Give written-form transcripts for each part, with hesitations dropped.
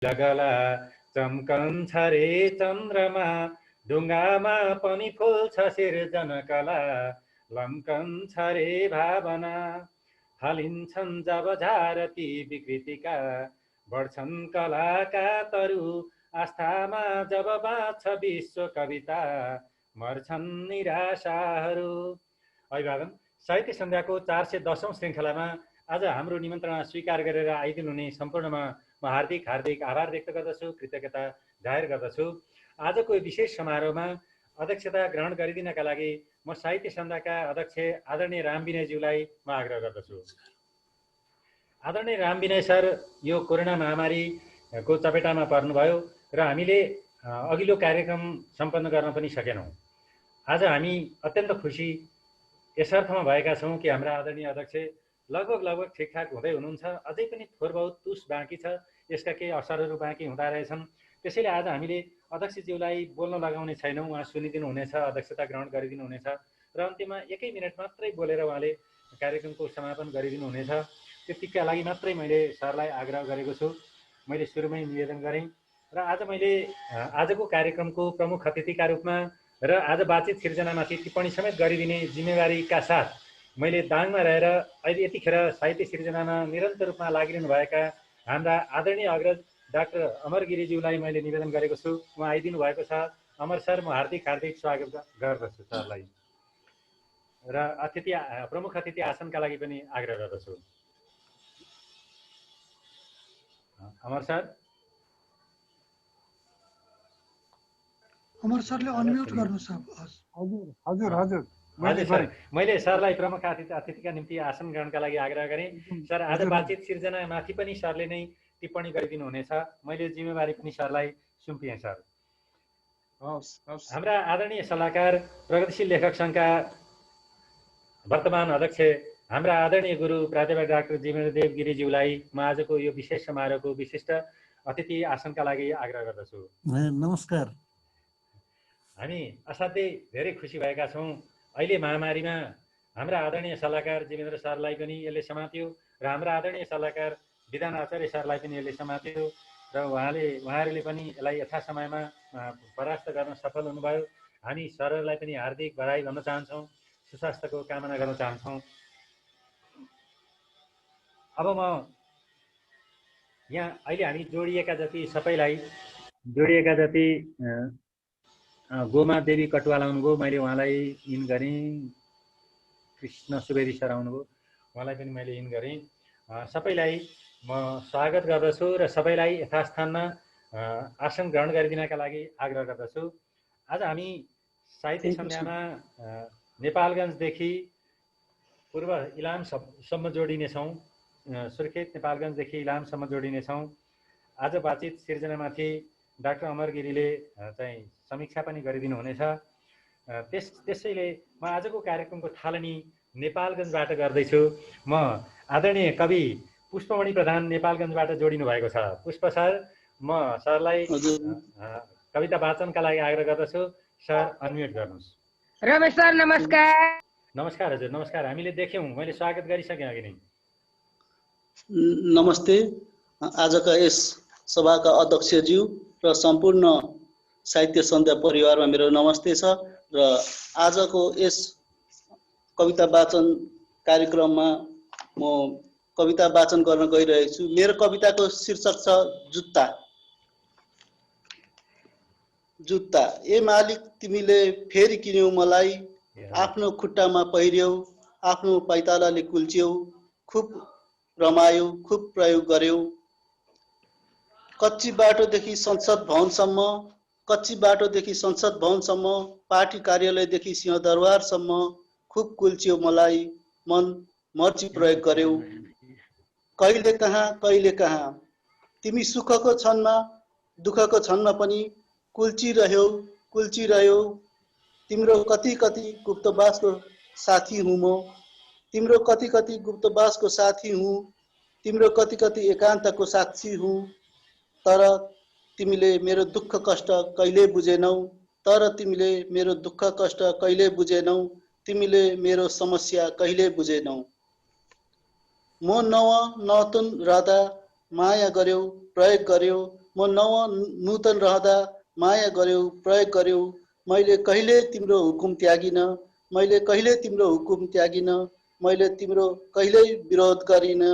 लगला चम्कन्छ रे चन्द्रमा ढुङ्गामा पनि फुल्छ सिर्जनकला लम्कन्छ रे भावना हालिन्छन् जब झारती विकृतिका बढ्छन् कलाका तरु आस्थामा जब बाँच्छ विश्व कविता मर्छन् निराशाहरू। अभिवादन। साहित्य सन्ध्याको 410औं श्रृङ्खलामा आज हाम्रो निमन्त्रणा स्वीकार गरेर आइदिनुहुने सम्पूर्णमा म हार्दिक आभार व्यक्त गर्दछु, कृतज्ञता जाहेर गर्दछु। आजको विशेष समारोहमा अध्यक्षता ग्रहण गरिदिनका लागि म साहित्य सन्ध्याका अध्यक्ष आदरणीय राम विनयज्यूलाई म आग्रह गर्दछु। आदरणीय राम विनय सर यो कोरोना महामारीको चपेटामा पर्नुभयो र हामीले अघिल्लो कार्यक्रम सम्पन्न गर्न पनि सकेनौँ। आज हामी अत्यन्त खुसी यसर्थमा भएका छौँ कि हाम्रा आदरणीय अध्यक्ष लगभग ठिकठाक हुँदै हुनुहुन्छ, अझै पनि थोर बहुत तुस बाँकी छ, यसका केही असरहरू बाँकी हुँदा रहेछन्। त्यसैले आज हामीले अध्यक्षज्यूलाई बोल्न लगाउने छैनौँ, उहाँ सुनिदिनु हुनेछ, अध्यक्षता ग्रहण गरिदिनु हुनेछ र अन्त्यमा 1 मिनट मात्रै बोलेर उहाँले कार्यक्रमको समापन गरिदिनु हुनेछ। त्यतिका लागि मात्रै मैले सरलाई आग्रह गरेको छु। मैले सुरुमै निवेदन गरेँ र आज मैले आजको कार्यक्रमको प्रमुख अतिथिका रूपमा र आज बातचित सिर्जनामाथि टिप्पणी समेत गरिदिने जिम्मेवारीका साथ मैले दाङमा रहेर अहिले यतिखेर साहित्य सिर्जनामा निरन्तर रूपमा लागिरहनु भएका हाम्रा आदरणीय अग्रज डाक्टर अमर गिरिज्यूलाई मैले निवेदन गरेको छु। उहाँ आइदिनु भएको छ। अमर सर, म हार्दिक स्वागत गर्दछु सरलाई र प्रमुख अतिथि आसनका लागि पनि आग्रह गर्दछु। अमर सर, अमर सरले अनम्युट गर्नुस्। हजुर हजुर हजुर हजुर सर, मैले सरलाई प्रमुख अतिथिका निम्ति आसन ग्रहणका लागि आग्रह गरेँ। सर, आज बातचित सिर्जनामाथि पनि सरले नै टिप्पणी गरिदिनु हुनेछ। मैले जिम्मेवारी पनि सरलाई सुम्पिएँ सर। हाम्रा आदरणीय सल्लाहकार प्रगतिशील लेखक सङ्घका वर्तमान अध्यक्ष हाम्रा आदरणीय गुरु प्राध्यापक डाक्टर जिमेन्द्रदेव गिरिज्यूलाई म आजको यो विशेष समारोहको विशिष्ट अतिथि आसनका लागि आग्रह गर्दछु। नमस्कार। हामी असाध्यै धेरै खुसी भएका छौँ। अहिले महामारीमा हाम्रा आदरणीय सल्लाहकार जिमेन्द्र सरलाई पनि यसले समात्यो र हाम्रा आदरणीय सल्लाहकार विधान आचार्य सरलाई पनि यसले समात्यो र उहाँहरूले पनि यसलाई यथासमयमा परास्त गर्न सफल हुनुभयो। हामी सरहरूलाई पनि हार्दिक बधाई भन्न चाहन्छौँ, सुस्वास्थ्यको कामना गर्न चाहन्छौँ। अब म यहाँ अहिले हामी जोडिएका जति गोमा देवी कटुवाल आउनुभयो, मैले उहाँलाई इन गरेँ। कृष्ण सुवेदी सर आउनुभयो, उहाँलाई पनि मैले इन गरेँ। सबैलाई म स्वागत गर्दछु र सबैलाई यथास्थानमा आसन ग्रहण गरिदिनका लागि आग्रह गर्दछु। आज हामी साहित्य सन्ध्यामा नेपालगञ्जदेखि पूर्व इलामसम्म जोडिनेछौँ, सुर्खेत नेपालगञ्जदेखि इलामसम्म जोडिनेछौँ। आज बातचित सिर्जनामाथि डाक्टर अमर गिरीले चाहिँ समीक्षा पनि गरिदिनु हुनेछ। त्यसैले म आजको कार्यक्रमको थालनी नेपालगञ्जबाट गर्दैछु। म आदरणीय कवि पुष्पमणि प्रधान नेपालगञ्जबाट जोडिनु भएको छ। पुष्प सर, म सरलाई कविता वाचनका लागि आग्रह गर्दछु। सर, अनम्युट गर्नुहोस्। रमेश सर नमस्कार। नमस्कार हजुर, नमस्कार। हामीले देख्यौँ, मैले स्वागत गरिसकेँ अघि नै। नमस्ते। आजका यस सभाका अध्यक्षज्यू र सम्पूर्ण साहित्य सन्ध्या परिवारमा मेरो नमस्ते छ र आजको यस कविता वाचन कार्यक्रममा म कविता वाचन गर्न गइरहेको छु। मेरो कविताको शीर्षक छ जुत्ता। जुत्ता। ए मालिक, तिमीले फेरि किन्यौ मलाई, आफ्नो खुट्टामा पहिर्यौ, आफ्नो पाइतालाले कुल्च्यौ, खुब रमायौ, खुब प्रयोग गर्यौ। कच्ची बाटोदेखि संसद भवनसम्म, पार्टी कार्यालयदेखि सिंहदरबारसम्म खुब कुल्च्यौ मलाई, मन मर्जी प्रयोग गर्यौ। कहिले कहाँ तिमी सुखको क्षणमा दुःखको क्षणमा पनि कुल्चिरह्यौ। तिम्रो कति गुप्तवासको साथी हुँ म, तिम्रो कति गुप्तवासको साथी हुँ, तिम्रो कति एकान्तको साक्षी हुँ। तर तिमीले मेरो दुःख कष्ट कहिले बुझेनौ, तिमीले मेरो समस्या कहिले बुझेनौ। म नतुन रहँदा माया गर्यौ, प्रयोग गर्यौ, म नव नूतन रहँदा माया गर्यौ प्रयोग गर्यौ मैले कहिले तिम्रो हुकुम त्यागिन मैले कहिले तिम्रो हुकुम त्यागिन मैले तिम्रो कहिल्यै विरोध गरिन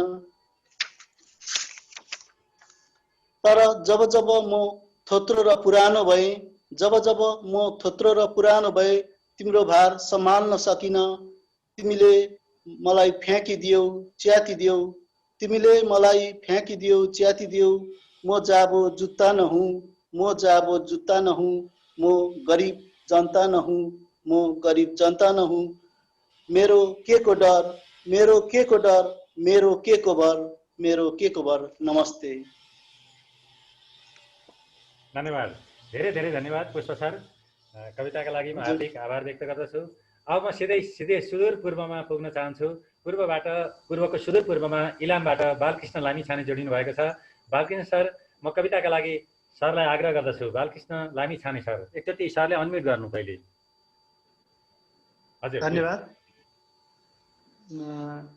तर जब जब म थोत्रो र पुरानो भए जब जब म थोत्रो र पुरानो भए तिम्रो भार सम्हाल्न सकिन तिमीले मलाई फ्याँकिदियौ च्यातिदियौ तिमीले मलाई फ्याँकिदियौ च्यातिदियौ म जाबो जुत्ता नहुँ म जाबो जुत्ता नहुँ म गरिब जनता नहुँ म गरिब जनता नहुँ मेरो के को डर मेरो के को डर मेरो के को भर मेरो के को भर नमस्ते धन्यवाद धेरै धेरै धन्यवाद पुष्प सर कविताका लागि म हार्दिक आभार व्यक्त गर्दछु अब म सिधै सुदूर पूर्वमा पुग्न चाहन्छु पूर्वको सुदूर पूर्वमा इलामबाट बालकृष्ण लामिछाने जोडिनु भएको छ बालकृष्ण सर म कविताका लागि सरलाई आग्रह गर्दछु बालकृष्ण लामिछाने सर एकचोटि सरले अनम्युट गर्नु पहिले हजुर धन्यवाद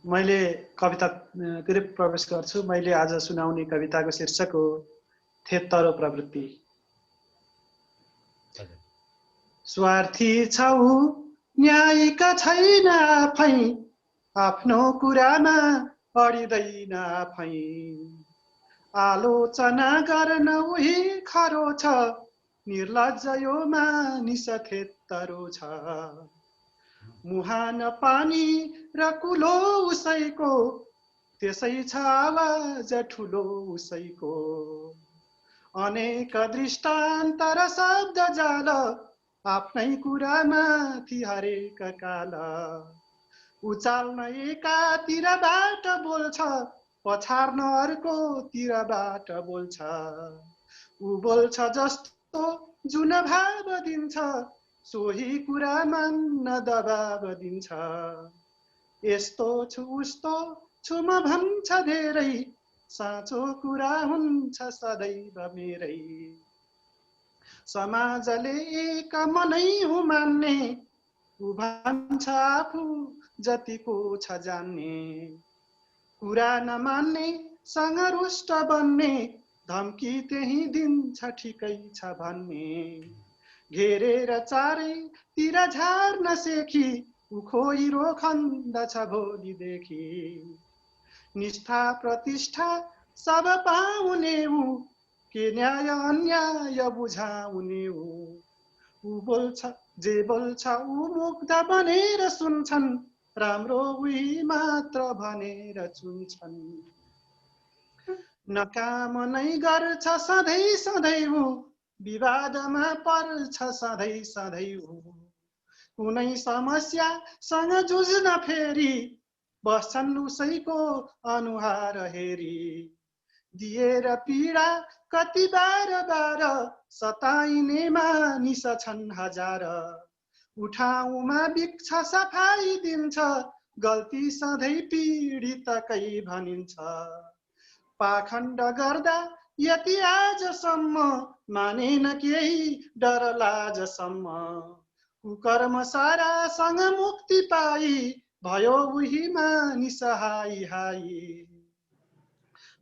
मैले कवितातिर प्रवेश गर्छु मैले आज सुनाउने कविताको शीर्षक हो थेत्तरो प्रवृत्ति स्वार्थी छौ न्यायिक छैन आफै आफ्नो कुरामा अडिदैन आफै आलोचना गर्न उही खरो छ निर्लज्ज यो मानिस थेत्तरो छ मुहान पानी र कुलो उसैको त्यसै छ आवाज ठुलो उसैको अनेक दृष्टान्त र शब्द जाल आफ्नै कुरामाथि हरेक काल उचाल्न एकातिरबाट बोल्छ पछार्न अर्कोतिरबाट बोल्छ ऊ बोल्छ जस्तो जुन भाव दिन्छ सोही कुरा मान्न दबाब दिन्छ यस्तो छु उस्तो छु म भन्छ धेरै साँचो कुरा हुन्छ सदैव मेरै समाजले एक मनै हो मान्ने ऊ भन्छ आफू जतिको छ जान्ने कुरा नमान्ने सँग रुष्ट बन्ने धम्की त्यही दिन्छ ठिकै छ भन्ने घेरेर चारैतिर झार्न सेखी ऊ खोइरो खन्दछ भोलिदेखि निष्ठा प्रतिष्ठा सब पाउने ऊ के न्याय अन्याय बुझाउने ऊ बोल्छ जे बोल्छ ऊ मुग्ध बनेर सुन्छन् राम्रो उही मात्र भनेर चुन्छन् नकाम नै गर्छ सधैँ सधैँ ऊ विवादमा पर्छ सधैँ सधैँ ऊ कुनै समस्यासँग जुझ्न फेरि बस्छन् उसैको अनुहार हेरी दिएर पीडा कति बार बार सताइने मानिस छन् हजार उठाउमा बिक्छ सफाई दिन्छ गल्ती सधैँ पीडितकै भनिन्छ पाखण्ड गर्दा यति आजसम्म मानेन केही डर लाजसम्म कुकर्म सारासँग मुक्ति पाई भयो उही मानिस हाई हाई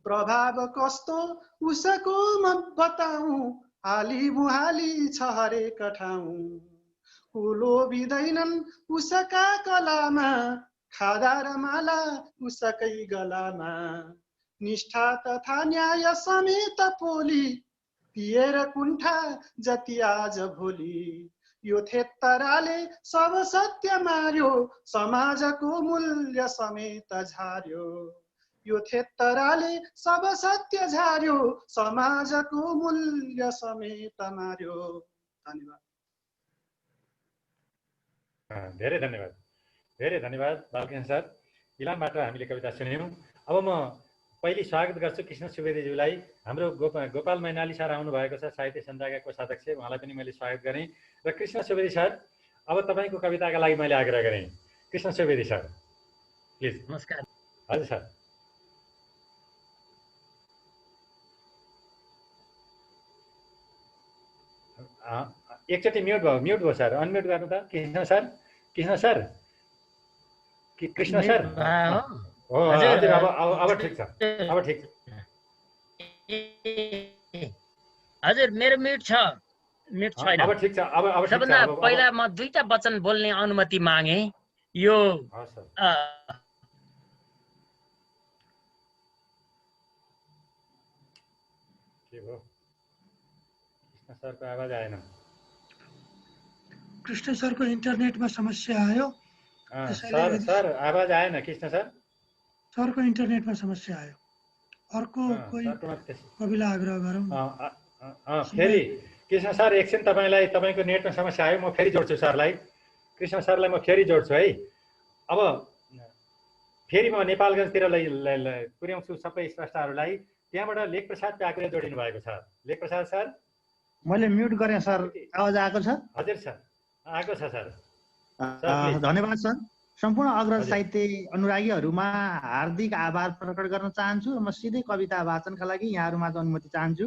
प्रभाव कस्तो उसको म बताऊं हाली मुहाली छ हरेक ठाउँ लोभिँदैनन् उसका कलामा खादा र माला उसकै गलामा निष्ठा तथा न्याय समेत पोली पिएर कुण्ठा जति आज भोलि यो थेत्तराले सब सत्य मार्यो समाजको मूल्य समेत झार्यो यो थेत्तराले सब सत्य झार्यो समाजको मूल्य समेत मार्यो धन्यवाद धेरै धन्यवाद बालकृष्ण सर इलामबाट हामीले कविता सुन्यौं अब म पहिले स्वागत गर्छु कृष्ण सुवेदीज्यूलाई हाम्रो गोपाल मैनाली सर आउनु भएको छ साहित्य सञ्जाका कोषाध्यक्ष उहाँलाई पनि मैले स्वागत गरेँ र कृष्ण सुवेदी सर अब तपाईको कविताका लागि मैले आग्रह गरेँ कृष्ण सुवेदी सर प्लिज नमस्कार हजुर सर एकचोटि म्युट भयो सर अनम्युट गर्नु त कृष्ण सर कृष्ण सर हो हजुर अब ठिक छ हजुर मेरो म्युट छ, म्युट छैन। अब ठिक छ, अब ठिक छ। सबभन्दा पहिला म दुईटा वचन बोल्ने अनुमति मागे। यो हस् सर। के भयो? कृष्ण सरको आवाज आएन। कृष्ण सरको इन्टरनेटमा समस्या आयो। सर आवाज आएन कृष्ण सर। सरको इन्टरनेटमा समस्या आयो। अर्को कोही कविलाई आग्रह गरौँ। फेरि कृष्ण सर एकछिन तपाईँको नेटमा समस्या आयो, म फेरि जोड्छु सरलाई। कृष्ण सरलाई म फेरि जोड्छु है। अब फेरि म नेपालगञ्जतिर पुर्याउँछु सबै स्रष्टाहरूलाई। त्यहाँबाट लेखप्रसाद प्याकुरे जोडिनु भएको छ। लेखप्रसाद सर मैले म्युट गरेँ सर, आवाज आएको छ? हजुर सर आएको छ सर। धन्यवाद सर। सम्पूर्ण अग्रज साहित्य अनुरागीहरूमा हार्दिक आभार प्रकट गर्न चाहन्छु। म सिधै कविता वाचनका लागि यहाँहरूमा अनुमति चाहन्छु।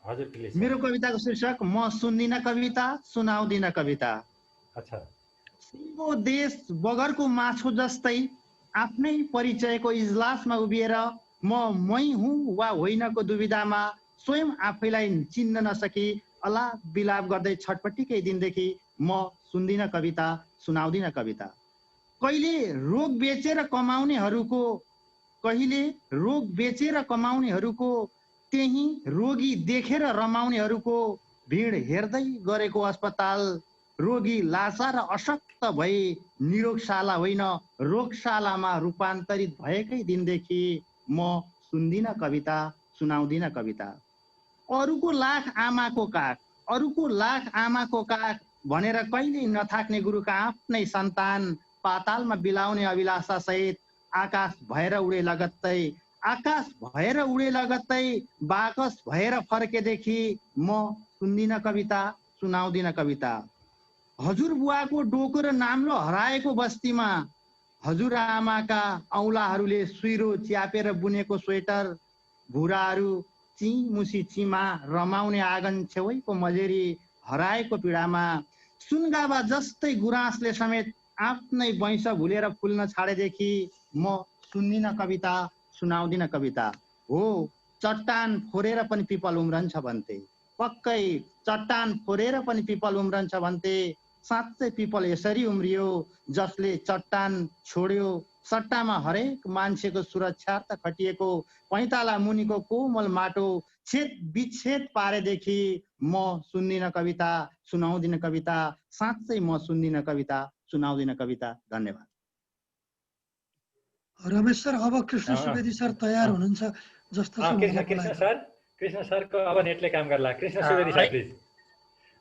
हजुर प्लिज। मेरो कविताको शीर्षक म सुन्दिन कविता, सुनाउँदिन कविता। अच्छा। सिङ्गो देश बगरको माछो जस्तै आफ्नै परिचयको इजलासमा उभिएर म मै हुँ वा होइनको दुविधामा स्वयं आफैलाई चिन्न नसकी अलाप बिलाप गर्दै छटपट्टिकै दिनदेखि म सुन्दिन कविता, सुनाउँदिन कविता। कहिले रोग बेचेर कमाउनेहरूको त्यही रोगी देखेर रमाउनेहरूको भिड हेर्दै गरेको अस्पताल रोगी लासा र अशक्त भई निरोगशाला होइन रोगशालामा रूपान्तरित भएकै दिनदेखि म सुन्दिन कविता, सुनाउँदिन कविता। अरूको लाख आमाको काख भनेर कहिल्यै नथाक्ने गुरुका आफ्नै सन्तान पातालमा बिलाउने अभिलाषा सहित आकाश भएर उडे लगत्तै बाकस भएर फर्केदेखि म सुन्दिन कविता, सुनाउँदिन कविता। हजुरबुवाको डोको र नाम्लो हराएको बस्तीमा हजुरआमाका औँलाहरूले सुइरो च्यापेर बुनेको स्वेटर, भुराहरू चिमुसी चिमा रमाउने आँगन छेउको मजेरी हराएको पीडामा सुनगाबा जस्तै गुराँसले समेत आफ्नै वैंश भुलेर फुल्न छाडेदेखि म सुन्दिन कविता, सुनाउँदिन कविता। हो, चट्टान फोरेर पनि पिपल उम्रन्छ भन्थे, पक्कै चट्टान फोरेर पनि पिपल उम्रन्छ भन्थे। साँच्चै पिपल यसरी उम्रियो जसले चट्टान छोड्यो सट्टामा हरेक मान्छेको सुरक्षार्थ खटिएको 45 मुनिको कोमल माटो छेद विच्छेद पारेदेखि म सुन्दिन कविता, सुनाउँदिन कविता। साँच्चै म सुन्दिन कविता, सुनाउँदिन कविता। धन्यवाद। रमेश सर, अब कृष्ण सुवेदी सर तयार हुनुहुन्छ जस्तो छ। कृष्ण सरको अब नेटले काम गर्ला। Krishna Subedi sir please.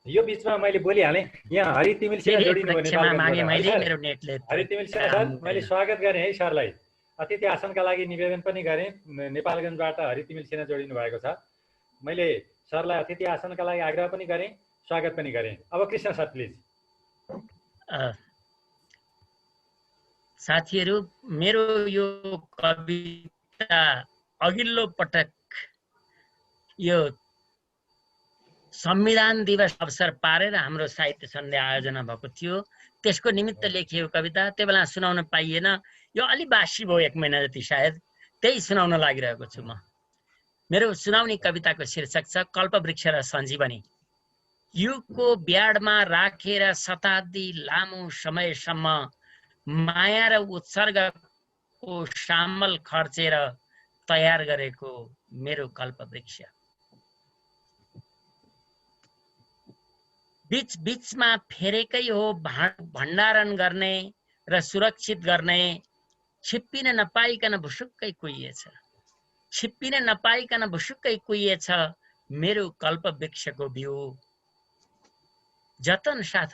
यो बिचमा मैले बोलिहालेँ, यहाँ हरि तिमिल सिन्हा जोडिनु भयो नेपालगञ्जबाट। हरि तिमिल सिन्हा सर, मैले स्वागत गरेँ है सरलाई। अतिथि आसनका लागि निवेदन पनि गरेँ। नेपालगञ्जबाट हरि तिमिल सिन्हा जोडिनु भएको छ। मैले सरलाई अतिथि आसनका लागि आग्रह पनि गरेँ, स्वागत पनि गरेँ। अब कृष्ण सर प्लिज। साथीहरू, मेरो यो कविता अघिल्लो पटक यो संविधान दिवस अवसर पारेर हाम्रो साहित्य सन्ध्या आयोजना भएको थियो, त्यसको निमित्त लेखिएको कविता। त्यो बेला सुनाउन पाइएन, यो अलि बासी भयो, 1 महिना जति सायद, त्यही सुनाउन लागिरहेको छु म। मेरो सुनाउने कविताको शीर्षक छ कल्पवृक्ष र सञ्जीवनी। युगको ब्याडमा राखेर शताब्दी लामो समयसम्म माया र उत्सर्गको सामल खर्चेर तयार गरेको मेरो कल्पवृक्ष, बीच बीचमा फेरेकै हो भण्डारण गर्ने र सुरक्षित गर्ने। छिप्पिन नपाइकन भुसुक्कै कुहिएछ मेरो कल्पवृक्षको बिउ। जतन साथ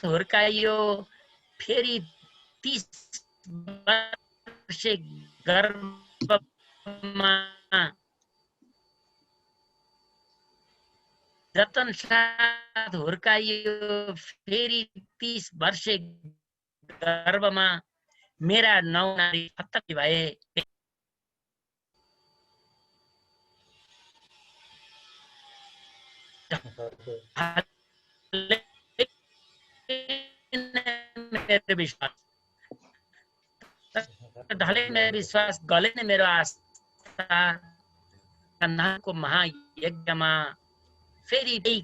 हुर्काइयो फेरि 30 वर्षे गर्भमा। जतन साथ हुर्काइयो फेरि 30 वर्षे गर्भमा। मेरा 9 नारी हत्तकी भए। ढले मेरो विश्वास, गले नै मेरो आस्था। नामको महायज्ञमा फेरि त्यही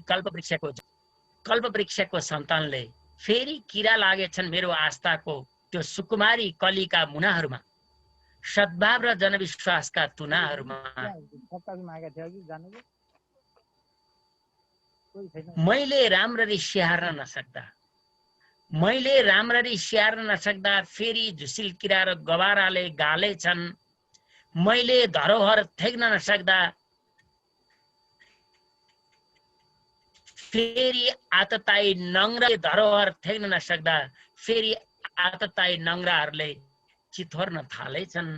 कल्पवृक्षको सन्तानले फेरि किरा लागेछन् मेरो आस्थाको त्यो सुकुमारी कलीका मुनाहरूमा, सद्भाव र जनविश्वासका तुनाहरूमा। मैले राम्ररी स्याहार्न नसक्दा फेरि झुसिल किरा र गवाराले गालेछन्। मैले धरोहर थेग्न नसक्दा फेरि आतताई नङ्ग्राहरूले चिथोर्न थालेछन्।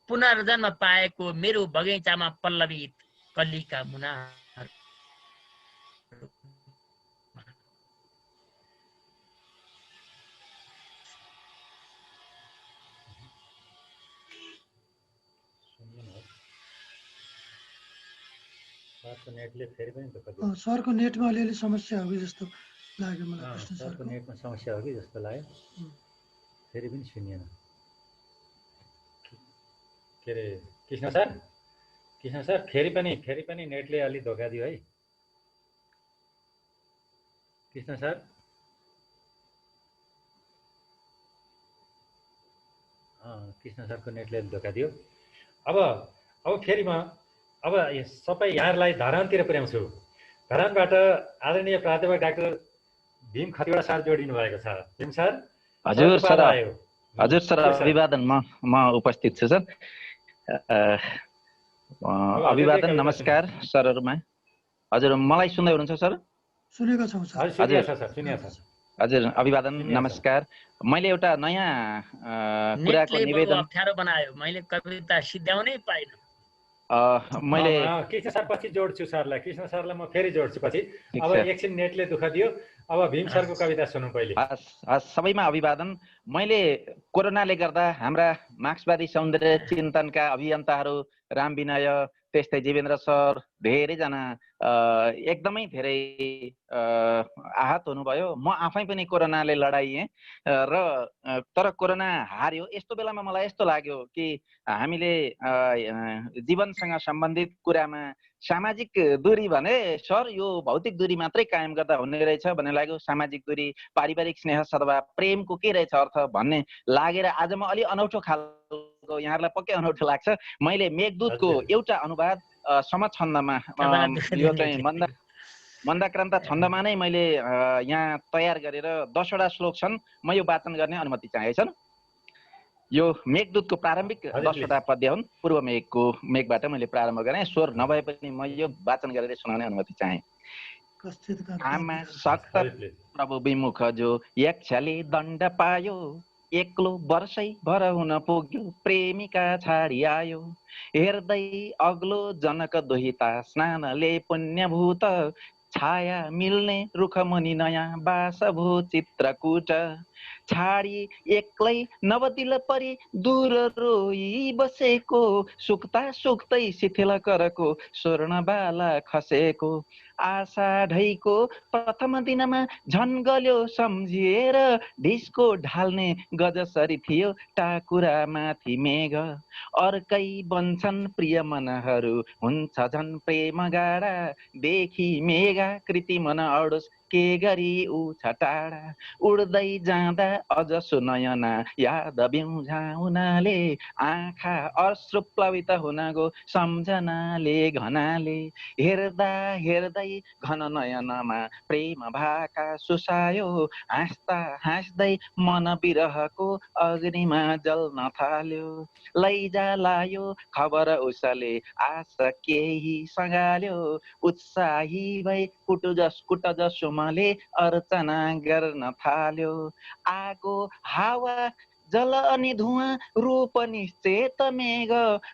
पुनर्जन्म पाएको मेरो बगैँचामा पल्लवित कलीका मुना। सरको नेटमा अलिअलि समस्या हो कि जस्तो लाग्यो मलाई। सरको नेटमा समस्या हो कि जस्तो लाग्यो, फेरि पनि सुनिएन। के अरे कृष्ण सर फेरि पनि नेटले अलि धोका दियो है कृष्ण सर। कृष्ण सरको नेटले अलि धोका दियो। अब फेरि म सबै यहाँहरूलाई धरानतिर पुर्याउँछु। धरानबाट आदरणीय प्राध्यापक डाक्टर भीम खतिवडा सर जोडिनु भएको छ। भीम सर। हजुर सर अभिवादन। म उपस्थित छु सर। अभिवादन, नमस्कार सरहरुमा। हजुर मलाई सुन्दै हुनुहुन्छ सर? सुनेको छौं सर। हजुर अभिवादन, नमस्कार। मैले एउटा नयाँ कुराको निवेदन अप्ठ्यारो बनायो, मैले कविता सिद्ध्याउनै पाइन। मैले कृष्ण सर पछि जोड्छु सरलाई। कृष्ण सरलाई म फेरि जोड्छु पछि। अब एकछिन नेटले दुःख दियो। अब भीम सरको कविता सुनौं पहिले। सबैमा अभिवादन। मैले कोरोनाले गर्दा हाम्रा मार्क्सवादी सौन्दर्य चिन्तनका अभियन्ताहरू राम विनय, त्यस्तै जीवेन्द्र सर, धेरैजना एकदमै धेरै आहत हुनुभयो। म आफै पनि कोरोनाले लडाइएँ र तर कोरोना हार्यो। यस्तो बेलामा मलाई यस्तो लाग्यो कि हामीले जीवनसँग सम्बन्धित कुरामा सामाजिक दूरी भने सर यो भौतिक दूरी मात्रै कायम गर्दा हुने रहेछ भन्ने लाग्यो। सामाजिक दूरी, पारिवारिक स्नेह सद्भाव, प्रेमको के रहेछ अर्थ भन्ने लागेर आज म अलि अनौठो खालको, यहाँहरूलाई पक्कै अनौठो लाग्छ, मैले मेघदूतको एउटा अनुवाद समछन्दमा, यो चाहिँ मन्दाक्रान्त छन्दमा नै मैले यहाँ तयार गरेर 10 वटा श्लोक छन्, म यो वाचन गर्ने अनुमति चाहे छन्। यो मेघदूतको प्रारम्भिक 10 वटा पद्य हुन्। पूर्व मेघबाट मैले प्रारम्भ गरेँ। स्वर नभए पनि म यो वाचन गरेर सुनाउने अनुमति चाहे। आमा शक्त प्रभु विमुख जो यक्षले दण्ड पायो, एक्लो वर्षै भर हुन पुग्यो, प्रेमिका छाडी आयो। हेर्दै अग्लो जनक दोहिता स्नानले पुण्यभूत, छाया मिल्ने रुखमुनि नयाँ बास भो चित्रकूट। छाडी एक्लै नवदिल परी दूर रोई बसेको, सुक्ता सुक्तै शिथिल करको स्वर्णबाला खसेको। आषाढैको प्रथम दिनमा झन् गल्यो सम्झिएर, ढिस्को ढाल्ने गजसरी थियो टाकुरा माथि मेघ। अर्कै बन्छन् प्रिय मनहरू हुन्छ झन् प्रेम गाडा, देखि मेघा कृति मन अडोस के गरी ऊ छ टाढा। उड्दै जाँदा अझ सुनयना याद बिउझाउनाले, आँखा अश्रु प्लवित हुन गो सम्झनाले घनाले। हेर्दा हेर्दै घन नयनमा प्रेम भाका सुसायो, हाँस्दा हाँस्दै मन बिरहको अग्निमा जल्न थाल्यो। लैजा लायो खबर उसले आश केही सगाल्यो, उत्साही भई कुट जसुमले अर्चना गर्न थाल्यो। आगो हावा जल अनि धुवाँ रूप निश्चेत मेघ,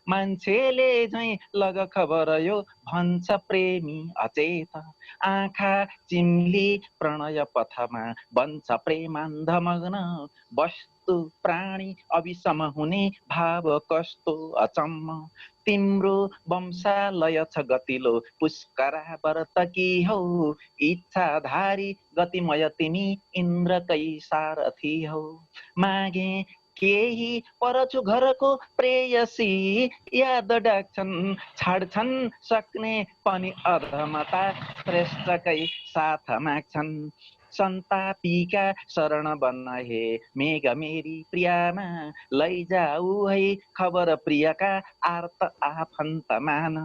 मान्छेले झैँ लग खबर यो भन्छ प्रेमी अचेत। आँखा चिम्ली प्रणय पथमा बन्छ प्रेमान्ध मग्न, वस्तु प्राणी अविसम हुने भाव कस्तो अचम्म। तिम्रो वंशालय छ गतिलो पुष्करा व्रतकी हौ, इच्छाधारी गतिमय तिमी इन्द्रकै सारथी हौ। मागे केही परछु घरको प्रेयसी याद डाक्छन् छाड्छन् सक्ने पनि अधमता श्रेष्ठकै साथ माग्छन् सन्तापीका शरण बन्न हे मेघ मेरी प्रियामा लैजाऊ है खबर प्रियका आर्त आफन्त मान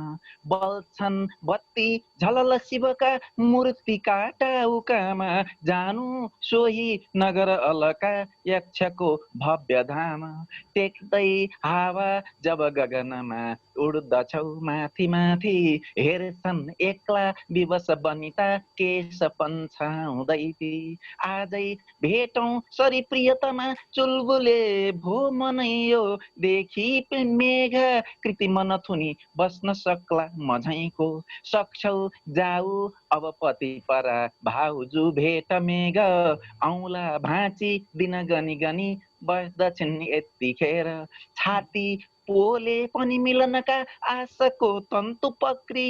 बल्छन् बत्ती झलल शिवका मूर्ति काटाउकामा जानु सोही नगर अलका यक्षको भव्य धाम टेक्दै हावा जब गगनमा उड्दछौ माथि माथि हेर्छन् एक्ला विवश बनिता केश पन्छाउँदै आजै भेटौं सरी प्रियतमा चुलबुले भो मनैयो देखि मेघ कृति मन थुनी बस्न सक्ला मझैको सक्छौ जाऊ अब पति परा भाउजू भेट मेघ औला भाँची दिन गनी गनी बस्दछन् यतिखेर छाती पोले पनि मिलनका आशाको तन्तु पक्री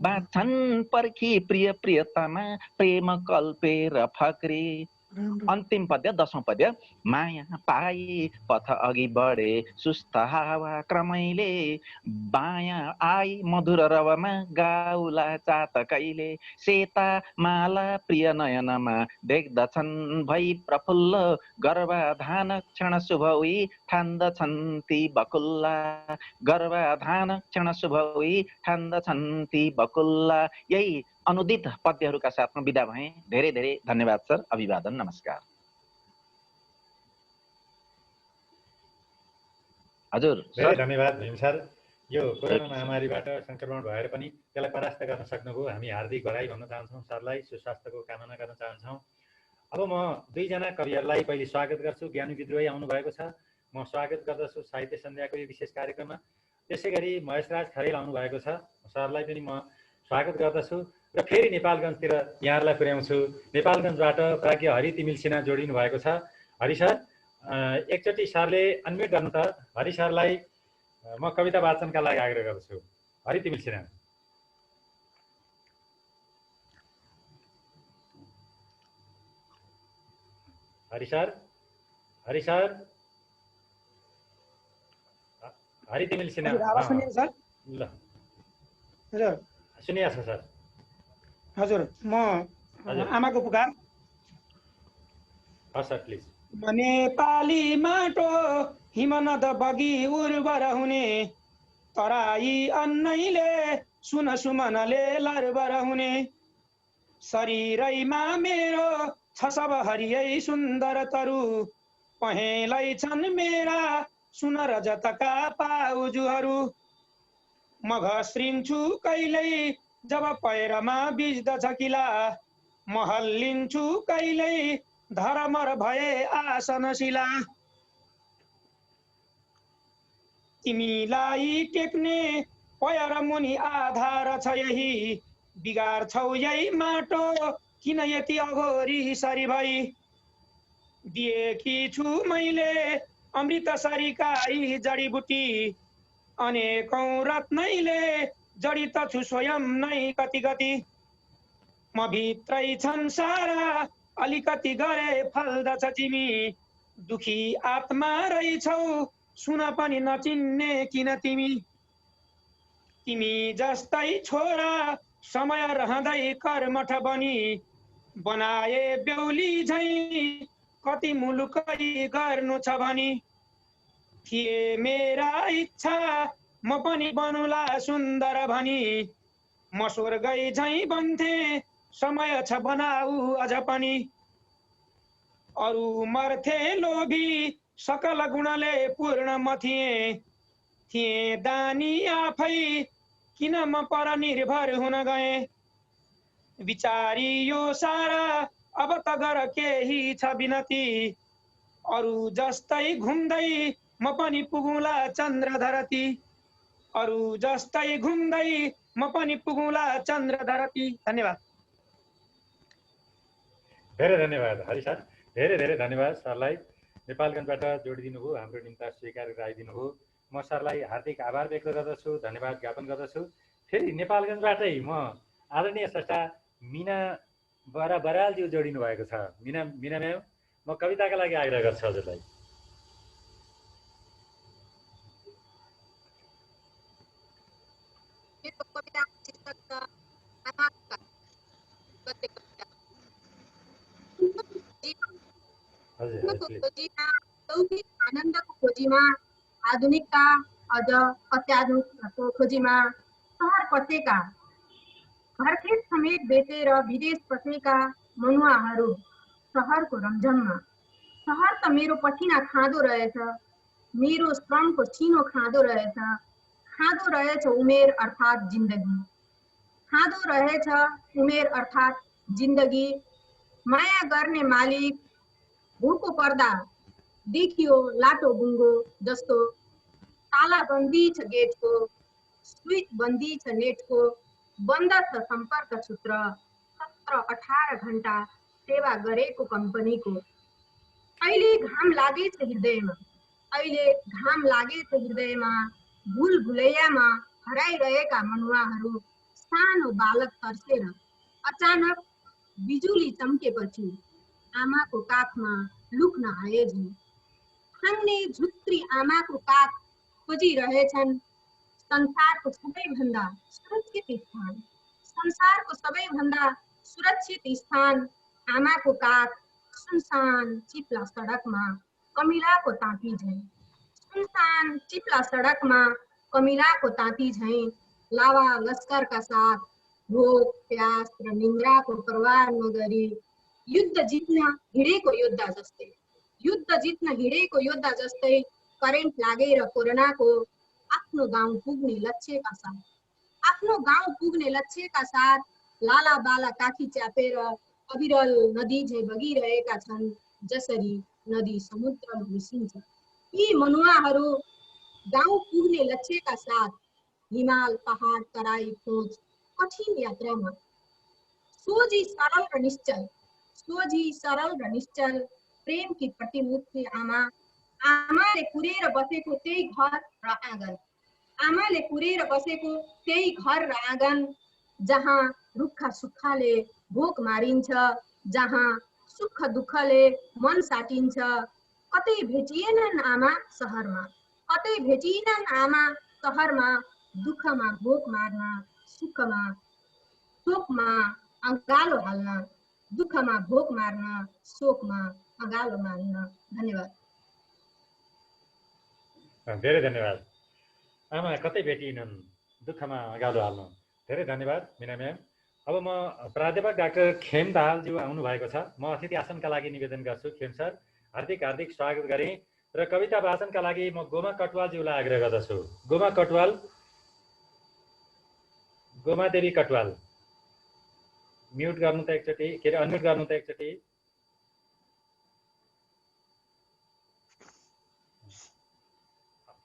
बाँच्छन् पर्खी प्रिय प्रियतमा प्रेम कल्पेर फक्री अन्तिम पद्य 10औं पद्य माया पाई पथ अघि बढे सुस्त हावा क्रमैले बायाँ आई मधुर रवमा गाउला चातकैले सेता माला प्रिय नयनमा देख्दछन् भई प्रफुल्ल गर्भाधान क्षण शुभ उही ठान्दछन् ती बकुल्ला गर्भाधान क्षण शुभ उही ठान्दछन् ती बकुल्ला। यही अनुदित पद्यहरूका साथमा बिदा भए। धेरै धेरै धन्यवाद सर। अभिवादन, नमस्कार। हजुर धेरै धन्यवाद भीम सर। यो कोरोना महामारीबाट संक्रमण भएर पनि त्यसलाई परास्त गर्न सक्नुभयो। हामी हार्दिक बधाई भन्न चाहन्छौँ सरलाई, सुस्वास्थ्यको कामना गर्न चाहन्छौँ। अब म दुईजना कविहरूलाई पहिले स्वागत गर्छु। ज्ञानी विद्रोही आउनुभएको छ, म स्वागत गर्दछु साहित्य सन्ध्याको यो विशेष कार्यक्रममा। त्यसै गरी महेशराज खरेल आउनुभएको छ, सरलाई पनि म स्वागत गर्दछु र फेरि नेपालगञ्जतिर यहाँहरूलाई पुर्याउँछु। नेपालगञ्जबाट प्राज्ञ हरि तिमिल सिन्हा जोडिनु भएको छ। हरि सर, एकचोटि सरले अनम्युट गर्नु त। हरि सरलाई म कविता वाचनका लागि आग्रह गर्दछु। हरि तिमिल सिन्हा। Hari sir, Hari sir, Hari Timil Sinha. ल सुनिएको छ सर। हजुर, म आमाको पुकार। हस् सर, प्लिज। नेपाली माटो हिमनद बगी उर्वर हुने, तराई अन्नैले सुन सुमनले लरबर हुने, शरीरैमा मेरो छ सब हरियै सुन्दर तरु, पहेँलै छन् मेरा सुन रजतका पाउजुहरू। म घस्रिन्छु कहिल्यै जब पैरमा बिज्दछ किला, म हल्लिन्छु कहिल्यै धरमर भए आसन शिला। तिमीलाई टेक्ने पयर मुनि आधार छ यही, बिगार्छौ यही माटो किन यति अघोरी सरी भई। दिएकी छु मैले अमृत सरीका यी जडीबुटी, अनेकौं रत्नैले जडित छु स्वयं नै कति कति। म भित्रै छन् सारा अलिकति गरे फल्दछ तिमी, दुखी आत्मा रहेछौ सुन पनि नचिन्ने किन तिमी। तिमी जस्तै छोरा समय रहँदै कर्मठ बनी, बनाए बेहुली झै कति मुलुकै गर्नु छ भनी। थिए मेरा इच्छा म पनि बनुला सुन्दर भनी, म स्वर्गै झै बन्थे समय छ बनाऊ अझ पनि। अरू मर्थे लोभी सकल गुणले पूर्ण म थिए दानी आफै किन म पर निर्भर हुन गए। विचारी यो सारा अब त गर केही छ बिनती, अरू जस्तै घुम्दै म पनि पुगुला चन्द्र धरती, अरू जस्तै घुम्दै म पनि पुगुला चन्द्र धरती। धन्यवाद। धेरै धन्यवाद हरि सर। धेरै धेरै धन्यवाद सरलाई। नेपालगञ्जबाट जोडिदिनु भयो, हाम्रो निम्ति स्वीकार गराइदिनु भयो। म सरलाई हार्दिक आभार व्यक्त गर्दछु, धन्यवाद ज्ञापन गर्दछु। फेरि नेपालगञ्जबाटै म आदरणीय स्रष्टा मिना बरालज्यू जोडिनु भएको छ। मिना म्याम, म कविताका लागि आग्रह गर्छु हजुरलाई। हजुर खोजीमा, लौकिक आनन्दको खोजीमा, आधुनिकता अझ अत्याधुनिकको खोजीमा सहर पसेका, घरखेत समेत बेचेर विदेश पसेका मनुवाहरू सहरको रमझममा। सहर त मेरो पसिना खाँदो रहेछ, मेरो श्रमको सिनो खाँदो रहेछ, खाँदो रहेछ उमेर अर्थात् जिन्दगी, खाँदो रहेछ उमेर अर्थात् जिन्दगी। माया गर्ने मालिक भूको पर्दा देखियो लाटो बुङ्गो जस्तो, तालाबन्दी छ गेटको, स्विच बन्दी छ नेटको, बन्द छ सम्पर्क सूत्र, 17-18 घण्टा सेवा गरेको कम्पनीको। अहिले घाम लागेछ हृदयमा, अहिले घाम लागेछ हृदयमा, भुल भुलैयामा हराइरहेका मनुवाहरू सानो बालक तर्सेर। अचानक बिजुली चम्केपछि आमाको काखमा लुक्न आएझन्, खाङ्ने झुत्री आमाको काख खोजिरहेछन्। संसारको सबैभन्दा सुरक्षित स्थान, संसारको सबैभन्दा सुरक्षित स्थान, आमाको काख सुनसान चिप्ला सडकमा कमिलाको ताती झैं, सुनसान चिप्ला सडकमा कमिलाको ताती झैं। लावा लस्करका साथ भोक प्यास र निन्द्राको परवाह नगरी युद्ध जित्न हिँडेको योद्धा जस्तै, युद्ध जित्न हिँडेको योद्धा जस्तै करेन्ट लागेर कोरोनाको आफ्नो गाउँ पुग्ने लक्ष्यका साथ, आफ्नो गाउँ पुग्ने लक्ष्यका साथ लाला बाला काखी च्यापेर अविरल नदी झैं बगिरहेका छन्, जसरी नदी समुद्रमा मिसिन्छ। यी मनुवाहरू गाउँ पुग्ने लक्ष्यका साथ हिमाल पहाड तराई खोज कठिन यात्रामा सोझी सरल र निश्चल, सोझी सरल र निश्चल प्रेमकी प्रतिमूर्ति आमा। आमाले कुरेर बसेको त्यही घर र आँगन, आमाले कुरेर बसेको त्यही घर र आँगन, जहाँ रुखा सुक्खाले भोक मारिन्छ, जहाँ सुख दुःखले मन साटिन्छ। कतै भेटिएनन् आमा सहरमा, कतै भेटिएनन् आमा सहरमा, दुःखमा भोक मार्न, सुखमा शोकमा अँगालो हाल्न, दुःखमा भोक मार्न, शोकमा अँगालो मार्न। धन्यवाद। धेरै धन्यवाद। आमा कतै भेटिएनन्, दुःखमा अँगालो हाल्न। धेरै धन्यवाद मिना म्याम। अब म प्राध्यापक डाक्टर खेम दाहालज्यू आउनु भएको छ। म अतिथि आसनका लागि निवेदन गर्छु। खेम सर हार्दिक हार्दिक स्वागत गरेँ र कविता वाचनका लागि म गोमा कटवालज्यूलाई आग्रह गर्दछु। गोमा कटवाल, गोमा देवी कटवाल, म्युट गर्नु त एकचोटि, के अरे अनम्युट गर्नु त एकचोटि।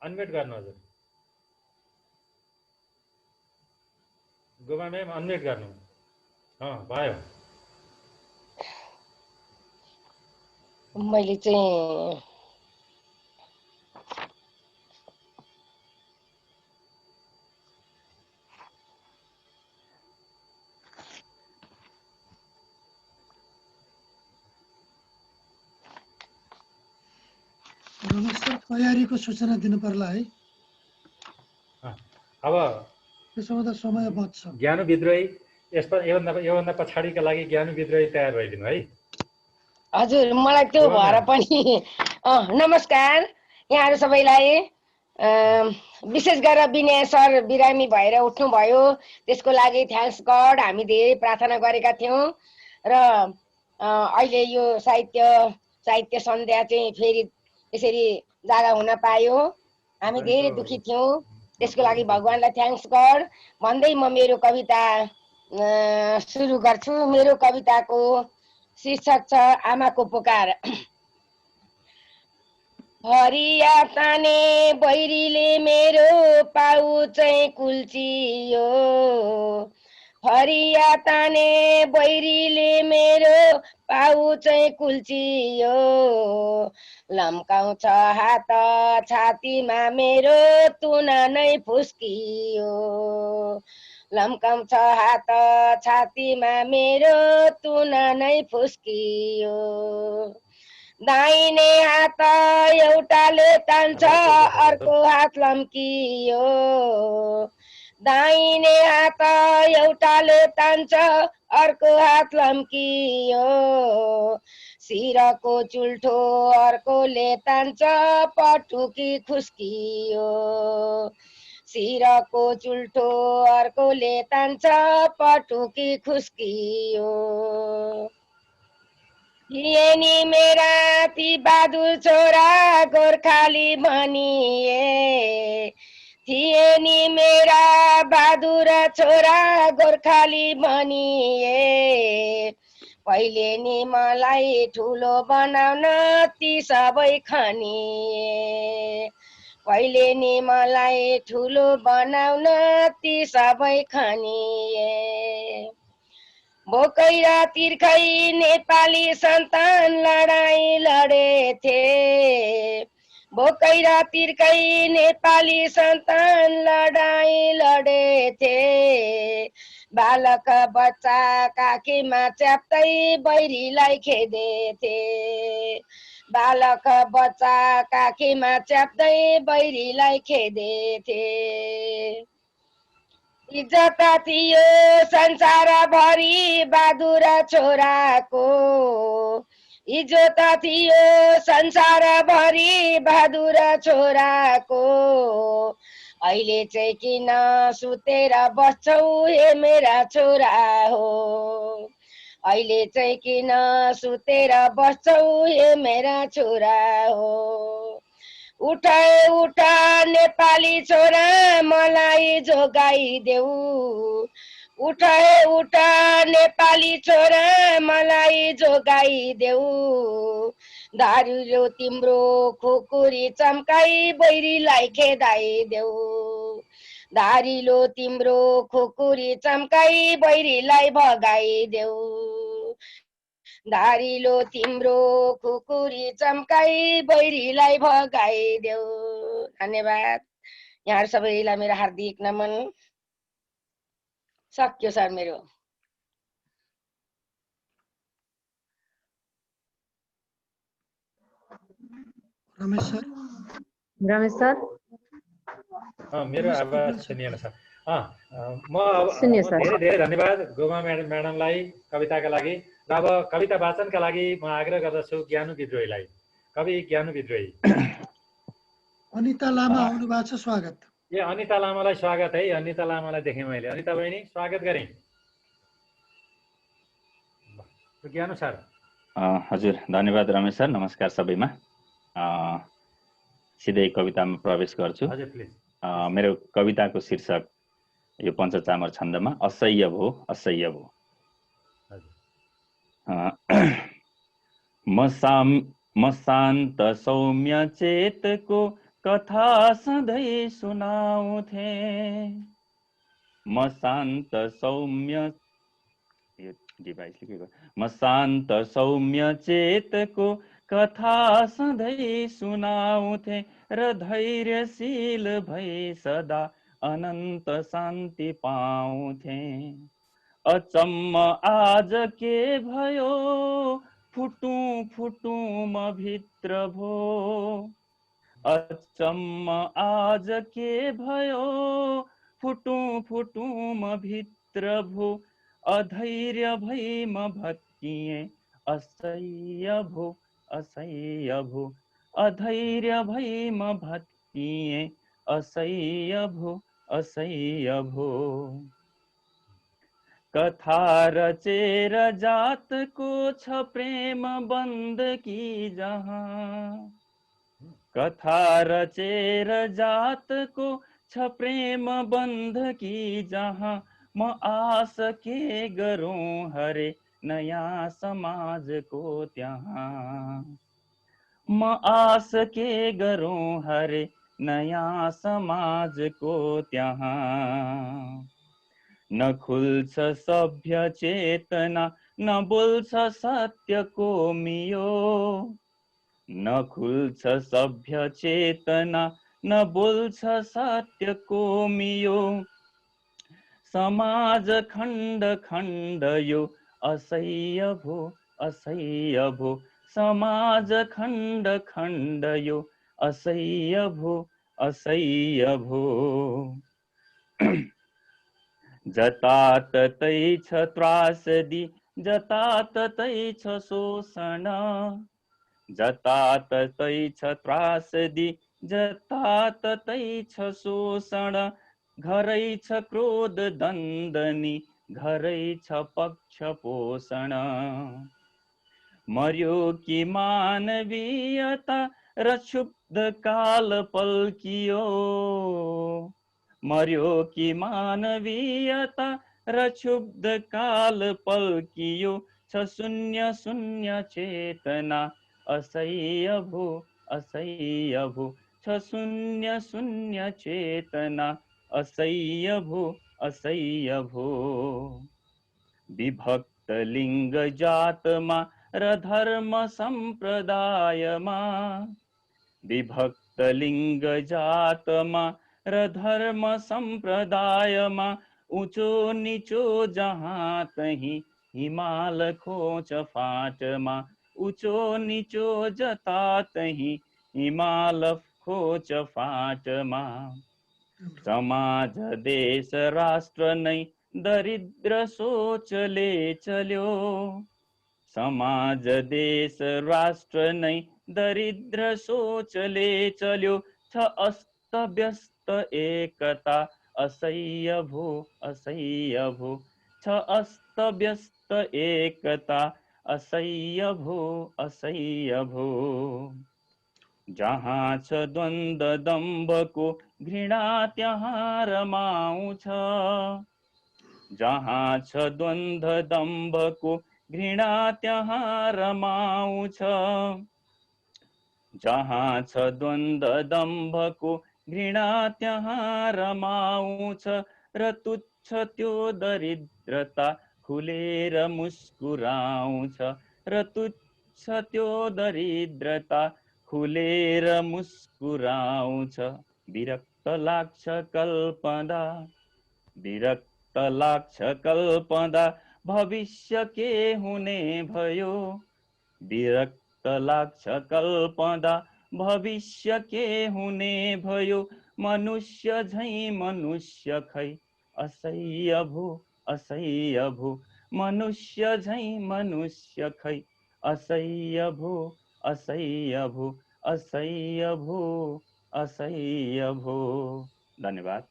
अनम्युट गर्नु हजुर। गोमा म्याम अनम्युट गर्नु। भयो। मैले चाहिँ रमेश सर तयारीको सूचना दिनु पर्ला है। अब त्यसो हुँदा समय बच्छ। ज्ञानु विद्रोही योभन्दा पछाडिका लागि ज्ञानु विद्रोही तयार भइदिनु है। हजुर, मलाई त्यो भएर पनि नमस्कार यहाँहरू सबैलाई। विशेष गरेर विनय सर बिरामी भएर उठ्नुभयो, त्यसको लागि थ्याङ्क्स गड। हामी धेरै प्रार्थना गरेका थियौँ र अहिले यो साहित्य सन्ध्या चाहिँ फेरि यसरी जागा हुन पायो। हामी धेरै दुखी थियौँ, त्यसको लागि भगवान्लाई थ्याङ्क्स गड भन्दै म मेरो कविता सुरु गर्छु। मेरो कविताको शीर्षक छ आमाको पुकार। हरिया ताने बैरीले मेरो पाउ चाहिँ कुल्चियो, हरिया ताने बैरीले मेरो पाउ चाहिँ कुल्चियो, लम्काउँछ हात छातीमा मेरो तुना नै फुस्कियो, लम्काउँछ हात छातीमा मेरो तुना नै फुस्कियो, दाहिने हात एउटाले तान्छ अर्को हात लम्कियो, दाहिने हात एउटाले तान्छ अर्को हात लम्कियो शिरको चुल्ठो अर्कोले तान्छ पटुकी खुस्कियो शिरको चुल्ठो अर्कोले तान्छ पटुकी खुस्कियो थिए नि मेरा ती बहादुर छोरा गोर्खाली भनिए थिए नि मेरा बहादुर छोरा गोर्खाली भनिए पहिले नि मलाई ठुलो बनाउन ती सबै खनिए पहिले नि मलाई ठुलो बनाउन ती सबै खनिए भोकै र तिर्खै नेपाली सन्तान लडाई लडेथे भोकै र तिर्खै नेपाली सन्तान लडाई लडेथे बालक बच्चा काखीमा च्याप्दै बैरीलाई खेदेथे बालक बच्चा काखीमा च्याप्दै बैरीलाई खेदेथे इज्जत थियो संसारभरि बहादुर छोराको इज्जत थियो संसारभरि बहादुर छोराको अहिले चाहिँ किन सुतेर बस्छौ हे मेरा छोरा हो अहिले चाहिँ किन सुतेर बस्छौ हे मेरा छोरा हो उठाए उठा नेपाली छोरा मलाई जोगाइदेऊ उठाए उठा नेपाली छोरा मलाई जोगाइदेऊ दारुलो तिम्रो खुकुरी चम्काई बैरीलाई खेदाइदेऊ दारिलो तिम्रो खुकुरी चम्काई बैरीलाई भगाइदेऊ दारिलो तिम्रो खुकुरी चम्काई बैरीलाई भगाइदेऊ धन्यवाद यहाँहरू सबैलाई मेरो हार्दिक नमन सक्यो सर मेरो रमेश सर मेरो आवाज सुनिएन सर म धेरै धेरै धन्यवाद गोमा म्याडमलाई कविताका लागि र अब कविता वाचनका लागि म आग्रह गर्दछु ज्ञानु विद्रोहीलाई कवि ज्ञानु विद्रोही अनिता लामा आउनु भएको छ स्वागत ए अनिता लामालाई स्वागत है अनिता लामालाई देखेँ मैले अनिता बहिनी स्वागत गरेँ ज्ञानु सर हजुर धन्यवाद रमेश सर नमस्कार सबैमा सिधै कवितामा प्रवेश गर्छु हजुर प्लिज मेरो कविताको शीर्षक यो पञ्चचामर छन्दमा असह्य भो म शान्त सौम्य चेतको कथा सधैँ सुनाउँथे म शान्त सौम्य चेतको कथा सधैँ सुनाउँथे र धैर्यशील भई सदा अनन्त शान्ति पाउँथे अचम्म आज के भयो फुटू म भित्र भो अचम्म आज के भयो फुटू म भित्र भो अधैर्य भई म भत्किए असह्य भो अधैर्य भई म भत्किए असह्य भो कथा रचेर जातको छ प्रेम बन्दकी जहाँ कथा रचेर जातको छ प्रेम बन्दकी जहाँ म आस के गरौँ हरे नयाँ समाजको त्यहाँ म आस के गरौँ हरे नयाँ समाजको त्यहाँ न खुल्छ सभ्य चेतना न बोल्छ सत्यको मियो न खुल्छ सभ्य चेतना न बोल्छ सत्यको मियो समाज खण्ड खण्ड यो असह्य भो समाज खण्ड खण्ड यो असह्य भो जताततै छ त्रासदी जताततै छ शोषण जताततै छ त्रासदी जताततै छ शोषण घरै छ क्रोध दन्दनी घरै छ पक्ष पोषण मर्यो कि मानवीयता र क्षुब्ध काल पल्कियो मर्यो कि मानवीयता र क्षुब्ध काल पल्कियो छ शून्य शून्य चेतना असह्य भो छ शून्य शून्य चेतना असह्य भो विभक्त लिङ्ग जातमा र धर्म सम्प्रदायमा विभक्त लिङ्ग जातमा र धर्म सम्प्रदायमा उँचो निचो जहाँ तहीँ हिमाल खोज फाटमा उँचो निचो जता तहीँ हिमाल खोज फाटमा समाज देश राष्ट्र नै दरिद्र सोचले चल्यो समाज देश राष्ट्र नै दरिद्र सोचले चल्यो छ अस्त व्यस्त एकता असह्य भो छ अस्त व्यस्त एकता असह्य भो जहाँ छ द्वन्द दम्भको घृणा त्यहाँ रमाउँछ जहाँ छ द्वन्द दम्भको घृणा त्यहाँ रमाउँछ जहाँ छ द्वन्द दम्भको घृणा त्यहाँ रमाउँछ र तुच्छ त्यो दरिद्रता खुलेर मुस्कुराउँछ र तुच्छ त्यो दरिद्रता खुलेर मुस्कुराउँछ विरक्त लाग्छ कल्पदा भविष्य के हुने भयो विरक्त लाग्छ कल्पदा भविष्य के हुने भयो मनुष्य झैं मनुष्य खै असह्य भो मनुष्य झैं मनुष्य खै असह्य भो धन्यवाद।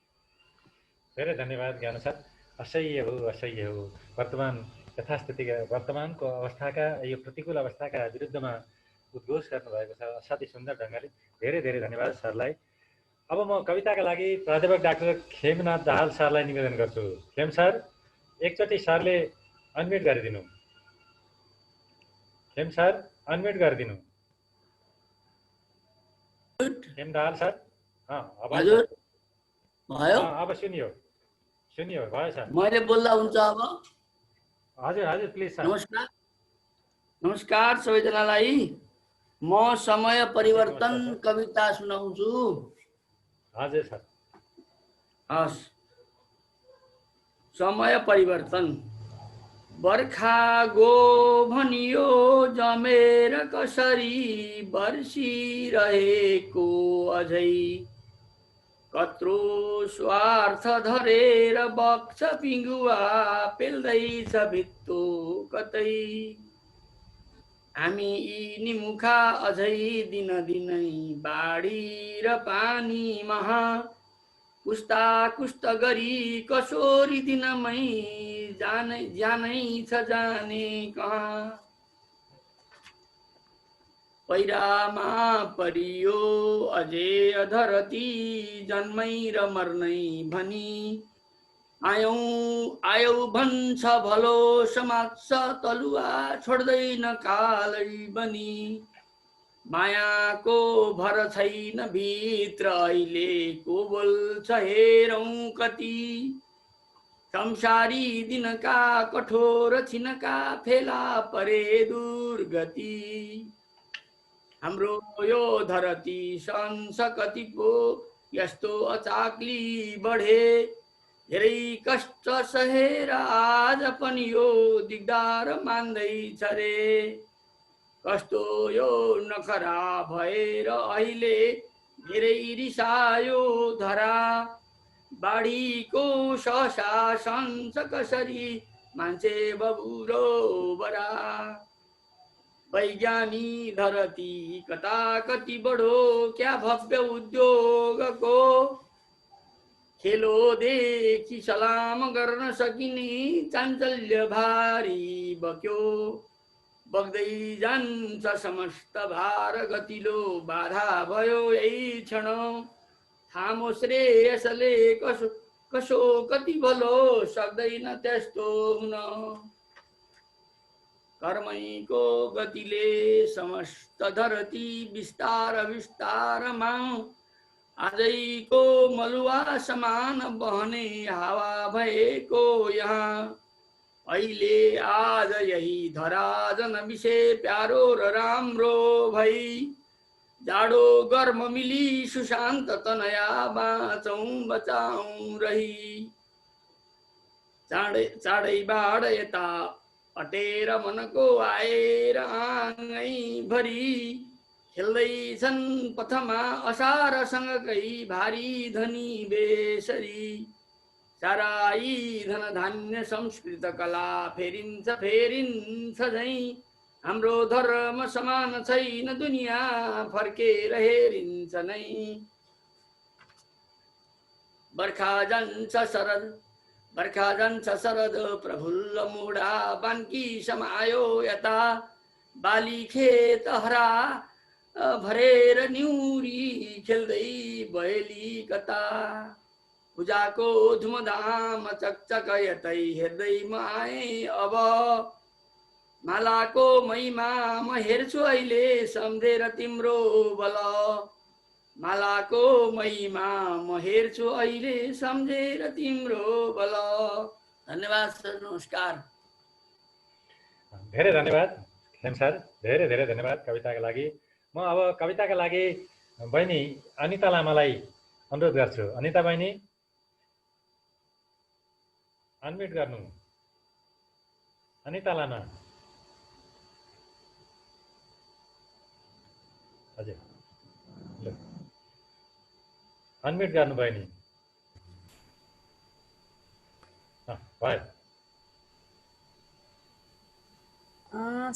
धेरै धन्यवाद ज्ञान सर। असह्य हो वर्तमान यथास्थितिका वर्तमानको अवस्थाका यो प्रतिकूल अवस्थाका विरुद्धमा उद्घोष गर्नुभएको छ असाध्यै सुन्दर ढङ्गले। धेरै धेरै धन्यवाद सरलाई। अब म कविताका लागि प्राध्यापक डाक्टर खेमनाथ दाहाल सरलाई निवेदन गर्छु। खेम सर एकचोटि सरले अनम्युट गरिदिनु। खेम सर अनम्युट गरिदिनु। खेम दाहाल सर हजुर भयो अब सुनियो भयो सर। मैले बोल्दा हुन्छ अब? हजुर प्लिज सर। नमस्कार सबैजनालाई। म समय परिवर्तन कविता सुनाउँछु। हजुर सर। हस्। समय परिवर्तन। बर्खा गो भनियो जमेर कसरी बर्सिरहेको अझै कत्रो स्वार्थ धरेर बग्छ पिङ्गुवा पेल्दैछ भित्तो कतै हामी यी निमुखा अझै दिनदिनै बाढी र पानी महा कुस्ता गरी कसोरी दिनमै जानै छ जाने कहाँ पहिरामा परियो अझै अधरती जन्मै र मर्नै भनी आयौ भन्छ भलो समात्छ तलुवा छोड्दैन कालै बनी मायाको भर छैन भित्र अहिलेको बोल्छ हेरौँ कति संसारी दिनका कठोर छिनका फेला परे दुर्गति हाम्रो यो धरती संस कति पो यस्तो अचाक्ली बढे धेरै कष्ट सहेर आज पनि यो दिगदार मान्दैछ रे कस्तो यो नखरा भएर अहिले धेरै रिसायो धरा बाढीको सहसा सन्छ कसरी मान्छे बबुरो बरा वैज्ञानी धरती कता कति बढो क्या भव्य उद्योगको खेलोदेखि सलाम गर्न सकिने चाञ्चल्य भारी बक्यो बग्दै जान्छ समस्त भार गतिलो बाधा भयो यही क्षण थामो श्रेयसले कसो कति भलो सक्दैन त्यस्तो हुन कर्मैको गतिले समस्त धरती विस्तार विस्तारमा आजैको मलुवा समान बहने हावा भएको यहाँ अहिले आज यही धरा जन विषय प्यारो र राम्रो भई जाडो गर्म मिली सुशान्त तनया बाँचौँ बचाउँ रही चाँडै बाढ यता अटेर मनको आएर आँगै भरी खेल्दैछन् पथमा असारसँगकै भारी धनी बेसरी साराई धन धान्य संस्कृत कला फेरिन्छ झै हाम्रो धर्म समान छैन दुनिया फर्केर हेरिन्छ नै बर्खा जान्छ शरद प्रफुल्ल मुढा बान्की समायो यता बाली खेत हरा भरेर न्युरी खेल्दै बहेली कता पूजाको धुमधाम चकचक यतै हेर्दै म आएँ अब मालाको महिमा म हेर्छु अहिले सम्झेर तिम्रो बल मालाको महिमा म हेर्छु अहिले सम्झेर तिम्रो बल धन्यवाद सर नमस्कार धेरै धन्यवाद खेम सर धेरै धेरै धन्यवाद कविताका लागि म अब कविताका लागि बहिनी अनिता लामालाई अनुरोध गर्छु अनिता बहिनी अनम्युट गर्नु अनिता लामा हजुर ल अनम्युट गर्नु बहिनी भयो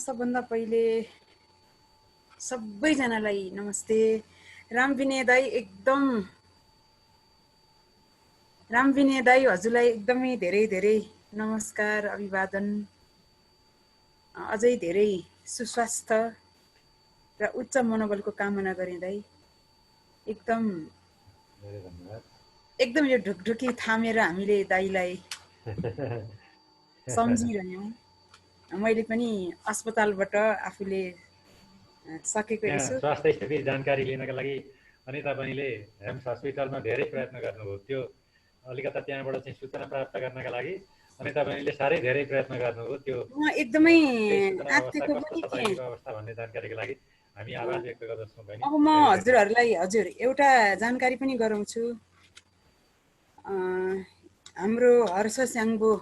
सबभन्दा पहिले सबैजनालाई नमस्ते रामविनय दाई हजुरलाई एकदमै धेरै धेरै नमस्कार अभिवादन अझै धेरै सुस्वास्थ्य र उच्च मनोबलको कामना गरेँ दाई एकदम यो ढुकढुकी थामेर हामीले दाईलाई सम्झिरह्यौँ मैले पनि अस्पतालबाट आफूले सकेको छु स्वास्थ्य स्थिति जानकारी लिनका लागि अनिता बहिनीले हेम्स हस्पिटलमा धेरै प्रयत्न गर्नुभयो त्यो अलिकता त्यहाँबाट चाहिँ सूचना प्राप्त गर्नका लागि अनिता बहिनीले साह्रै धेरै प्रयत्न गर्नुभयो त्यो एकदमै अवस्था भन्ने जानकारीको लागि हामी आभार व्यक्त गर्दछौँ बहिनी अब म हजुरहरूलाई एउटा जानकारी पनि गराउँछु हाम्रो हर्ष स्याङ्बो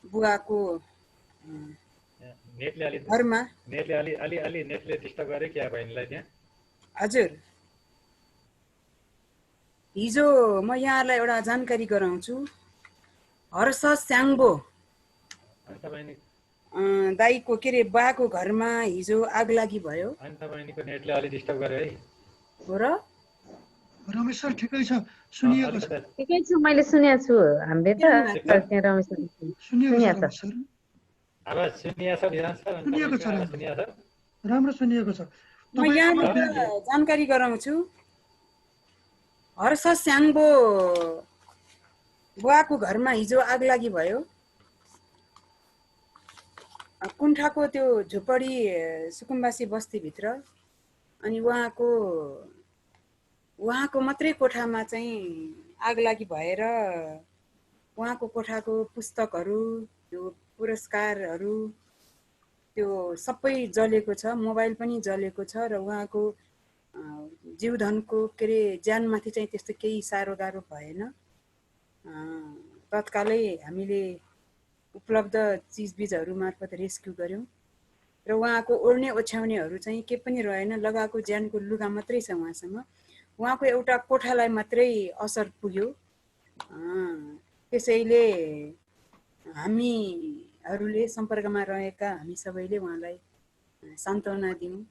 बुवाको घरमा नेटले डिस्टर्ब गर्यो क्या बहिनीलाई त्यहाँ हजुर हिजो म यहाँहरूलाई एउटा जानकारी गराउँछु हर्ष स्याङ्बो दाईको के अरे बुवाको घरमा हिजो आगलागी भयो बहिनीको नेटले अलि डिस्टर्ब गर्यो है हो र रमेश सर ठिकै छ सुनिएको छ ठिकै छु मैले सुनेको छु हामीले त रमेश सुनिएको छ राम्रो सुनिएको छ म यहाँबाट जानकारी गराउँछु हर्ष स्याङ्बो बुवाको घरमा हिजो आगलागी भयो कुण्ठाको त्यो झुपडी सुकुम्बासी बस्तीभित्र अनि उहाँको मात्रै कोठामा चाहिँ आगलागी भएर उहाँको कोठाको पुस्तकहरू त्यो पुरस्कारहरू त्यो सबै जलेको छ मोबाइल पनि जलेको छ र उहाँको जीवधनको के अरे ज्यानमाथि चाहिँ त्यस्तो केही साह्रो गाह्रो भएन तत्कालै हामीले उपलब्ध चिजबिजहरू मार्फत रेस्क्यु गर्यौँ र उहाँको ओढ्ने ओछ्याउनेहरू चाहिँ के पनि रहेन लगाएको ज्यानको लुगा मात्रै छ उहाँसँग उहाँको एउटा कोठालाई मात्रै असर पुग्यो। त्यसैले हामीहरूले सम्पर्कमा रहेका हामी सबैले उहाँलाई सान्त्वना दिउँ।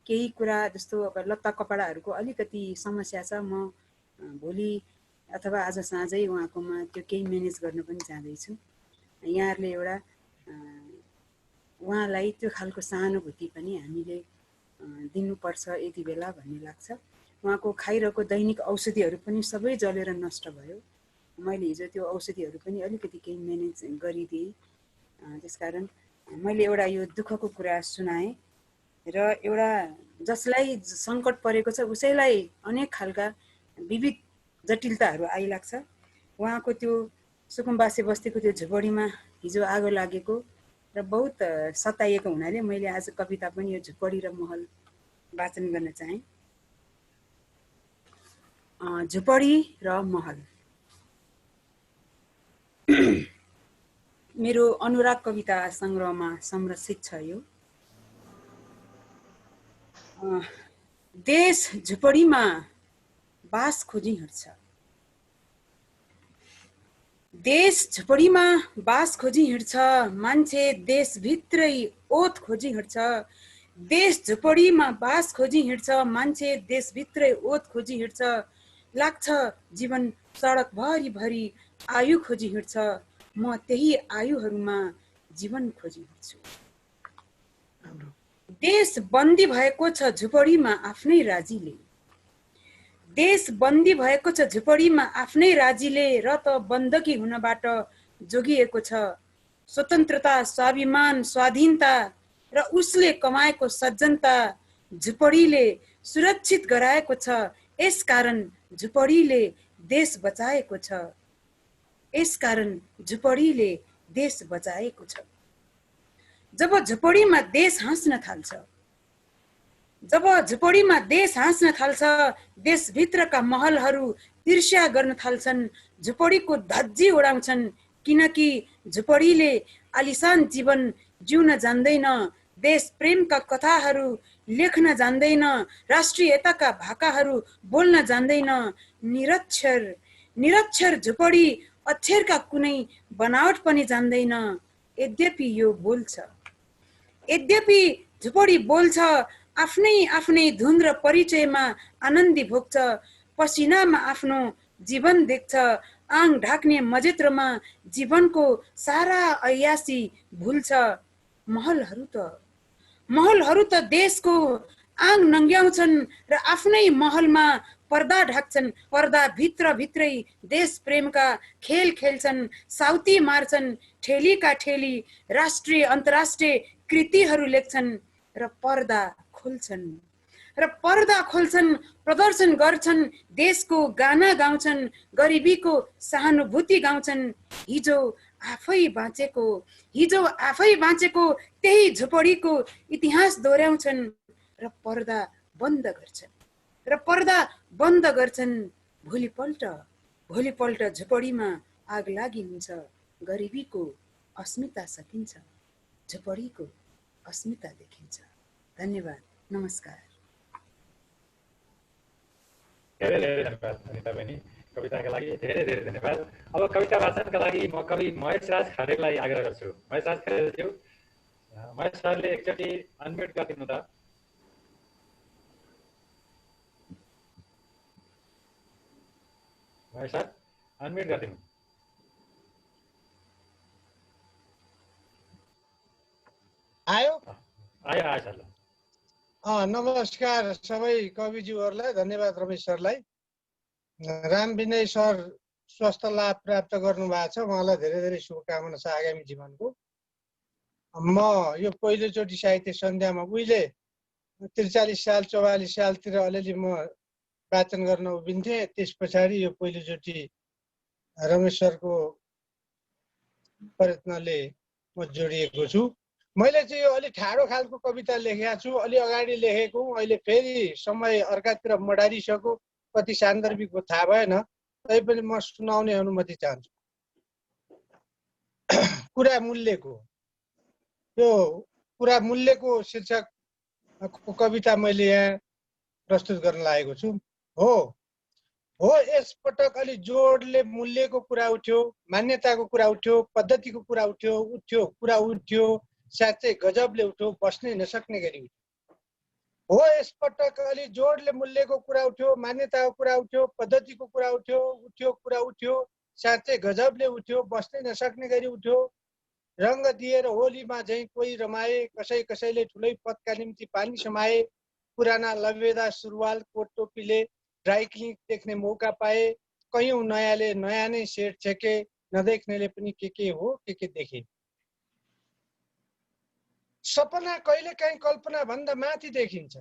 केही कुरा जस्तो अब लत्ता कपडाहरूको अलिकति समस्या छ, म भोलि अथवा आज साँझै उहाँकोमा त्यो केही म्यानेज गर्न पनि जाँदैछु। यहाँहरूले एउटा उहाँलाई त्यो खालको सहानुभूति पनि हामीले दिनुपर्छ यति बेला भन्ने लाग्छ। उहाँको खाइरहेको दैनिक औषधिहरू पनि सबै जलेर नष्ट भयो। मैले हिजो त्यो औषधिहरू पनि अलिकति केही म्यानेज गरिदिएँ। त्यसकारण मैले एउटा यो दुःखको कुरा सुनाएँ र एउटा जसलाई सङ्कट परेको छ उसैलाई अनेक खालका विविध जटिलताहरू आइलाग्छ। उहाँको त्यो सुकुम्बासे बस्तीको त्यो झुपडीमा हिजो आगो लागेको र बहुत सताइएको हुनाले मैले आज कविता पनि यो झुपडी र महल वाचन गर्न चाहेँ। झुपडी र महल। मेरो अनुराग कविता सङ्ग्रहमा संरक्षित छ यो। देश झुपडीमा बास खोजी हिँड्छ। देश झुपडीमा बास खोजी हिँड्छ, मान्छे देशभित्रै ओत खोजी हिँड्छ। देश झुपडीमा बास खोजी हिँड्छ, मान्छे देशभित्रै ओत खोजी हिँड्छ। लाग्छ जीवन सडक भरि भरि आयु खोजी हिँड्छ, म त्यही आयुहरूमा जीवन खोजी हिँड्छु। देश बन्दी भएको छ झुपडीमा आफ्नै राजीले। देश बन्दी भएको छ झुपडीमा आफ्नै राजीले, र त बन्दकी हुनबाट जोगिएको छ स्वतन्त्रता, स्वाभिमान, स्वाधीनता र उसले कमाएको सज्जनता झुपडीले सुरक्षित गराएको छ। यसकारण झुपडीले देश बचाएको छ। यसकारण झुपडीले देश बचाएको छ। जब झुपडीमा देश हाँस्न थाल्छ, जब झुपडीमा देश हाँस्न थाल्छ, देशभित्रका महलहरू ईर्ष्या गर्न थाल्छन्, झुपडीको धज्जी उडाउँछन्। किनकि झुपडीले आलिशान जीवन जिउन जान्दैन, देश प्रेमका कथाहरू लेख्न जान्दैन, राष्ट्रियताका भाकाहरू बोल्न जान्दैन। निरक्षर झुपडी अक्षरका कुनै बनावट पनि जान्दैन। यद्यपि यो बोल्छ, यद्यपि झुपडी बोल्छ, आफ्नै आफ्नै धुन र परिचयमा आनन्दी भोग्छ। पसिनामा आफ्नो जीवन देख्छ, आङ ढाक्ने मजेत्रमा जीवनको सारा अयासी भुल्छ। महलहरू त देशको आङ नङ्ग्याउँछन् र आफ्नै महलमा पर्दा ढाक्छन्। पर्दा भित्रै देश प्रेमका खेल खेल्छन्, साउती मार्छन्, ठेलीका ठेली राष्ट्रिय अन्तर्राष्ट्रिय कृतिहरू लेख्छन् र पर्दा खोल्छन्, प्रदर्शन गर्छन्, देशको गाना गाउँछन्, गरिबीको सहानुभूति गाउँछन्। हिजो आफै बाँचेको त्यही झुपडीको इतिहास दोहोऱ्याउँछन् र पर्दा बन्द गर्छन्। भोलिपल्ट झुपडीमा आग लागि हुन्छ, गरिबीको अस्मिता सकिन्छ, झुपडीको अस्मिता देखिन्छ। धन्यवाद, नमस्कार। धेरै धेरै धन्यवाद अनिता बहिनी, कविताका लागि धेरै धेरै धन्यवाद। अब कविता वाचनका लागि म कवि महेश राज खरेललाई आग्रह गर्छु। महेश राज खरेलज्यू, महेश सरले एकचोटि अनम्युट गरिदिनु त। महेश सर अनम्युट गरिदिनु। आयो सर। नमस्कार सबै कविज्यूहरूलाई, धन्यवाद रमेश सरलाई। राम विनय सर स्वस्थ लाभ प्राप्त गर्नु भएको छ, उहाँलाई धेरै धेरै शुभकामना छ आगामी जीवनको। म यो पहिलोचोटि साहित्य सन्ध्यामा उहिले 43 साल 44 सालतिर अलिअलि म वाचन गर्न उभिन्थेँ। त्यस पछाडि यो पहिलोचोटि रमेश सरको प्रयत्नले म जोडिएको छु। मैले चाहिँ यो अलि ठाडो खालको कविता लेखेको छु, अलि अगाडि लेखेको, अहिले फेरि समय अर्कातिर मडारिसक्यो, कति सान्दर्भिक हो थाहा भएन, तैपनि म सुनाउने अनुमति चाहन्छु। कुरा मूल्यको, यो कुरा मूल्यको शीर्षक कविता मैले यहाँ प्रस्तुत गर्न लागेको छु। हो यसपटक अलि जोडले मूल्यको कुरा उठ्यो, मान्यताको कुरा उठ्यो, पद्धतिको कुरा उठ्यो, साँच्चै गजबले उठ्यो, बस्नै नसक्ने गरी उठ्यो। हो यसपटक अलि जोडले मूल्यको कुरा उठ्यो, मान्यताको कुरा उठ्यो, पद्धतिको कुरा उठ्यो, साँच्चै गजबले उठ्यो, बस्नै नसक्ने गरी उठ्यो। रङ्ग दिएर होलीमा झैँ कोही रमाए, कसैले ठुलै पदका निम्ति पानी समाए। पुराना लबेदा सुरुवाल कोट टोपीले ड्राई क्लिन देख्ने मौका पाए। कयौं नयाँले नयाँ नै सेट छेके, नदेख्नेले पनि के हो के देखे। सपना कहिलेकाहीँ कल्पना भन्दा माथि देखिन्छ।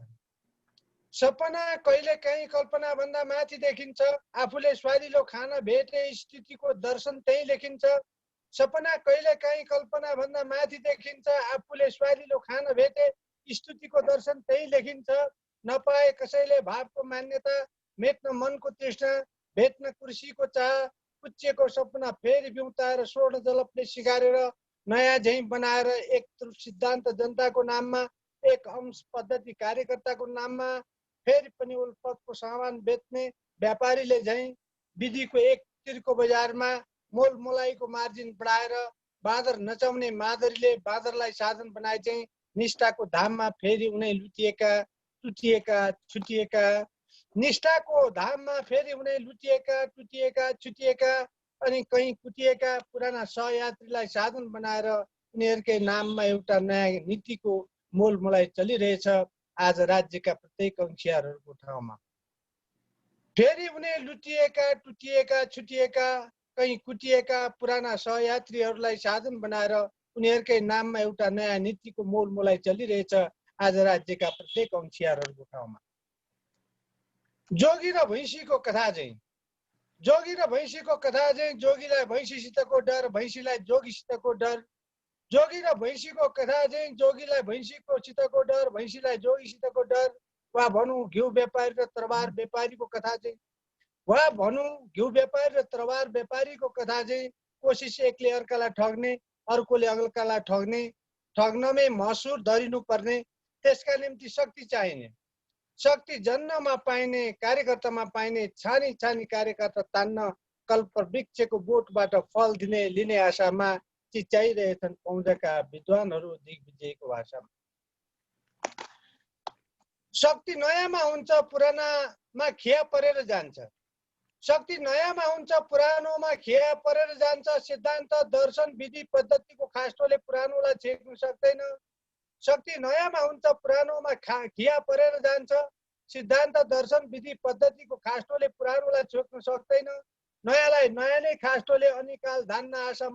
आफूले स्वादिलो खाना भेटे स्थितिको दर्शन त्यही लेखिन्छ। सपना कहिलेकाहीँ कल्पना भन्दा माथि देखिन्छ। आफूले स्वादिलो खाना भेटे स्तुतिको दर्शन त्यही लेखिन्छ। नपाए कसैले भावको मान्यता, मेट्न मनको तृष्णा, भेट्न कुर्सीको चाह, पुच्चिएको सपना फेरि बिउताएर स्वर्ण जलपले सिगारेर नयाँ झैँ बनाएर एक तुरुप सिद्धान्त जनताको नाममा, एक अंश पद्धति कार्यकर्ताको नाममा, फेरि पनि उल्पतको सामान बेच्ने व्यापारीले झैँ विधिको एक तिरको बजारमा मोल मोलाइको मार्जिन बढाएर बाँदर नचाउने मादरीले बाँदरलाई साधन बनाए चाहिँ निष्ठाको धाममा फेरि उनै लुटिएका छुटिएका। निष्ठाको धाममा फेरि उनै लुटिएका छुटिएका अनि कहीँ कुटिएका पुराना सहयात्रीलाई साधन बनाएर उनीहरूकै नाममा एउटा नयाँ नीतिको मोलमोलाई चलिरहेछ आज राज्यका प्रत्येक अंशियारहरूको ठाउँमा। फेरि उनै लुटिएका छुटिएका कहीँ कुटिएका पुराना सहयात्रीहरूलाई साधन बनाएर उनीहरूकै नाममा एउटा नयाँ नीतिको मोलमोलाई चलिरहेछ आज राज्यका प्रत्येक अंशियारहरूको ठाउँमा। जोगी र भैँसीको कथा चाहिँ जोगीलाई भैँसीसितको डर, भैँसीलाई जोगीसितको डर। जोगी र भैँसीको कथा चाहिँ जोगीलाई भैँसीसितको डर, भैँसीलाई जोगीसितको डर। वा भनौँ घिउ व्यापारी र तरबार व्यापारीको कथा चाहिँ कोसिस एकले अर्कालाई ठग्ने, अर्कोले अर्कालाई ठग्ने, ठग्नमै महसुर धरिनु पर्ने। त्यसका निम्ति शक्ति चाहिने, शक्ति जन्नमा पाइने, कार्यकर्तामा पाइने, छानी कार्यकर्ता तान्न कल्प वृक्षको बोटबाट फल लिने आशामा चिच्याइरहेछन् पौजका विद्वानहरू दिग्विजयको भाषामा। शक्ति नयाँमा हुन्छ, पुरानामा खिया परेर जान्छ। सिद्धान्त दर्शन विधि पद्धतिको खास्टोले पुरानोलाई छेक्न सक्दैन। शक्ति नयाँमा हुन्छ, पुरानोमा खिया परेर जान्छ। सिद्धान्त दर्शन विधि पद्धतिको खास्टोले पुरानोलाई छेक्न सक्दैन। नयाँलाई नयाँ नै खास्टोले अनिकाल धान्न आशा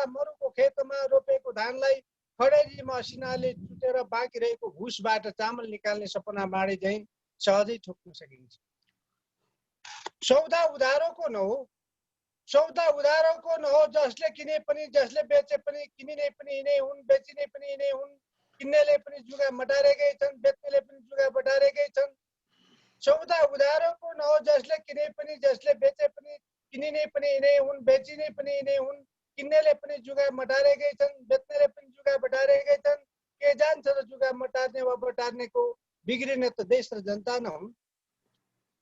मरुको खेतमा रोपेको धानलाई खडेरी मसिनाले चुटेर बाँकी रहेको भुसबाट चामल निकाल्ने सपना बाँडे झैँ सहजै ठोक्न सकिन्छ। सौदा उधारोको नहो, जसले किने पनि जसले बेचे पनि, किनिने पनि यिनै हुन्, बेचिने पनि यिनै हुन्। किन्नेले पनि जुगा मटारेकै छन्, बेच्नेले पनि जुगा बटारेकै छन्। सौदा उधारोको नहो, जसले किने पनि जसले बेचे पनि, किनिने पनि यिनै हुन्, बेचिने पनि यिनै हुन्। किन्नेले पनि जुगा मटारेकै छन्, बेच्नेले पनि जुगा बटारेकै छन्। के जान्छ र जुगा मटार्ने वा बटार्नेको, बिग्रिने त देश र जनता न हुन्।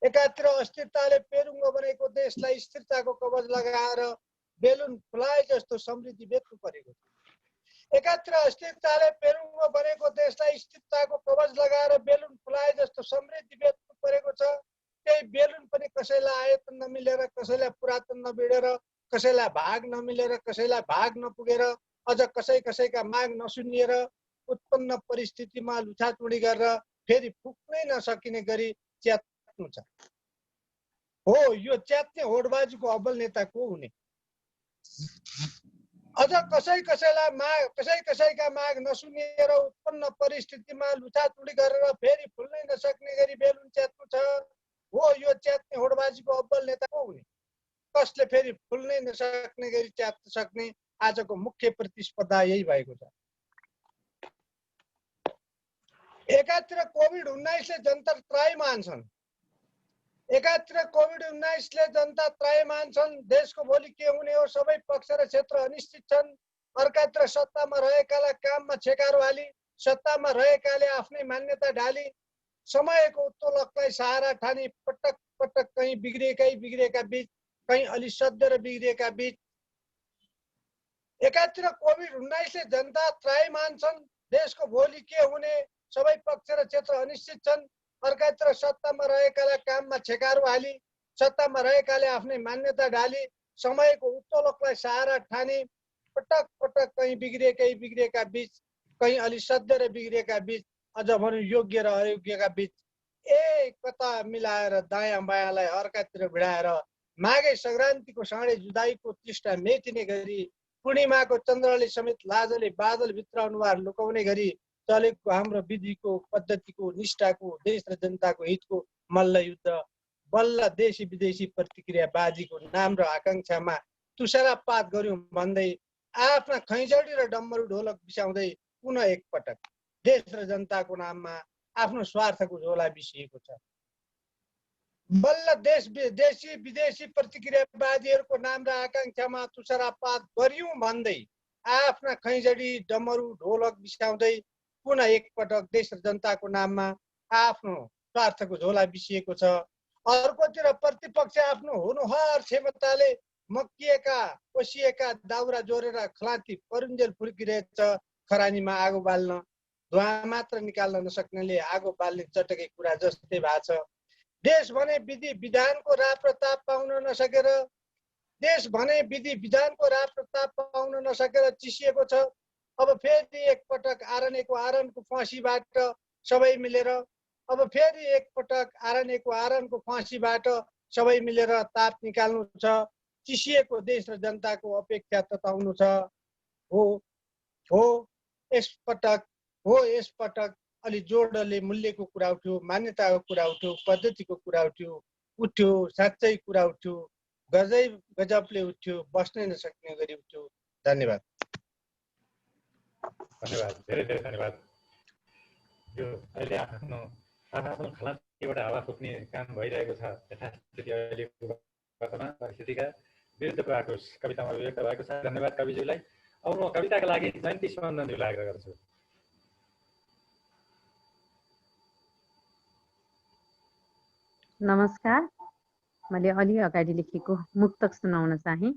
एकातिर अस्थिरताले पेरुङ्गो बनेको देशलाई स्थिरताको कवच लगाएर बेलुन फुलाए जस्तो समृद्धि बेच्नु परेको छ। एकातिर अस्थिरताले पेरुङ्गो बनेको देशलाई स्थिरताको कवच लगाएर बेलुन फुलाए जस्तो समृद्धि बेच्नु परेको छ। त्यही बेलुन पनि कसैलाई आयतन नमिलेर, कसैलाई पुरातन नबिडेर, कसैलाई भाग नमिलेर, कसैलाई भाग नपुगेर, अझ कसैका माग नसुनिएर उत्पन्न परिस्थितिमा लुछाचुडी गरेर फेरि फुक्नै नसकिने गरी च्यात्नु छ। हो, यो च्यात्ने होडबाजीको अब्बल नेता को हुने? अझ कसैका माग नसुनिएर उत्पन्न परिस्थितिमा लुछाचुडी गरेर फेरि फुल्नै नसक्ने गरी बेलुन च्यात्नु छ। हो, यो च्यात्ने होडबाजीको अब्बल नेता को हुने? कसले फेरि फुल्नै नसक्ने गरी च्यात्न सक्ने? आजको मुख्य प्रतिस्पर्धा यही भएको छ। एकातिर कोभिड-19ले जनता त्राही मान्छन्। देशको भोलि के हुने हो, सबै पक्ष र क्षेत्र अनिश्चित छन्। अर्कातिर सत्तामा रहेकालाई काममा छेकारो हाली सत्तामा रहेकाले आफ्नै मान्यता ढाली समयको उत्तोलकलाई सहारा ठानी पटक पटक कहीँ बिग्रिएका बीच कहीँ अलि सध्य र बिग्रिएका बीच एकातिर कोभिड-19ले जनता त्रायमान छन्, देशको भोलि के हुने सबै पक्ष र क्षेत्र अनिश्चित छन्। अर्कातिर सत्तामा रहेकालाई काममा छेकारो हाली सत्तामा रहेकाले आफ्नै मान्यता ढाली समयको उत्तोलकलाई सहारा ठानी पटक पटक कहीँ बिग्रिएका बीच कहीँ अलि सध्य र बिग्रिएका बीच अझ भनौँ योग्य र अयोग्यका बीच कता मिलाएर दायाँ बायाँलाई अर्कातिर भिडाएर माघे सङ्क्रान्तिको साँडे जुदाईको तृष्णा मेटिने गरी पूर्णिमाको चन्द्रले समेत लाजले बादलभित्र अनुहार लुकाउने गरी चलेको हाम्रो विधिको पद्धतिको निष्ठाको देश र जनताको हितको मल्ल युद्ध बल्ल देशी विदेशी प्रतिक्रिया बाजीको नाम र आकाङ्क्षामा तुषारपात गर्यौं भन्दै आफ्ना खैँजडी र डम्बरू ढोलक बिसाउँदै पुनः एकपटक देश र जनताको नाममा आफ्नो स्वार्थको झोला बिसिएको छ। बल्ल देशी विदेशी प्रतिक्रियावादीहरूको नाम र आकाङ्क्षामा तुषारपात गर्यौं भन्दै आफ्ना खैँजडी डमरू ढोलक बिसाउँदै पुनः एकपटक देश र जनताको नाममा आफ्नो स्वार्थको झोला बिसिएको छ। अर्कोतिर प्रतिपक्ष आफ्नो हुनुहर क्षमताले मक्किएका ओसिएका दाउरा जोरेर खलाती परुन्जेल फुर्किरहेछ। खरानीमा आगो बाल्न धुवा मात्र निकाल्न नसक्नेले आगो बाल्ने चटकै कुरा जस्तै भएको छ। देश भने विधि विधानको राह प्रताप पाउन नसकेर चिसिएको छ। अब फेरि एकपटक आरनको फाँसीबाट सबै मिलेर ताप निकाल्नु छ। चिसिएको देश र जनताको अपेक्षा तताउनु छ। यसपटक अलि जोडले मूल्यको कुरा उठ्यो, मान्यताको कुरा उठ्यो, पद्धतिको कुरा उठ्यो, साँच्चै कुरा उठ्यो, गजबले उठ्यो, बस्नै नसक्ने गरी उठ्यो। धन्यवाद। धेरै धेरै धन्यवाद। यो अहिले आफ्नो खलातीबाट हावा फुक्ने काम भइरहेको छ। यथास्थिति अहिलेको वर्तमान परिस्थितिका विरुद्धको आक्रोश कवितामा अभिव्यक्त भएको छ। धन्यवाद कविज्यूलाई। अब म कविताका लागि जयन्ती सुमन्दनज्यूलाई आग्रह गर्छु। नमस्कार, मैले अलि अगाडि लेखेको मुक्तक सुनाउन चाहे।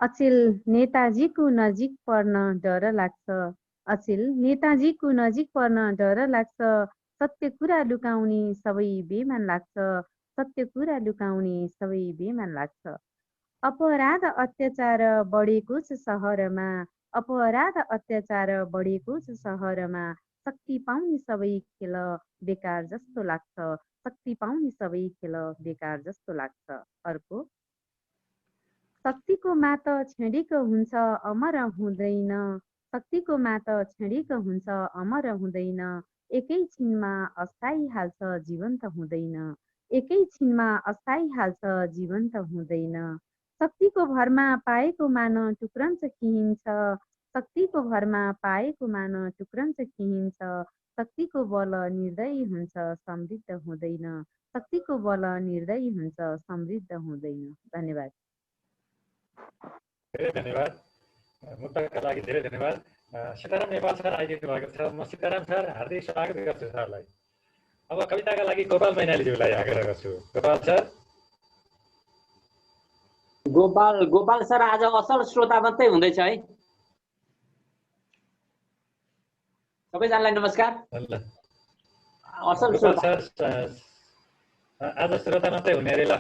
अचेल नेताजीको नजिक पर्न डर लाग्छ, अचेल नेताजीको नजिक पर्न डर लाग्छ, सत्य कुरा लुकाउने सबै बेमान लाग्छ, सत्य कुरा लुकाउने सबै बेमान लाग्छ। अपराध अत्याचार बढेको छ सहरमा, अपराध अत्याचार बढेको छ सहरमा, शक्ति पाउने सबै खेल बेकार जस्तो लाग्छ, शक्ति पाउने सबै खेल बेकार जस्तो लाग्छ। अर्को, शक्तिको मात छेडिएको हुन्छ अमर हुँदैन, शक्तिको मात छेडिएको हुन्छ अमर हुँदैन, एकैछिनमा अस्थायी हाल्छ जीवन्त हुँदैन, एकैछिनमा अस्थायी हाल्छ जीवन्त हुँदैन। शक्तिको भरमा पाएको मान टुक्रन्छ खिहिन्छ, शक्तिको भरमा पाएको मान टुक्रन्छ खिहिन्छ, शक्तिको बल निर्दयी हुन्छ समृद्ध हुँदैन, शक्तिको बल निर्दयी हुन्छ समृद्ध हुँदैन। धन्यवाद। धेरै धन्यवाद। मुक्तकका लागि धेरै धन्यवाद। सीताराम नेपाल सर आइदिनु भएको छ। म सीताराम सर हार्दिक स्वागत गर्छु सरलाई। अब कविताका लागि गोपाल मैनालीज्यूलाई आग्रह गर्छु। गोपाल सर। गोपाल सर आज असल श्रोता मात्रै हुँदैछ है। सबैजनालाई नमस्कार। असल श्रोता आज श्रोता मात्रै हुने अरे। ल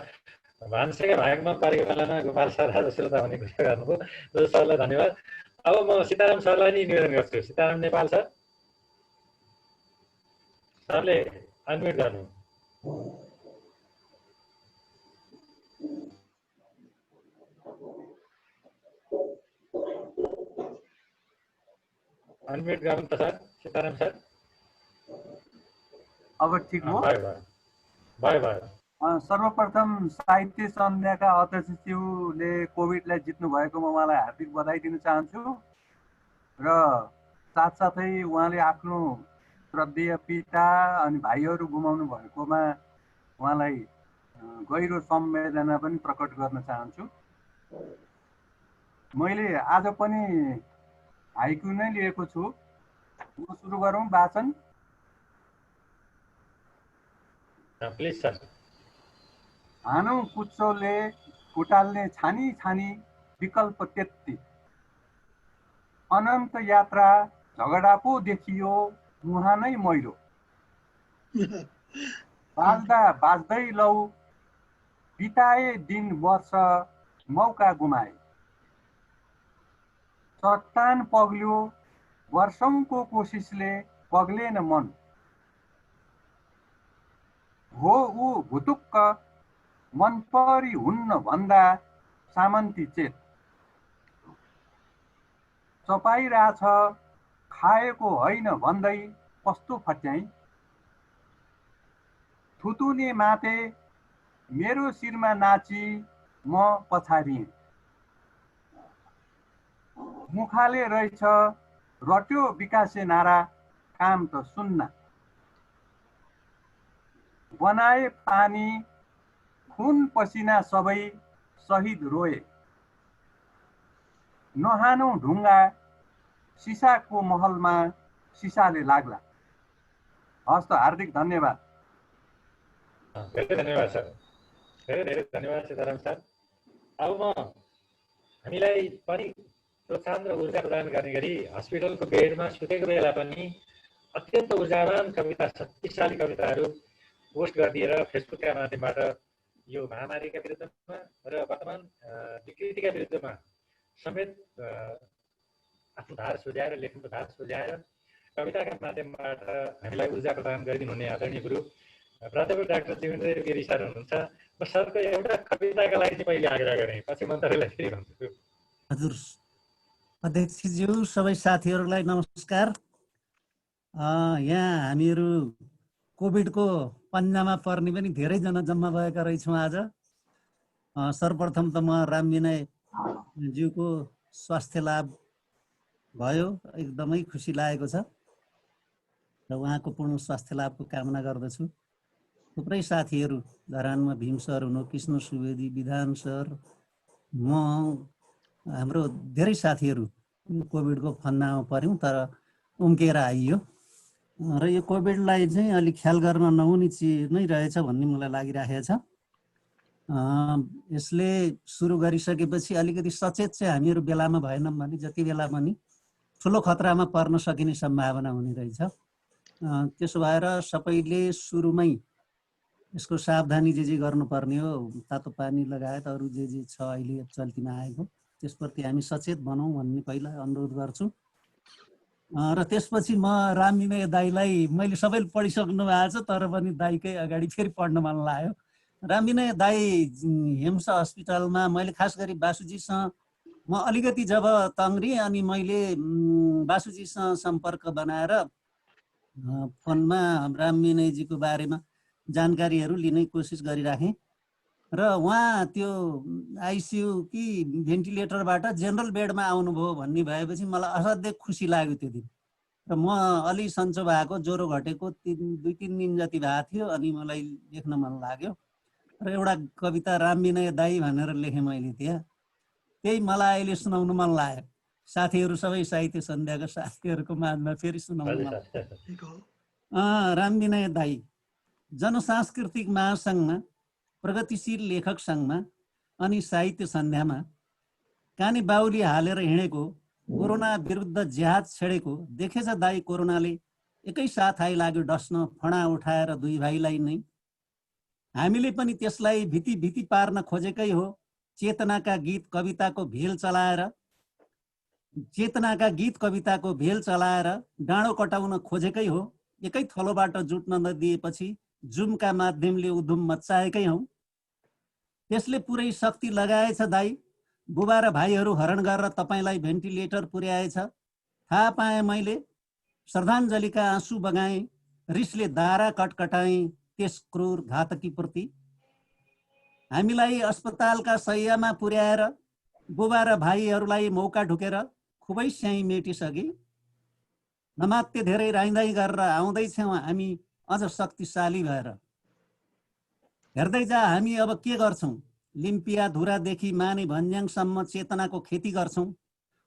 भान्सेका भागमा परेको बेलामा गोपाल सर आज श्रोता हुने कुरा गर्नुभयो। सरलाई धन्यवाद। अब म सीताराम सरलाई नै निवेदन गर्छु। सीताराम नेपाल सर, सरले अनम्युट गर्नु। अनम्युट गर्नु त सर। सीताराम सर अब ठिक हो? भयो। सर्वप्रथम साहित्य सन्ध्याका अध्यक्षज्यूले कोभिडलाई जित्नु भएकोमा उहाँलाई हार्दिक बधाई दिन चाहन्छु र साथसाथै उहाँले आफ्नो श्रद्धेय पिता अनि भाइहरू गुमाउनु भएकोमा उहाँलाई गहिरो संवेदना पनि प्रकट गर्न चाहन्छु। मैले आज पनि हाइकु नै लिएको छु। म सुरु गरौँ वाचन। Please sir. हानु कुच्चोले फुटाल्ने छानी छानी विकल्प त्यति, अनन्त यात्रा झगडा पो देखियो मुहानै मैलो, बाज्दा बाज्दै लौ बिताए दिन वर्ष मौका गुमाए, चट्टान पग्ल्यो वर्षौंको कोसिसले पग्लेन मन, हो ऊ भुतुक्क मन परी हुन्न भन्दा सामन्ती चेत, चपाइरहेछ खाएको होइन भन्दै कस्तो फट्याई, थुतुने माते मेरो शिरमा नाची म पछारिएँ, मुखाले रहेछ रट्यो विकासे नारा काम त सुन्न, बनाए पानी खुन पसिना सबै शहीद रोए, नहानौ ढुङ्गा सिसाको महलमा सिसाले लाग्ला। हस् त, हार्दिक धन्यवाद। धेरै धन्यवाद सर, धेरै धन्यवाद सीताराम सर। अब म हामीलाई पनि प्रोत्साहन र ऊर्जा प्रदान गर्ने गरी हस्पिटलको बेडमा सुतेको बेला पनि अत्यन्त ऊर्जावान कविता, शक्तिशाली कविताहरू पोस्ट गरिदिएर फेसबुकका माध्यमबाट यो महामारीका विरुद्धमा र वर्तमान विकृतिका विरुद्धमा समेत आफ्नो धार सुझाएर, लेखनको धार सुझाएर कविताका माध्यमबाट हामीलाई ऊर्जा प्रदान गरिदिनुहुने आदरणीय गुरु प्राध्यापक डाक्टर जीवेन्द्र गिरी सर हुनुहुन्छ। म सरको एउटा कविताका लागि चाहिँ मैले आग्रह गरेँ, पछि मन्त्रीलाई फेरि भन्छु। हजुर अध्यक्षज्यू, सबै साथीहरूलाई नमस्कार। यहाँ हामीहरू कोभिडको पन्जामा पर्ने पनि धेरैजना जम्मा भएका रहेछौँ आज। सर्वप्रथम त म रामविनय ज्यूको स्वास्थ्य लाभ भयो, एकदमै खुसी लागेको छ र उहाँको पूर्ण स्वास्थ्य लाभको कामना गर्दछु। थुप्रै साथीहरू धरानमा भीम सर हुनु, कृष्ण सुवेदी, विधान सर, म, हाम्रो धेरै साथीहरू कोभिडको फन्दामा पर्यौँ तर उम्केर आइयो र यो कोभिडलाई चाहिँ अलिक ख्याल गर्न नहुने चिज नै रहेछ भन्ने मलाई लागिरहेको छ। यसले सुरु गरिसकेपछि अलिकति सचेत चाहिँ हामीहरू बेलामा भएनौँ भने जति बेला पनि ठुलो खतरामा पर्न सकिने सम्भावना हुने रहेछ। त्यसो भएर सबैले सुरुमै यसको सावधानी जे गर्नुपर्ने हो, तातो पानी लगायत अरू जे छ अहिले चल्तीमा आएको, त्यसप्रति हामी सचेत बनौँ भन्ने पहिला अनुरोध गर्छु। र त्यसपछि म रामविनय दाईलाई मैले सबैले पढिसक्नु भएको छ तर पनि दाईकै अगाडि फेरि पढ्न मन लाग्यो। रामविनय दाई हेम्स हस्पिटलमा मैले खास गरी बासुजीसँग म अलिकति जब तङ्ग्रिएँ अनि मैले बासुजीसँग सम्पर्क बनाएर फोनमा रामविनयजीको बारेमा जानकारीहरू लिने कोसिस गरिराखेँ र उहाँ त्यो आइसियु कि भेन्टिलेटरबाट जेनरल बेडमा आउनुभयो भन्ने भएपछि मलाई असाध्यै खुसी लाग्यो त्यो दिन। र म अलि सन्चो भएको, ज्वरो घटेको 2-3 दिन जति भएको थियो अनि मलाई लेख्न मन लाग्यो र एउटा कविता रामविनय दाई भनेर लेखेँ मैले त्यहाँ। त्यही मलाई अहिले सुनाउनु मन लाग्यो। साथीहरू सबै साहित्य सन्ध्याका साथीहरूको माझमा फेरि सुनाउनु मन लाग्यो। रामविनय दाई जनसांस्कृतिक महासङ्घमा, प्रगतिशील लेखक सङ्घमा अनि साहित्य सन्ध्यामा काने बाउली हालेर हिँडेको, कोरोना विरुद्ध जिहाद छेडेको देखेछ दाई कोरोनाले, एकै साथ आइलाग्यो डस्न फणा उठाएर दुई भाइलाई नै। हामीले पनि त्यसलाई भीति भीति पार्न खोजेकै हो, चेतनाका गीत कविताको भेल चलाएर डाँडो कटाउन खोजेकै हो, एकै थलोबाट जुट्न नदिएपछि जुमका माध्यमले उधुम मच्चाएकै हौ। त्यसले पुरै शक्ति लगाएछ दाई, बुबा र भाइहरू हरण गरेर तपाईँलाई भेन्टिलेटर पुर्याएछ। थाहा पाएँ मैले, श्रद्धाञ्जलीका आँसु बगाएँ, रिसले दारा कटकटाएँ त्यस क्रूर घातकी प्रति। हामीलाई अस्पतालका शैय्यामा पुर्याएर बुबा र भाइहरूलाई मौका ढुकेर खुबै स्याही मेटिसके। नमात्य धेरै राइँदै गरेर आउँदैछौँ हामी अझ शक्तिशाली भएर। हेर्दै जा हामी अब के गर्छौँ, लिम्पिया धुरादेखि माने भन्ज्याङसम्म चेतनाको खेती गर्छौँ,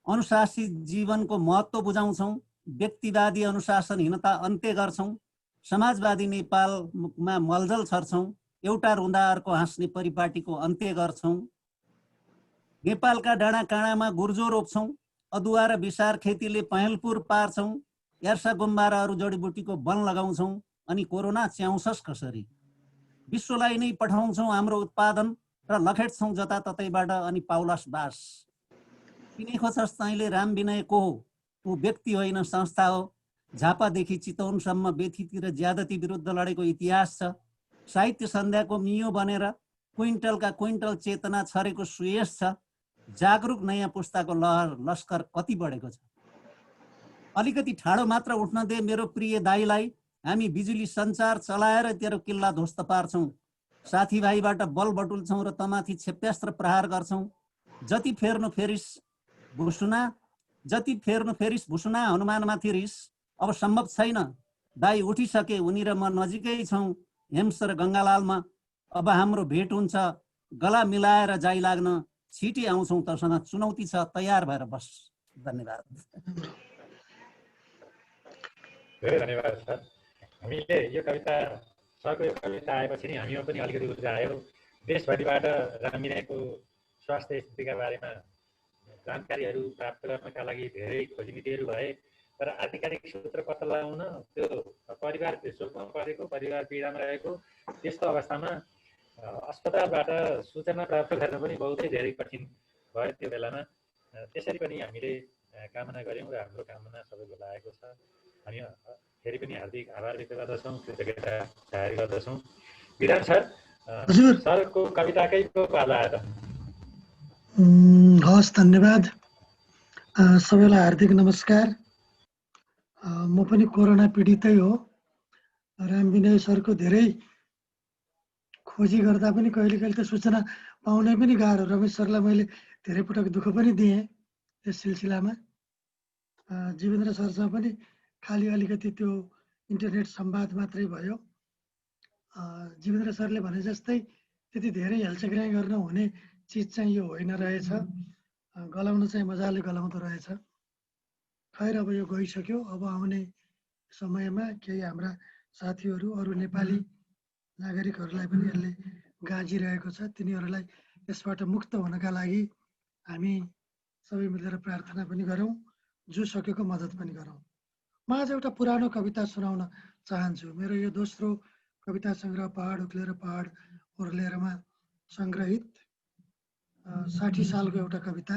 अनुशासित जीवनको महत्त्व बुझाउँछौँ, व्यक्तिवादी अनुशासनहीनता अन्त्य गर्छौं, समाजवादी नेपालमा मलजल छर्छौं, एउटा रुँदा अर्को हाँस्ने परिपाटीको अन्त्य गर्छौं, नेपालका डाँडाकाँडामा गुर्जो रोप्छौं, अदुवा र बिसार खेतीले पहेँलपुर पार्छौं, यार्सा गुम्बा र अरू जडीबुटीको वन लगाउँछौं, अनि कोरोना च्याउँछस् कसरी? विश्वलाई नै पठाउँछौं हाम्रो उत्पादन र लखेट्छौं जताततैबाट अनि पाउलास बास। किने खोज्छस् तैँले राम विनय को हो? ऊ व्यक्ति होइन संस्था हो। झापादेखि चितवनसम्म बेथीतिर ज्यादती विरुद्ध लडेको इतिहास छ। साहित्य सन्ध्याको मियो बनेर क्विन्टलका क्विन्टल चेतना छरेको सुयस छ। जागरुक नयाँ पुस्ताको लहर लस्कर कति बढेको छ। अलिकति ठाडो मात्र उठ्न दे मेरो प्रिय दाइलाई, हामी बिजुली सञ्चार चलाएर तेरो किल्ला ध्वस्त पार्छौं। साथीभाइबाट बल बटुल्छौं र तमाथि क्षेप्यास्त्र प्रहार गर्छौं। जति फेर्नु फेरिस भुसुना हनुमानमाथि रिस। अब सम्भव छैन, दाइ उठिसके, उनी र म नजिकै छौं हेम्स र गङ्गालालमा। अब हाम्रो भेट हुन्छ, गला मिलाएर जाइ लाग्न छिटी आउँछौं तसँग। चुनौती छ, तयार भएर बस। धन्यवाद। धेरै धन्यवाद सर। हामीले यो कविता सरको यो कविता आएपछि नि हामीमा पनि अलिकति ऊर्जा आयो। देशभरिबाट राम विनयको स्वास्थ्य स्थितिका बारेमा जानकारीहरू प्राप्त गर्नका लागि धेरै खोजनीतिहरू भए, तर आधिकारिक सूत्र पत्ता लगाउन त्यो परिवार शोकमा परेको, परिवार पीडामा रहेको त्यस्तो अवस्थामा अस्पतालबाट सूचना प्राप्त गर्न पनि बहुतै धेरै कठिन भयो त्यो बेलामा। त्यसरी पनि हामीले कामना गऱ्यौँ र हाम्रो कामना सबैको लागेको छ। हामी फेरि पनि हार्दिक आभार व्यक्त गर्दछौँ, कृतज्ञता जाहेर गर्दछौँ। विधान सर, सरको कविताकै पाला आयो त। हस्, धन्यवाद। सबैलाई हार्दिक नमस्कार। म पनि कोरोना पीडितै हो। राम विनय सरको धेरै खोजी गर्दा पनि कहिले कहिले त सूचना पाउनै पनि गाह्रो। रमेश सरलाई मैले धेरै पटक दुःख पनि दिएँ यस सिलसिलामा। जीवेन्द्र सरसँग पनि खालि अलिकति त्यो इन्टरनेट संवाद मात्रै भयो। जीवेन्द्र सरले भने जस्तै त्यति धेरै हेलचक्राइ गर्न हुने चिज चाहिँ यो होइन रहेछ। गलाउन चाहिँ मजाले गलाउँदो रहेछ। खैर, अब यो गइसक्यो। अब आउने समयमा केही हाम्रा साथीहरू, अरू नेपाली नागरिकहरूलाई पनि यसले गाँजिरहेको छ। तिनीहरूलाई यसबाट मुक्त हुनका लागि हामी सबै मिलेर प्रार्थना पनि गरौँ, जो सकेको मद्दत पनि गरौँ। म आज एउटा पुरानो कविता सुनाउन चाहन्छु। मेरो यो दोस्रो कविता सङ्ग्रह पहाड उक्लेर पहाड ओर्लेरमा सङ्ग्रहित 60 सालको एउटा कविता,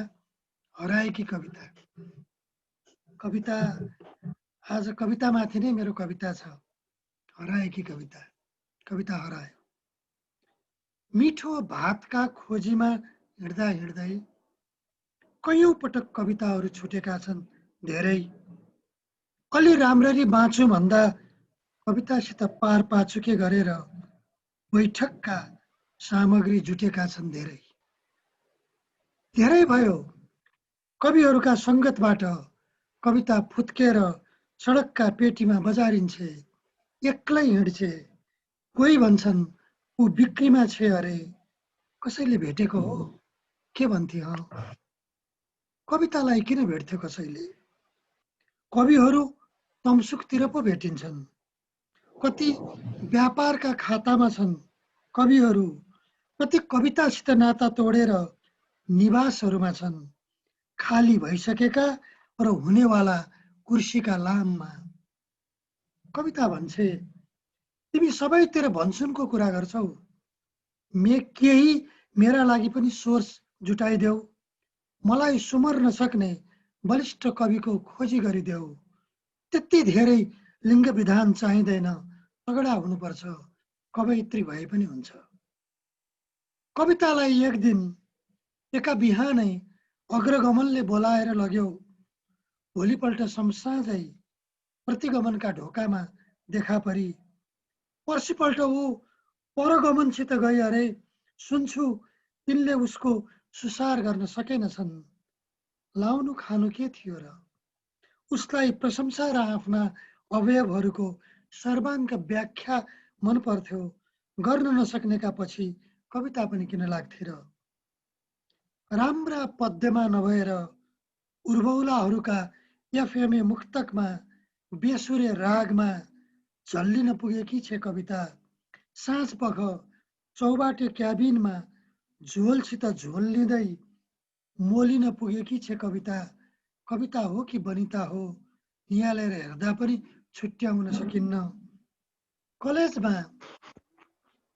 हराएकी कविता। कविता आज कवितामाथि नै मेरो कविता छ, हराएकी कविता। कविता हरायो। मिठो भातका खोजीमा हिँड्दा हिँड्दै कयौं पटक कविताहरू छुटेका छन् धेरै। अलि राम्ररी बाँचु भन्दा कवितासित पार पाचुके गरेर बैठकका सामग्री जुटेका छन् धेरै। धेरै भयो कविहरूका सङ्गतबाट कविता फुत्केर सडकका पेटीमा बजारिन्छे, एक्लै हिँड्छे। कोही भन्छन् ऊ बिक्रीमा छे अरे, कसैले भेटेको हो के भन्थे? कवितालाई किन भेट्थ्यो कसैले? कविहरू तमसुकतिर पो भेटिन्छन्। कति व्यापारका खातामा छन् कविहरू, कति कवितासित नाता तोडेर निवासहरूमा छन्, खाली भइसकेका र हुनेवाला कुर्सीका लाममा। कविता भन्छे, तिमी सबैतिर भन्छुनको कुरा गर्छौ, केही मेरा लागि पनि सोर्स जुटाइदेऊ, मलाई सुमर्न सक्ने बलिष्ठ कविको खोजी गरिदेऊ। त्यति धेरै लिङ्ग विधान चाहिँदैन, तगडा हुनुपर्छ, कवयित्री भए पनि हुन्छ। कवितालाई एक दिन एका बिहानै अग्रगमनले बोलाएर लग्यो, भोलिपल्ट समसाँझै प्रतिगमनका ढोकामा देखा परी। पर्सिपल्ट ऊ परगमनसित गई अरे, सुन्छु तिनले उसको सुसार गर्न सकेनछन्। लाउनु खानु के थियो र? उसलाई प्रशंसा र आफ्ना अवयवहरूको सर्वाङ्ग व्याख्या मन पर्थ्यो। गर्न नसक्नेका पछि कविता पनि किन लाग्थे र? राम्रा पद्यमा नभएर उर्वौलाहरूका एफएमए मुक्तकमा बेसुरे रागमा झल्लिन पुगेकी छे कविता। साँझ पख चौबाटे क्याबिनमा झोलसित झोल लिँदै मोलिन पुगेकी छे कविता। कविता हो कि बनिता हो निहालेर हेर्दा पनि छुट्याउन सकिन्न।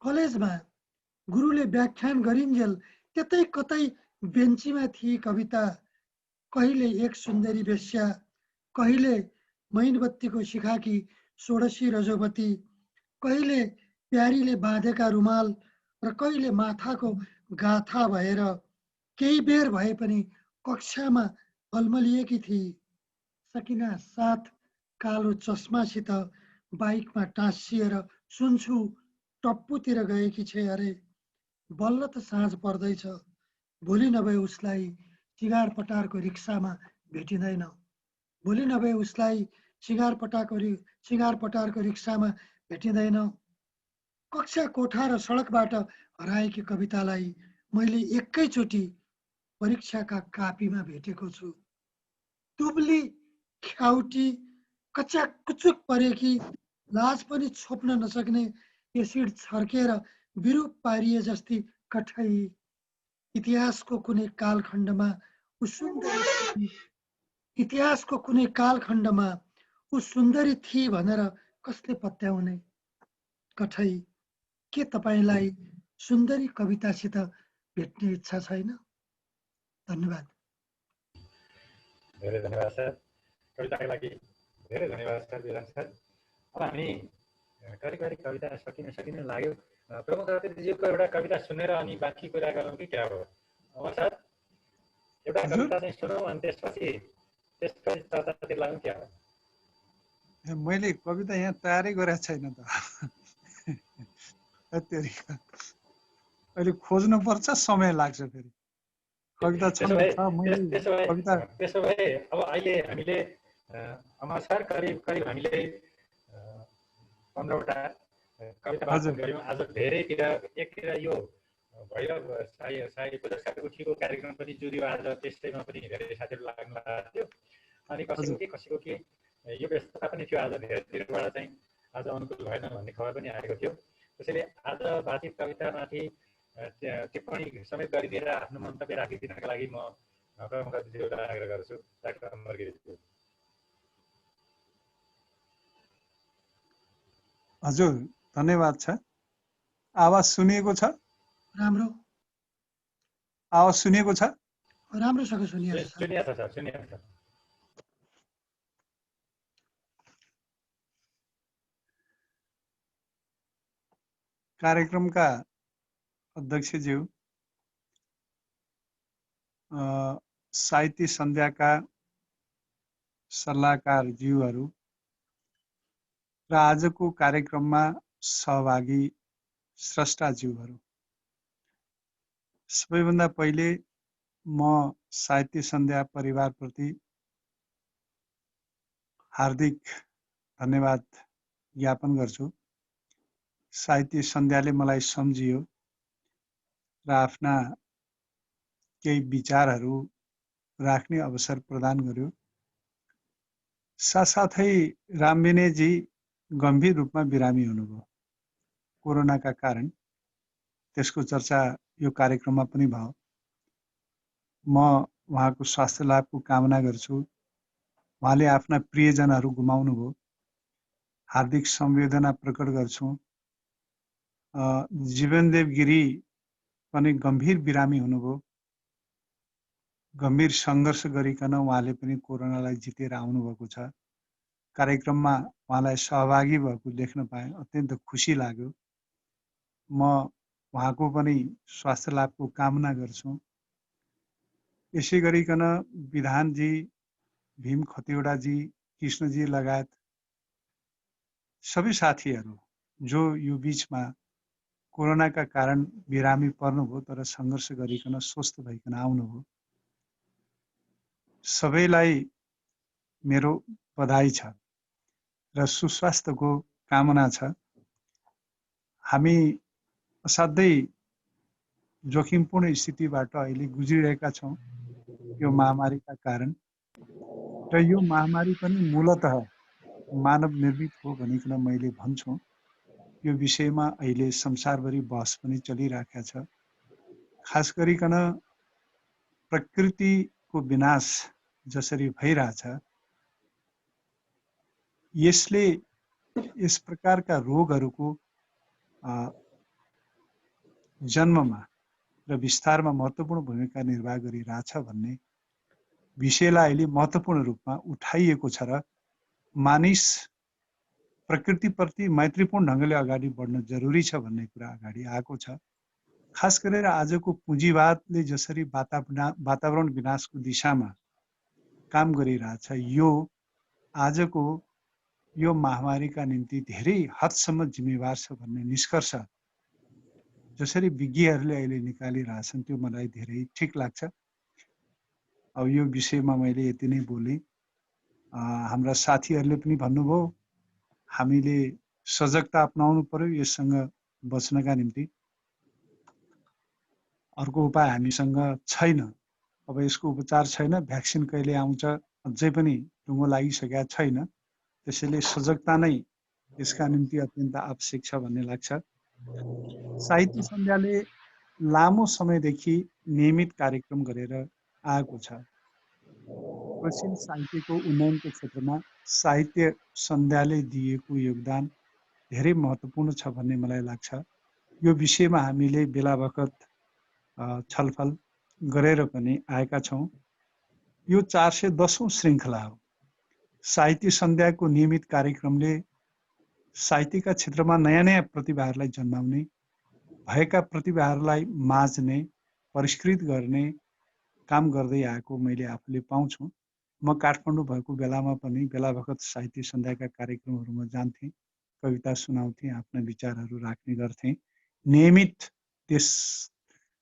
कलेजमा गुरुले व्याख्यान गरिन्जेल त्यतै कतै बेन्चीमा थिए कविता। कहिले एक सुन्दरी वेश्या, कहिले मैनबत्तीको शिखाकी षोडशी रजोवती, कहिले प्यारीले बाँधेका रुमाल र कहिले माथाको गाथा भएर केही बेर भए पनि कक्षामा अल्मलिएकी थिए। सकिना साथ कालो चस्मासित बाइकमा टाँसिएर सुन्छु टप्पूतिर गएकी छे अरे। बल्ल त साँझ पर्दैछ, भोलि नभए उसलाई सिगार पटारको रिक्सामा भेटिँदैन। भोलि नभए उसलाई सिगार पटारको रिक्सामा भेटिँदैन। कक्षा कोठा र सडकबाट हराएकी कवितालाई मैले एकैचोटि परीक्षाका कापीमा भेटेको छु। दुब्ली ख्याउटी कच्चा कुचुक परेकी, लाज पनि छोप्न नसक्ने एसिड छर्केर विरूप पारिए जस्ती कठै। इतिहासको कुनै कालखण्डमा ऊ सुन्दरी थिए भनेर कसले पत्याउने। कठै के तपाईलाई सुन्दरी कवितासित भेट्ने इच्छा छैन? धन्यवाद। धेरै धन्यवाद सर, कविताको लागि धेरै धन्यवाद सर बिराम सर। अब हामी करिब कविता सकिन लाग्यो। प्रमुख अतिथिज्यूको एउटा कविता सुनेर अनि बाँकी कुरा गरौँ कि क्या हो? सर एउटा कविता चाहिँ सुनौँ अनि त्यसपछि चर्चातिर लागौँ क्या हो? मैले कविता यहाँ तयारै गरेको छैन त। अहिले खोज्नु पर्छ, समय लाग्छ फेरि। कविता त्यसो भए अब अहिले हामीले अमर सर करिब हामीले 15वटा कविता वाचन गऱ्यौँ। आज धेरैतिर एकतिर यो भैरव साई पुरस्कार उठीको कार्यक्रम पनि जुरियो आज, त्यसैमा पनि धेरै साथीहरू लाग्नु भएको थियो। अनि कसैको के यो व्यस्तता पनि थियो आज, धेरैतिरबाट चाहिँ आज अनुकूल भएन भन्ने खबर पनि आएको थियो। त्यसैले आज वाचित कवितामाथि टिप्पणी समेत गरिदिएर आफ्नो मन्तव्य राखिदिनका लागि म प्रमुख अतिथिज्यूलाई आग्रह गर्छु। डाक्टर अमर गिरीज्यू। हजुर धन्यवाद छ। आवाज सुनिएको छ? राम्रो आवाज सुनिएको छ? राम्रोसँग सुनिएको छ। कार्यक्रमका अध्यक्षज्यू, साहित्य सन्ध्याका सल्लाहकारज्यूहरू र आजको कार्यक्रममा सहभागी स्रष्टाज्यूहरू, सबैभन्दा पहिले म साहित्य सन्ध्या परिवारप्रति हार्दिक धन्यवाद ज्ञापन गर्छु। साहित्य सन्ध्याले मलाई सम्झियो र आफ्ना केही विचारहरू राख्ने अवसर प्रदान गर्यो। साथसाथै रामविनयजी गम्भीर रूपमा बिरामी हुनुभयो कोरोनाका कारण। त्यसको चर्चा यो कार्यक्रममा पनि भयो। म उहाँको स्वास्थ्य लाभको कामना गर्छु। उहाँले आफ्ना प्रियजनहरू गुमाउनुभयो, हार्दिक संवेदना प्रकट गर्छु। जीवनदेव गिरी पनि गम्भीर बिरामी हुनुभयो। गम्भीर सङ्घर्ष गरिकन उहाँले पनि कोरोनालाई जितेर आउनुभएको छ। कार्यक्रममा उहाँलाई सहभागी भएको देख्न पाएँ, अत्यन्त खुसी लाग्यो। म उहाँको पनि स्वास्थ्य लाभको कामना गर्छु। यसै गरिकन विधानजी, भीम खतिवडाजी, कृष्णजी लगायत सबै साथीहरू जो यो बीचमा कोरोनाका कारण बिरामी पर्नुभयो तर सङ्घर्ष गरिकन स्वस्थ भइकन आउनुभयो, सबैलाई मेरो बधाई छ र सुस्वास्थ्यको कामना छ। हामी असाध्यै जोखिमपूर्ण स्थितिबाट अहिले गुज्रिरहेका छौँ यो महामारीका कारण। र यो महामारी पनि मूलतः मानव निर्मित हो भनिकन मैले भन्छु। यो विषयमा अहिले संसारभरि बहस पनि चलिरहेको छ। खास गरिकन प्रकृतिको विनाश जसरी भइरहेछ, यसले यस प्रकारका रोगहरूको जन्ममा र विस्तारमा महत्त्वपूर्ण भूमिका निर्वाह गरिरहेछ भन्ने विषयलाई अहिले महत्त्वपूर्ण रूपमा उठाइएको छ र मानिस प्रकृतिप्रति मैत्रीपूर्ण ढङ्गले अगाडि बढ्न जरुरी छ भन्ने कुरा अगाडि आएको छ। खास गरेर आजको पुँजीवादले जसरी वातावरण विनाशको दिशामा काम गरिरहेछ, यो आजको यो महामारीका निम्ति धेरै हदसम्म जिम्मेवार छ भन्ने निष्कर्ष जसरी विज्ञहरूले अहिले निकालिरहेछन् त्यो मलाई धेरै ठिक लाग्छ। अब यो विषयमा मैले यति नै बोलेँ। हाम्रा साथीहरूले पनि भन्नुभयो हामीले सजगता अपनाउनु पर्यो यससँग बच्नका निम्ति। अर्को उपाय हामीसँग छैन। अब यसको उपचार छैन, भ्याक्सिन कहिले आउँछ अझै पनि टुङ्गो लागिसकेका छैन। त्यसैले सजगता नै यसका निम्ति अत्यन्त आवश्यक छ भन्ने लाग्छ। साहित्य सन्ध्याले लामो समयदेखि नियमित कार्यक्रम गरेर आएको छ। प्रसिद्ध साहित्यको उन्नयनको क्षेत्रमा साहित्य सन्ध्याले दिएको योगदान धेरै महत्त्वपूर्ण छ भन्ने मलाई लाग्छ। यो विषयमा हामीले बेला बखत छलफल गरेर पनि आएका छौँ। यो 410औं श्रृङ्खला हो। साहित्य सन्ध्याको नियमित कार्यक्रमले साहित्यका क्षेत्रमा नयाँ नयाँ प्रतिभाहरूलाई जन्माउने, भएका प्रतिभाहरूलाई माझ्ने, परिष्कृत गर्ने काम गर्दै आएको मैले आफूले पाउँछु। म काठमाडौँ भएको बेलामा पनि बेला बखत साहित्य सन्ध्याका कार्यक्रमहरूमा जान्थेँ, कविता सुनाउँथेँ, आफ्ना विचारहरू राख्ने गर्थेँ। नियमित त्यस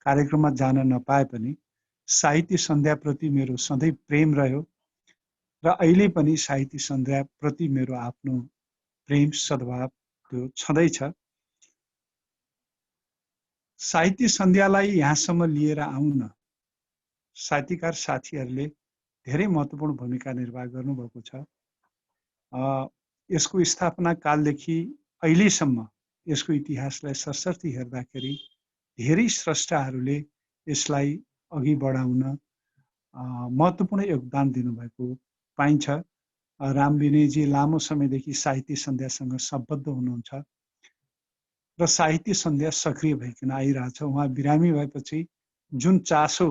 कार्यक्रममा जान नपाए पनि साहित्य सन्ध्याप्रति मेरो सधैँ प्रेम रह्यो र अहिले पनि साहित्य सन्ध्याप्रति मेरो आफ्नो प्रेम सद्भाव त्यो छँदैछ। साहित्य सन्ध्यालाई यहाँसम्म लिएर आउन साहित्यकार साथीहरूले धेरै महत्त्वपूर्ण भूमिका निर्वाह गर्नुभएको छ। यसको स्थापना कालदेखि अहिलेसम्म यसको इतिहासलाई सरसर्ती हेर्दाखेरि धेरै स्रष्टाहरूले यसलाई अघि बढाउन महत्त्वपूर्ण योगदान दिनुभएको पाइन्छ। राम विनयजी लामो समयदेखि साहित्य सन्ध्यासँग सम्बद्ध हुनुहुन्छ र साहित्य सन्ध्या सक्रिय भइकन आइरहेछ। उहाँ बिरामी भएपछि जुन चासो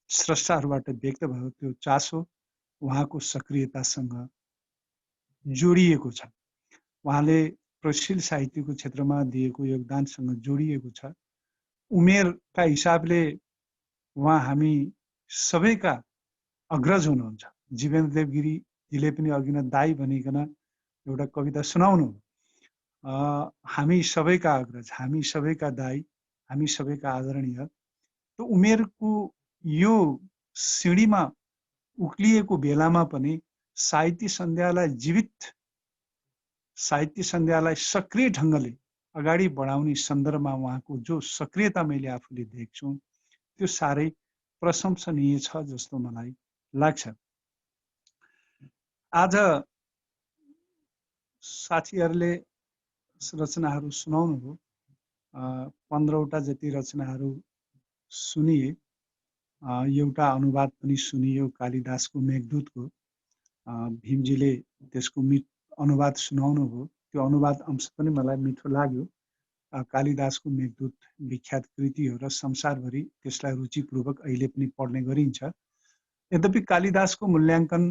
स्रष्टाहरूबाट व्यक्त भयो त्यो चासो उहाँको सक्रियतासँग जोडिएको छ। उहाँले प्रसिद्ध साहित्यको क्षेत्रमा दिएको योगदानसँग जोडिएको छ। उमेरका हिसाबले उहाँ हामी सबैका अग्रज हुनुहुन्छ। जीवेन्द्रदेव गिरीजीले पनि अघि नै दाई भनिकन एउटा कविता सुनाउनु। हामी सबैका अग्रज, हामी सबैका दाई, हामी सबैका आदरणीय। त उमेरको यो सिँढीमा उक्लिएको बेलामा पनि साहित्य सन्ध्यालाई जीवित, साहित्य सन्ध्यालाई सक्रिय ढङ्गले अगाडि बढाउने सन्दर्भमा उहाँको जो सक्रियता मैले आफूले देख्छु त्यो साह्रै प्रशंसनीय छ जस्तो मलाई लाग्छ। आज साथीहरूले रचनाहरू सुनाउनुभयो। 15वटा जति रचनाहरू सुनिए। एउटा अनुवाद पनि सुनियो कालिदासको मेघदूतको। भीमजीले त्यसको अनुवाद सुनाउनु भयो। त्यो अनुवाद अंश पनि मलाई मिठो लाग्यो। कालिदासको मेघदूत विख्यात कृति हो र संसारभरि त्यसलाई रुचिपूर्वक अहिले पनि पढ्ने गरिन्छ। यद्यपि कालिदासको मूल्याङ्कन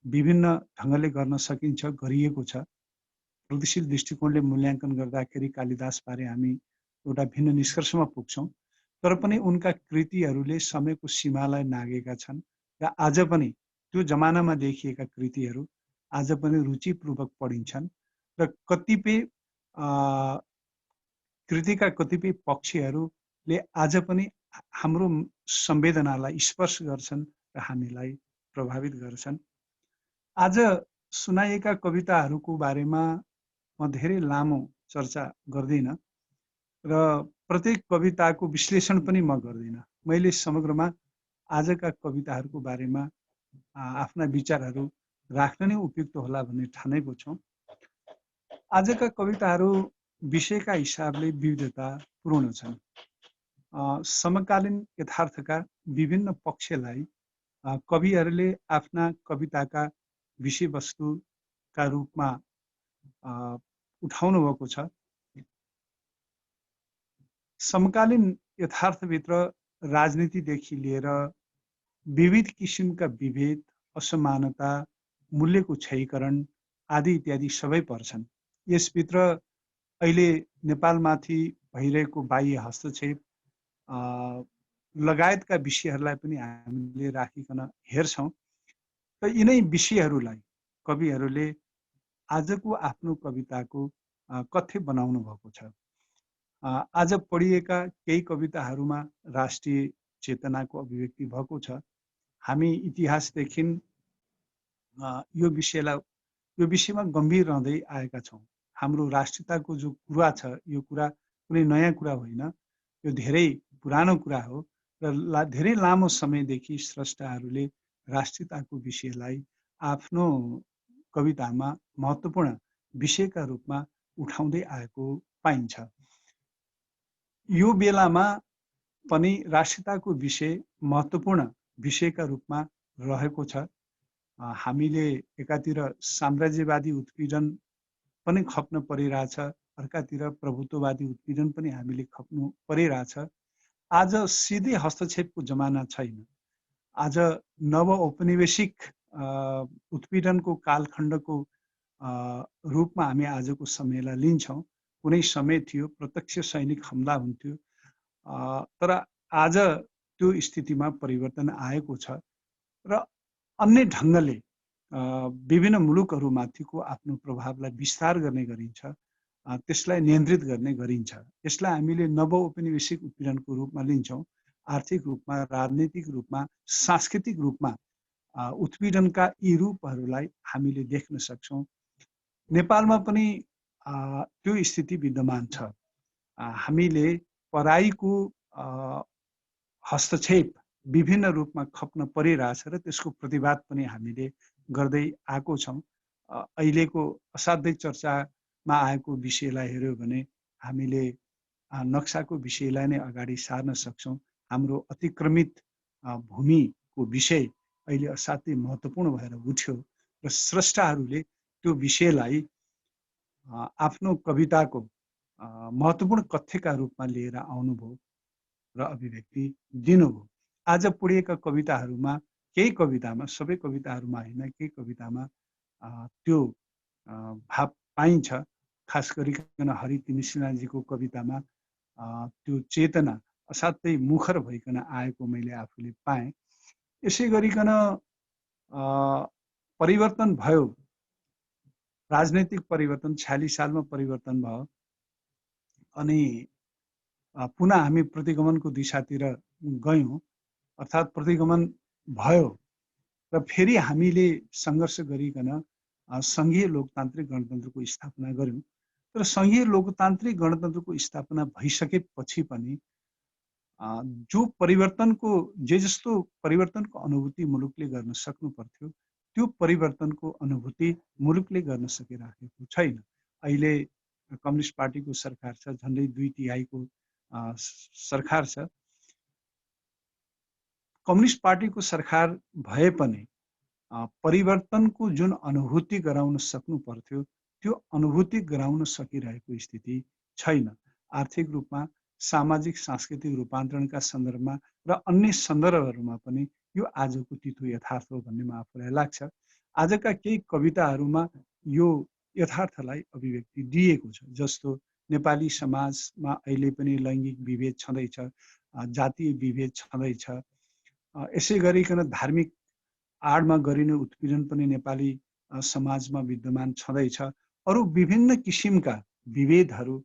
विभिन्न ढङ्गले गर्न सकिन्छ, गरिएको छ। प्रगतिशील दृष्टिकोणले मूल्याङ्कन गर्दाखेरि कालिदासबारे हामी एउटा भिन्न निष्कर्षमा पुग्छौँ। तर पनि उनका कृतिहरूले समयको सीमालाई नागेका छन् र आज पनि त्यो जमानामा देखिएका कृतिहरू आज पनि रुचिपूर्वक पढिन्छन् र कतिपय कृतिका कतिपय पक्षहरूले आज पनि हाम्रो संवेदनालाई स्पर्श गर्छन् र हामीलाई प्रभावित गर्छन्। आज सुनाइएका कविताहरूको बारेमा म धेरै लामो चर्चा गर्दिनँ र प्रत्येक कविताको विश्लेषण पनि म गर्दिनँ। मैले समग्रमा आजका कविताहरूको बारेमा आफ्ना विचारहरू राख्न नै उपयुक्त होला भन्ने ठानेको छौँ। आजका कविताहरू विषयका हिसाबले विविधतापूर्ण छन्। समकालीन यथार्थका विभिन्न पक्षलाई कविहरूले आफ्ना कविताका विषयवस्तुका रूपमा उठाउनु भएको छ। समकालीन यथार्थभित्र राजनीतिदेखि लिएर विविध किसिमका विभेद, असमानता, मूल्यको क्षयीकरण आदि इत्यादि सबै पर्छन्। यसभित्र अहिले नेपालमाथि भइरहेको बाह्य हस्तक्षेप लगायतका विषयहरूलाई पनि हामीले राखिकन हेर्छौँ। र यिनै विषयहरूलाई कविहरूले आजको आफ्नो कविताको कथ्य बनाउनु भएको छ। आज पढिएका केही कविताहरूमा राष्ट्रिय चेतनाको अभिव्यक्ति भएको छ। हामी इतिहासदेखि यो विषयमा गम्भीर रहँदै आएका छौँ। हाम्रो राष्ट्रियताको जो कुरा छ, यो कुरा कुनै नयाँ कुरा होइन, यो धेरै पुरानो कुरा हो र धेरै लामो समयदेखि स्रष्टाहरूले राष्ट्रियताको विषयलाई आफ्नो कवितामा महत्त्वपूर्ण विषयका रूपमा उठाउँदै आएको पाइन्छ। यो बेलामा पनि राष्ट्रियताको विषय महत्त्वपूर्ण विषयका रूपमा रहेको छ। हामीले एकातिर साम्राज्यवादी उत्पीडन पनि खप्न परिरहेछ, अर्कातिर प्रभुत्ववादी उत्पीडन पनि हामीले खप्नु परिरहेछ। आज सिधै हस्तक्षेपको जमाना छैन। आज नव औपनिवेशिक उत्पीडनको कालखण्डको रूपमा हामी आजको समयलाई लिन्छौँ। कुनै समय थियो प्रत्यक्ष सैनिक हमला हुन्थ्यो, तर आज त्यो स्थितिमा परिवर्तन आएको छ र अन्य ढङ्गले विभिन्न मुलुकहरूमाथिको आफ्नो प्रभावलाई विस्तार गर्ने गरिन्छ, त्यसलाई नियन्त्रित गर्ने गरिन्छ। यसलाई हामीले नव औपनिवेशिक उत्पीडनको रूपमा लिन्छौँ। आर्थिक रूपमा, राजनीतिक रूपमा, सांस्कृतिक रूपमा उत्पीडनका यी रूपहरूलाई हामीले देख्न सक्छौँ। नेपालमा पनि त्यो स्थिति विद्यमान छ। हामीले पराईको हस्तक्षेप विभिन्न रूपमा खप्न परिरहेछ र त्यसको प्रतिवाद पनि हामीले गर्दै आएको छौँ। अहिलेको असाध्यै चर्चामा आएको विषयलाई हेऱ्यो भने हामीले नक्साको विषयलाई नै अगाडि सार्न सक्छौँ। हाम्रो अतिक्रमित भूमिको विषय अहिले असाध्यै महत्त्वपूर्ण भएर उठ्यो र स्रष्टाहरूले त्यो विषयलाई आफ्नो कविताको महत्त्वपूर्ण कथ्यका रूपमा लिएर आउनुभयो र अभिव्यक्ति दिनुभयो। आज पढिएका कविताहरूमा केही कवितामा, सबै कविताहरूमा होइन, केही कवितामा त्यो भाव पाइन्छ। खास गरिकन हरि तिमीसिनाजीको कवितामा त्यो चेतना असाध्यै मुखर भइकन आएको मैले आफूले पाएँ। यसै गरिकन परिवर्तन भयो, राजनैतिक परिवर्तन 46 सालमा परिवर्तन भयो अनि पुनः हामी प्रतिगमनको दिशातिर गयौँ, अर्थात् प्रतिगमन भयो र फेरि हामीले सङ्घर्ष गरिकन सङ्घीय लोकतान्त्रिक गणतन्त्रको स्थापना गर्यौँ। तर सङ्घीय लोकतान्त्रिक गणतन्त्रको स्थापना भइसकेपछि पनि जो परिवर्तनको जस्तो परिवर्तनको अनुभूति मुलुकले गर्न सक्नु पर्थ्यो, त्यो परिवर्तनको अनुभूति मुलुकले गर्न सकिराखेको छैन। अहिले कम्युनिस्ट पार्टीको सरकार छ, झन्डै 2/3 सरकार छ। कम्युनिस्ट पार्टीको सरकार भए पनि परिवर्तनको जुन अनुभूति गराउन सक्नु पर्थ्यो, त्यो अनुभूति गराउन सकिरहेको स्थिति छैन। आर्थिक रूपमा, सामाजिक सांस्कृतिक रूपान्तरणका सन्दर्भमा र अन्य सन्दर्भहरूमा पनि यो आजको तितो यथार्थ हो भन्ने आफूलाई लाग्छ। आजका केही कविताहरूमा यो यथार्थलाई अभिव्यक्ति दिएको छ। जस्तो नेपाली समाजमा अहिले पनि लैङ्गिक विभेद छँदैछ, जातीय विभेद छँदैछ। यसै गरिकन धार्मिक आडमा गरिने उत्पीडन पनि नेपाली समाजमा विद्यमान छँदैछ। अरू विभिन्न किसिमका विभेदहरू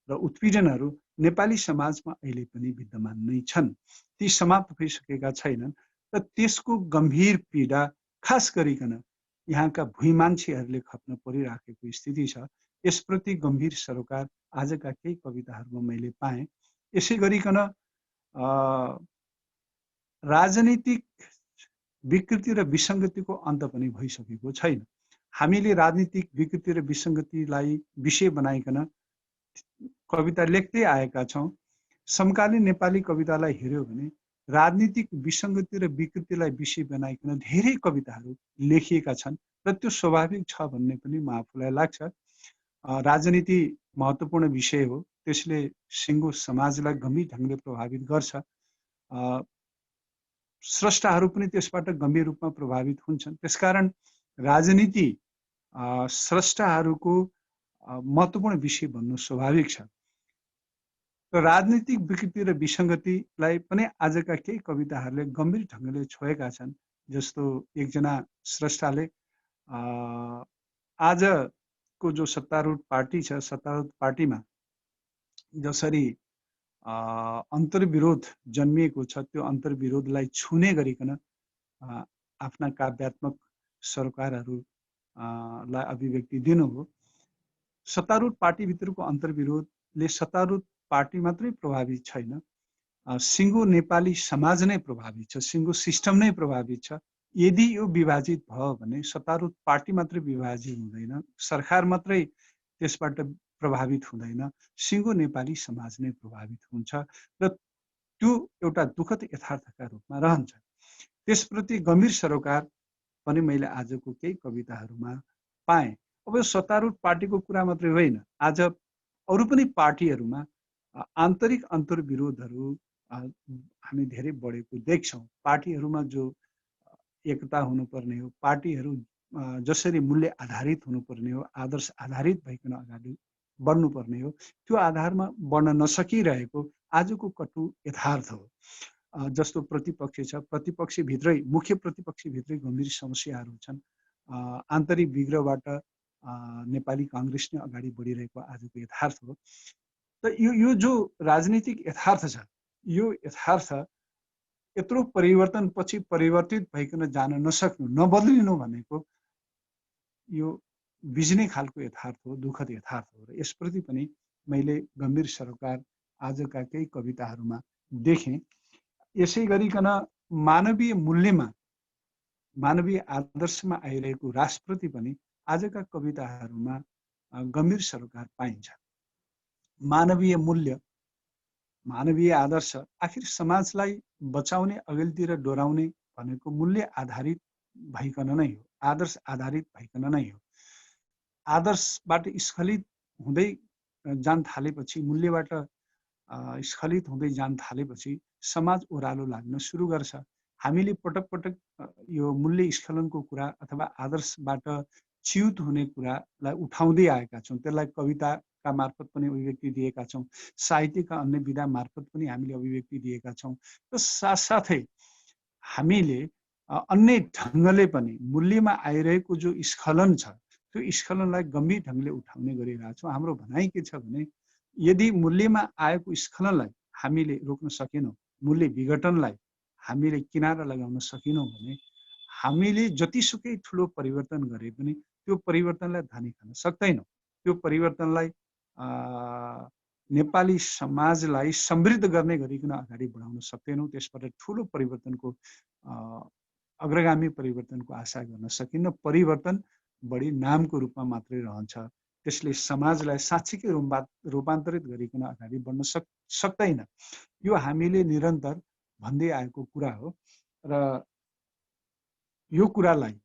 र उत्पीडनहरू नेपाली समाजमा अहिले पनि विद्यमान नै छन्। ती समाप्त भइसकेका छैनन् र त्यसको गम्भीर पीडा खास गरिकन यहाँका भुइँ मान्छेहरूले खप्न परिराखेको स्थिति छ। यसप्रति गम्भीर सरोकार आजका केही कविताहरूमा मैले पाएँ। यसै गरिकन राजनीतिक विकृति र विसङ्गतिको अन्त पनि भइसकेको छैन। हामीले राजनीतिक विकृति र विसङ्गतिलाई विषय बनाइकन कविता लेख्दै आएका छौँ। समकालीन नेपाली कवितालाई हेर्यो भने राजनीतिक विसङ्गति र विकृतिलाई विषय बनाइकन धेरै कविताहरू लेखिएका छन् र त्यो स्वाभाविक छ भन्ने पनि म आफूलाई लाग्छ। राजनीति महत्त्वपूर्ण विषय हो, त्यसले सिङ्गो समाजलाई गम्भीर ढङ्गले प्रभावित गर्छ। स्रष्टाहरू पनि त्यसबाट गम्भीर रूपमा प्रभावित हुन्छन्। त्यसकारण राजनीति स्रष्टाहरूको महत्त्वपूर्ण विषय भन्नु स्वाभाविक छ। र राजनीतिक विकृति र विसङ्गतिलाई पनि आजका केही कविताहरूले गम्भीर ढङ्गले छोएका छन्। जस्तो एकजना स्रष्टाले आजको जो सत्तारूढ पार्टी छ, सत्तारूढ पार्टीमा जसरी अन्तर्विरोध जन्मिएको छ, त्यो अन्तर्विरोधलाई छुने गरिकन आफ्ना काव्यात्मक सरोकारहरूलाई अभिव्यक्ति दिनु हो। सत्तारूढ पार्टीभित्रको अन्तर्विरोधले सत्तारूढ पार्टी मात्रै प्रभावित छैन, सिङ्गो नेपाली समाज नै प्रभावित छ, सिङ्गो सिस्टम नै प्रभावित छ। यदि यो विभाजित भयो भने सत्तारूढ पार्टी मात्रै विभाजित हुँदैन, सरकार मात्रै त्यसबाट प्रभावित हुँदैन, सिङ्गो नेपाली समाज नै प्रभावित हुन्छ र त्यो एउटा दुःखद यथार्थका रूपमा रहन्छ। त्यसप्रति गम्भीर सरोकार पनि मैले आजको केही कविताहरूमा पाएँ। अब यो सत्तारूढ पार्टीको कुरा मात्रै होइन, आज अरू पनि पार्टीहरूमा आन्तरिक अन्तर्विरोधहरू हामी धेरै बढेको देख्छौँ। पार्टीहरूमा जो एकता हुनुपर्ने हो, पार्टीहरू जसरी मूल्य आधारित हुनुपर्ने हो, आदर्श आधारित भइकन अगाडि बढ्नुपर्ने हो, त्यो आधारमा बढ्न नसकिरहेको आजको कटु यथार्थ हो। जस्तो प्रतिपक्ष छ, प्रतिपक्षभित्रै मुख्य प्रतिपक्षभित्रै गम्भीर समस्याहरू छन्। आन्तरिक विग्रहबाट नेपाली काङ्ग्रेस नै अगाडि बढिरहेको आजको यथार्थ हो। त यो जो राजनीतिक यथार्थ छ, यो यथार्थ यत्रो परिवर्तन पछि परिवर्तित भइकन जान नसक्नु, नबदलिनु भनेको यो बिज्ने खालको यथार्थ हो, दुःखद यथार्थ हो। र यसप्रति पनि मैले गम्भीर सरोकार आजका केही कविताहरूमा देखेँ। यसै गरिकन मानवीय मूल्यमा, मानवीय आदर्शमा आइरहेको राष्ट्रप्रति पनि आजका कविताहरूमा गम्भीर सरोकार पाइन्छ। मानवीय मूल्य, मानवीय आदर्श आखिर समाजलाई बचाउने, अघिल्तिर डोराउने भनेको मूल्य आधारित भइकन नै हो, आदर्श आधारित भइकन नै हो। आदर्शबाट स्खलित हुँदै जान थालेपछि, मूल्यबाट स्खलित हुँदै जान थालेपछि समाज ओह्रालो लाग्न सुरु गर्छ। हामीले पटक पटक यो मूल्य स्खलनको कुरा अथवा आदर्शबाट च्युत हुने कुरालाई उठाउँदै आएका छौँ। त्यसलाई कविताका मार्फत पनि अभिव्यक्ति दिएका छौँ, साहित्यका अन्य विधा मार्फत पनि हामीले अभिव्यक्ति दिएका छौँ। र साथसाथै हामीले अन्य ढङ्गले पनि मूल्यमा आइरहेको जो स्खलन छ, त्यो स्खलनलाई गम्भीर ढङ्गले उठाउने गरिरहेछौँ। हाम्रो भनाइ के छ भने यदि मूल्यमा आएको स्खलनलाई हामीले रोक्न सकेनौँ, मूल्य विघटनलाई हामीले किनारा लगाउन सकेनौँ भने हामीले जतिसुकै ठुलो परिवर्तन गरे पनि त्यो परिवर्तनलाई धानी खान सक्दैनौँ। त्यो परिवर्तनलाई नेपाली समाजलाई समृद्ध गर्ने गरिकन अगाडि बढाउन सक्दैनौँ। त्यसबाट ठुलो परिवर्तनको अग्रगामी परिवर्तनको आशा गर्न सकिन्न। परिवर्तन बढी नामको रूपमा मात्रै रहन्छ, त्यसले समाजलाई साँच्चीकै रूपान्तरित गरिकन अगाडि बढ्न सक्दैन। यो हामीले निरन्तर भन्दै आएको कुरा हो र यो कुरालाई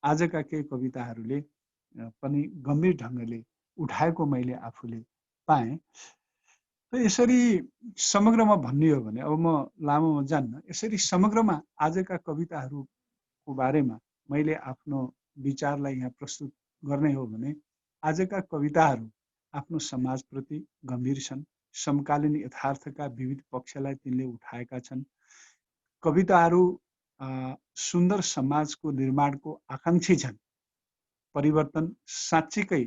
आजका केही कविताहरूले पनि गम्भीर ढङ्गले उठाएको मैले आफूले पाएँ। र यसरी समग्रमा भन्ने हो भने, अब म लामोमा जान्न, यसरी समग्रमा आजका कविताहरूको बारेमा मैले आफ्नो विचारलाई यहाँ प्रस्तुत गर्ने हो भने आजका कविताहरू आफ्नो समाजप्रति गम्भीर छन्। समकालीन यथार्थका विविध पक्षलाई तिनले उठाएका छन्। कविताहरू सुन्दर समाजको निर्माणको आकाङ्क्षी छन्। परिवर्तन साँच्चीकै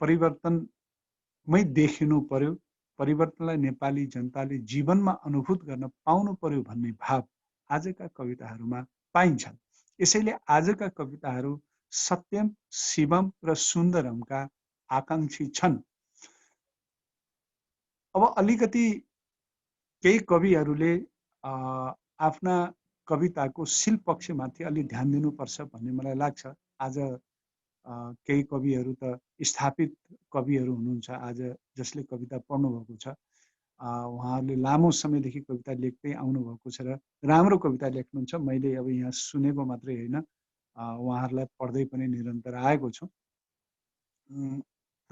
परिवर्तनमै देखिनु पर्यो, परिवर्तनलाई नेपाली जनताले जीवनमा अनुभूत गर्न पाउनु पर्यो भन्ने भाव आजका कविताहरूमा पाइन्छन्। यसैले आजका कविताहरू सत्यम, शिवम र सुन्दरमका आकाङ्क्षी छन्। अब अलिकति केही कविहरूले आफ्ना कविताको शिल पक्षमाथि अलि ध्यान दिनुपर्छ भन्ने मलाई लाग्छ। आज केही कविहरू त स्थापित कविहरू हुनुहुन्छ आज जसले कविता पढ्नुभएको छ, उहाँहरूले लामो समयदेखि कविता लेख्दै आउनुभएको छ र राम्रो कविता लेख्नुहुन्छ। मैले अब यहाँ सुनेको मात्रै होइन, उहाँहरूलाई पढ्दै पनि निरन्तर आएको छु।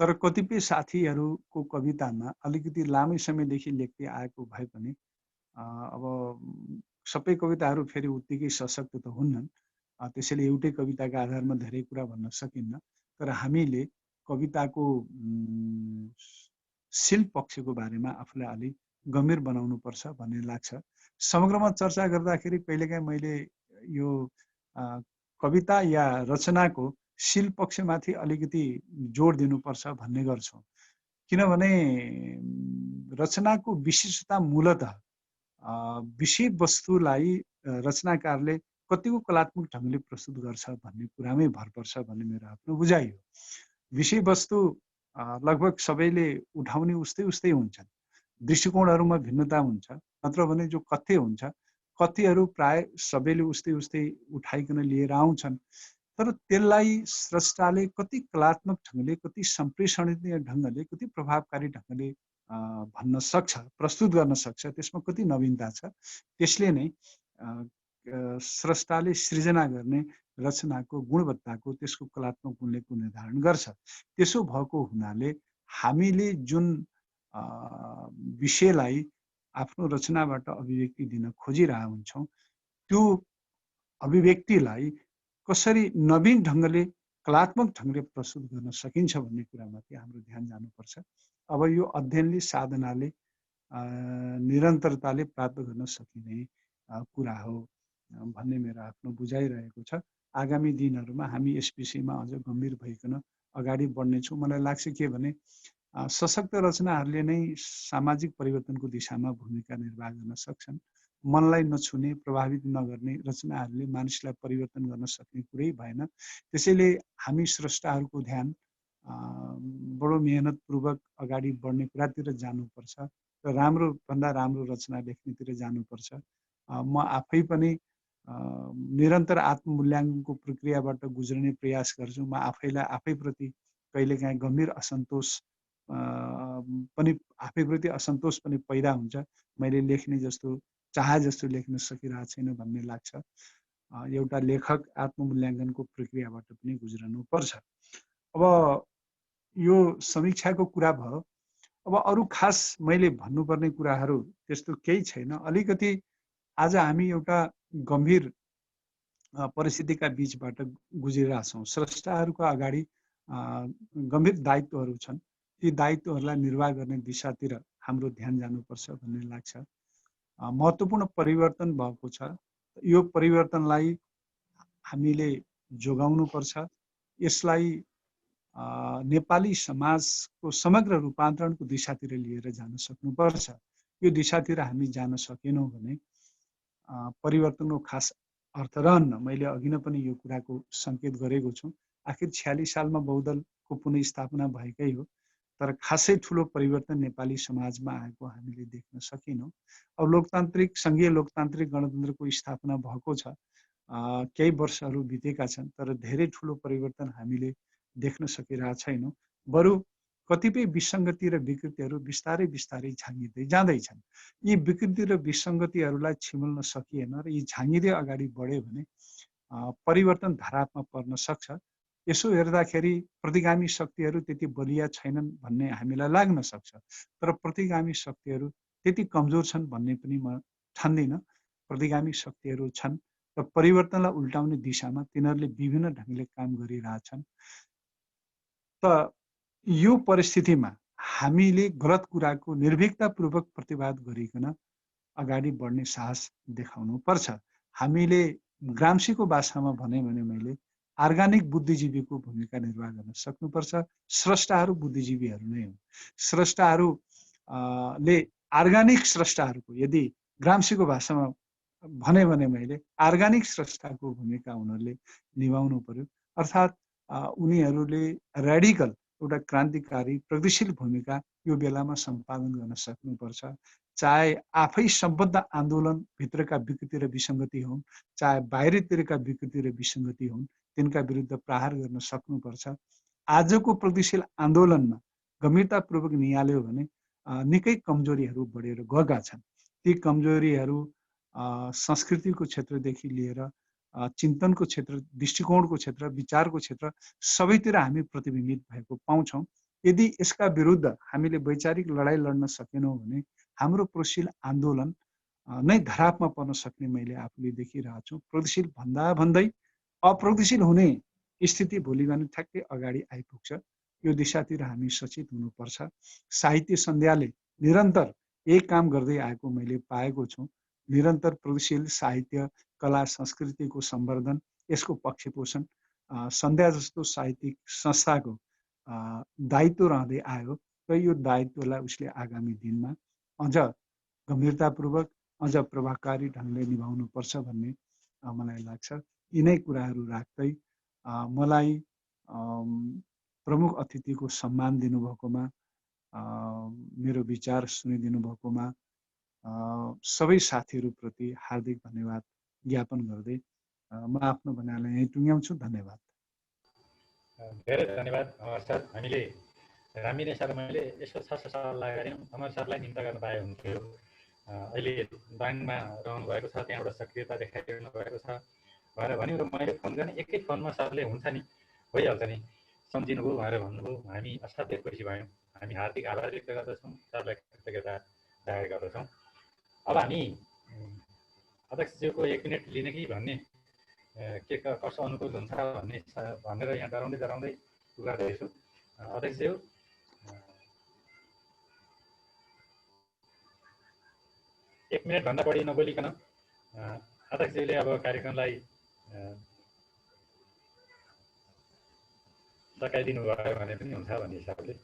तर कतिपय साथीहरूको कवितामा अलिकति लामै समयदेखि लेख्दै आएको भए पनि अब सबै कविताहरू फेरि उत्तिकै सशक्त त हुन्नन्, त्यसैले एउटै कविताका आधारमा धेरै कुरा भन्न सकिन्न। तर हामीले कविताको शिल पक्षको बारेमा आफूलाई अलि गम्भीर बनाउनुपर्छ भन्ने लाग्छ। समग्रमा चर्चा गर्दाखेरि कहिलेकाहीँ मैले यो कविता या रचनाको शिल पक्षमाथि अलिकति जोड दिनुपर्छ भन्ने गर्छु। किनभने रचनाको विशिष्टता मूलतः विषय वस्तुलाई रचनाकारले कतिको कलात्मक ढङ्गले प्रस्तुत गर्छ भन्ने कुरामै भर पर्छ भन्ने मेरो आफ्नो बुझाइ हो। विषय वस्तु लगभग सबैले उठाउने उस्तै उस्तै हुन्छन्, दृष्टिकोणहरूमा भिन्नता हुन्छ, नत्र भने जो कथ्य हुन्छ कथ्यहरू प्राय सबैले उस्तै उस्तै उठाइकन लिएर आउँछन्। तर त्यसलाई स्रष्टाले कति कलात्मक ढङ्गले, कति सम्प्रेषणीय ढङ्गले, कति प्रभावकारी ढङ्गले भन्न सक्छ, प्रस्तुत गर्न सक्छ, त्यसमा कति नवीनता छ, त्यसले नै स्रष्टाले सृजना गर्ने रचनाको गुणवत्ताको, त्यसको कलात्मक मूल्यको निर्धारण गर्छ। त्यसो भएको हुनाले हामीले जुन विषयलाई आफ्नो रचनाबाट अभिव्यक्ति दिन खोजिरहेका हुन्छौँ, त्यो अभिव्यक्तिलाई कसरी नवीन ढङ्गले, कलात्मक ढङ्गले प्रस्तुत गर्न सकिन्छ भन्ने कुरामाथि हाम्रो ध्यान जानुपर्छ। अब यो अध्ययनले, साधनाले, निरन्तरताले प्राप्त गर्न सकिने कुरा हो भन्ने मेरो आफ्नो बुझाइरहेको छ। आगामी दिनहरूमा हामी यस विषयमा अझ गम्भीर भइकन अगाडि बढ्नेछौँ। मलाई लाग्छ के भने सशक्त रचनाहरूले नै सामाजिक परिवर्तनको दिशामा भूमिका निर्वाह गर्न सक्छन्। मनलाई नछुने, प्रभावित नगर्ने रचनाहरूले मानिसलाई परिवर्तन गर्न सक्ने कुरै भएन। त्यसैले हामी स्रष्टाहरूको ध्यान बडो मेहनतपूर्वक अगाडि बढ्ने कुरातिर जानुपर्छ र राम्रो भन्दा राम्रो रचना लेख्नेतिर जानुपर्छ। म आफै पनि निरन्तर आत्ममूल्याङ्कनको प्रक्रियाबाट गुज्रने प्रयास गर्छु। म आफैलाई आफैप्रति कहिलेकाहीँ गम्भीर असन्तोष पनि, आफैप्रति असन्तोष पनि पैदा हुन्छ। मैले लेख्ने जस्तो, चाहे जस्तो लेख्न सकिरहेको छैन भन्ने लाग्छ। एउटा लेखक आत्ममूल्याङ्कनको प्रक्रियाबाट पनि गुज्रनु पर्छ। अब यो समीक्षाको कुरा भयो। अब अरू खास मैले भन्नुपर्ने कुराहरू त्यस्तो केही छैन। अलिकति आज हामी एउटा गम्भीर परिस्थितिका बीचबाट गुजिरहेछौँ। स्रष्टाहरूको अगाडि गम्भीर दायित्वहरू छन्। ती दायित्वहरूलाई निर्वाह गर्ने दिशातिर हाम्रो ध्यान जानुपर्छ भन्ने लाग्छ। महत्त्वपूर्ण परिवर्तन भएको छ। यो परिवर्तनलाई हामीले जोगाउनुपर्छ। यसलाई नेपाली समाजको समग्र रूपान्तरणको दिशातिर लिएर जान सक्नुपर्छ। यो दिशातिर हामी जान सकेनौँ भने परिवर्तनको खास अर्थ रहन्न। मैले अघि नै पनि यो कुराको सङ्केत गरेको छु। आखिर 46 सालमा बहुदलको पुनर्स्थापना भएकै हो, तर खासै ठुलो परिवर्तन नेपाली समाजमा आएको हामीले देख्न सकेनौँ। अब लोकतान्त्रिक, सङ्घीय लोकतान्त्रिक गणतन्त्रको स्थापना भएको छ, केही वर्षहरू बितेका छन्, तर धेरै ठुलो परिवर्तन हामीले देख्न सकिरहेका छैनौँ। बरु कतिपय विसङ्गति र विकृतिहरू बिस्तारै बिस्तारै झाँगिँदै जाँदैछन्। यी विकृति र विसङ्गतिहरूलाई छिमल्न सकिएन र यी झाँगिँदै अगाडि बढ्यो भने परिवर्तन धरापमा पर्न सक्छ। यसो हेर्दाखेरि प्रतिगामी शक्तिहरू त्यति बलिया छैनन् भन्ने हामीलाई लाग्न सक्छ, तर प्रतिगामी शक्तिहरू त्यति कमजोर छन् भन्ने पनि म ठान्दिनँ। प्रतिगामी शक्तिहरू छन् र परिवर्तनलाई उल्टाउने दिशामा तिनीहरूले विभिन्न ढङ्गले काम गरिरहेछन्। त यो परिस्थितिमा हामीले गलत कुराको निर्भीकतापूर्वक प्रतिवाद गरिकन अगाडि बढ्ने साहस देखाउनु पर्छ। हामीले ग्राम्सीको भाषामा भने मैले अर्गानिक बुद्धिजीवीको भूमिका निर्वाह गर्न सक्नुपर्छ। स्रष्टाहरू बुद्धिजीवीहरू नै हुन्। स्रष्टाहरूले अर्गानिक स्रष्टाहरूको, यदि ग्राम्सीको भाषामा भने मैले अर्गानिक स्रष्टाको भूमिका उनीहरूले निभाउनु पर्यो। अर्थात् उनीहरूले रेडिकल, एउटा क्रान्तिकारी, प्रगतिशील भूमिका यो बेलामा सम्पादन गर्न सक्नुपर्छ। चाहे आफै सम्बद्ध आन्दोलनभित्रका विकृति र विसङ्गति हुन्, चाहे बाहिरतिरका विकृति र विसङ्गति हुन्, तिनका विरुद्ध प्रहार गर्न सक्नुपर्छ। आजको प्रगतिशील आन्दोलनमा गम्भीरतापूर्वक निहाल्यो भने निकै कमजोरीहरू बढेर गएका छन्। ती कमजोरीहरू संस्कृतिको क्षेत्रदेखि लिएर चिन्तनको क्षेत्र, दृष्टिकोणको क्षेत्र, विचारको क्षेत्र सबैतिर हामी प्रतिबिम्बित भएको पाउँछौँ। यदि यसका विरुद्ध हामीले वैचारिक लडाइँ लड्न सकेनौँ भने हाम्रो प्रगतिशील आन्दोलन नै धरापमा पर्न सक्ने मैले आफूले देखिरहेको छु। प्रगतिशील भन्दा भन्दै अप्रगतिशील हुने स्थिति भोलि भने ठ्याक्कै अगाडि आइपुग्छ। यो दिशातिर हामी सचेत हुनुपर्छ। साहित्य सन्ध्याले निरन्तर एक काम गर्दै आएको मैले पाएको छु। निरन्तर प्रगतिशील साहित्य, कला, संस्कृतिको सम्वर्धन, यसको पक्षपोषण सन्ध्या जस्तो साहित्यिक संस्थाको दायित्व रहँदै आयो र यो दायित्वलाई उसले आगामी दिनमा अझ गम्भीरतापूर्वक, अझ प्रभावकारी ढङ्गले निभाउनुपर्छ भन्ने मलाई लाग्छ। यिनै कुराहरू राख्दै मलाई प्रमुख अतिथिको सम्मान दिनुभएकोमा, मेरो विचार सुनिदिनु भएकोमा सबै साथीहरूप्रति हार्दिक धन्यवाद ज्ञापन गर्दै म आफ्नो भनाइलाई यहीँ टुङ्ग्याउँछु। धन्यवाद। धेरै धन्यवाद अमर सर। हामीले रामिने सर मैले यसो सल्लाह गरेँ, अमर सरलाई निम्ता गर्न पाए हुन्थ्यो। अहिले दाङमा रहनु भएको छ, त्यहाँबाट सक्रियता देखाइरहनु भएको छ भनेर भन्यो र मैले फोन गर्ने, एकै फोनमा सरले हुन्छ नि, भइहाल्छ नि, सम्झिनुभयो भनेर भन्नुभयो। हामी असाध्यै खुसी भयौँ। हामी हार्दिक आभार व्यक्त गर्दछौँ, सरलाई कृतज्ञता जाहेर गर्दछौँ। अब हामी अध्यक्षज्यूको 1 मिनट लिने कि भन्ने, के कसो अनुकूल हुन्छ भनेर यहाँ डराउँदै गर्दैछु। अध्यक्षज्यू, एक मिनट भन्दा बढी नबोलिकन अध्यक्षज्यूले अब कार्यक्रमलाई सकाइदिनु भयो भने पनि हुन्छ भन्ने हिसाबले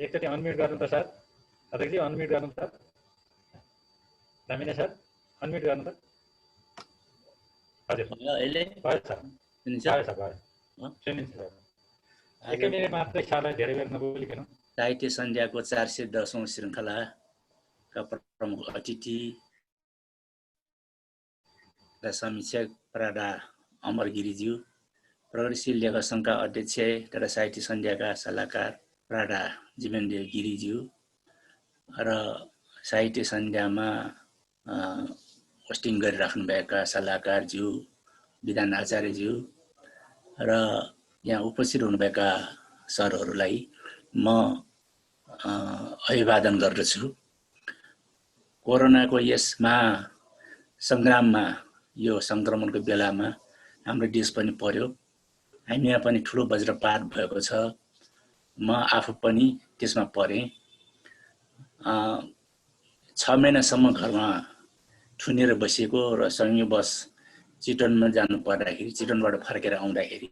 एकचोटि अनम्युट गर्नु त सर। अध्यक्षज्यू अनम्युट गर्नु त। दामिने सर अनम्युट गर्नु त। हजुर अहिले भयो सर, भयो सुनिन्छ सर। एकै मिनट मात्रै सरलाई धेरै बेर नबोलिकन। साहित्य सन्ध्याको 410औं श्रृङ्खलाका प्रमुख अतिथि र समीक्षक प्राडा अमर गिरिज्यू, प्रगतिशील लेखक सङ्घका अध्यक्ष तथा साहित्य सन्ध्याका सल्लाहकार प्राडा जीवेन्द्र गिरिज्यू र साहित्य सन्ध्यामा होस्टिङ गरिराख्नुभएका सल्लाहकारज्यू, विधान आचार्यज्यू र यहाँ उपस्थित हुनुभएका सरहरूलाई म अभिवादन गर्दछु। कोरोनाको यस सङ्ग्राममा, यो सङ्क्रमणको बेलामा हाम्रो देश पनि पर्यो, हामीमा पनि ठुलो वज्रपात भएको छ। म आफू पनि त्यसमा परेँ। 6 महिनासम्म घरमा थुनेर बसेको र संयोगवश चितवनमा जानु पर्दाखेरि, चितवनबाट फर्केर आउँदाखेरि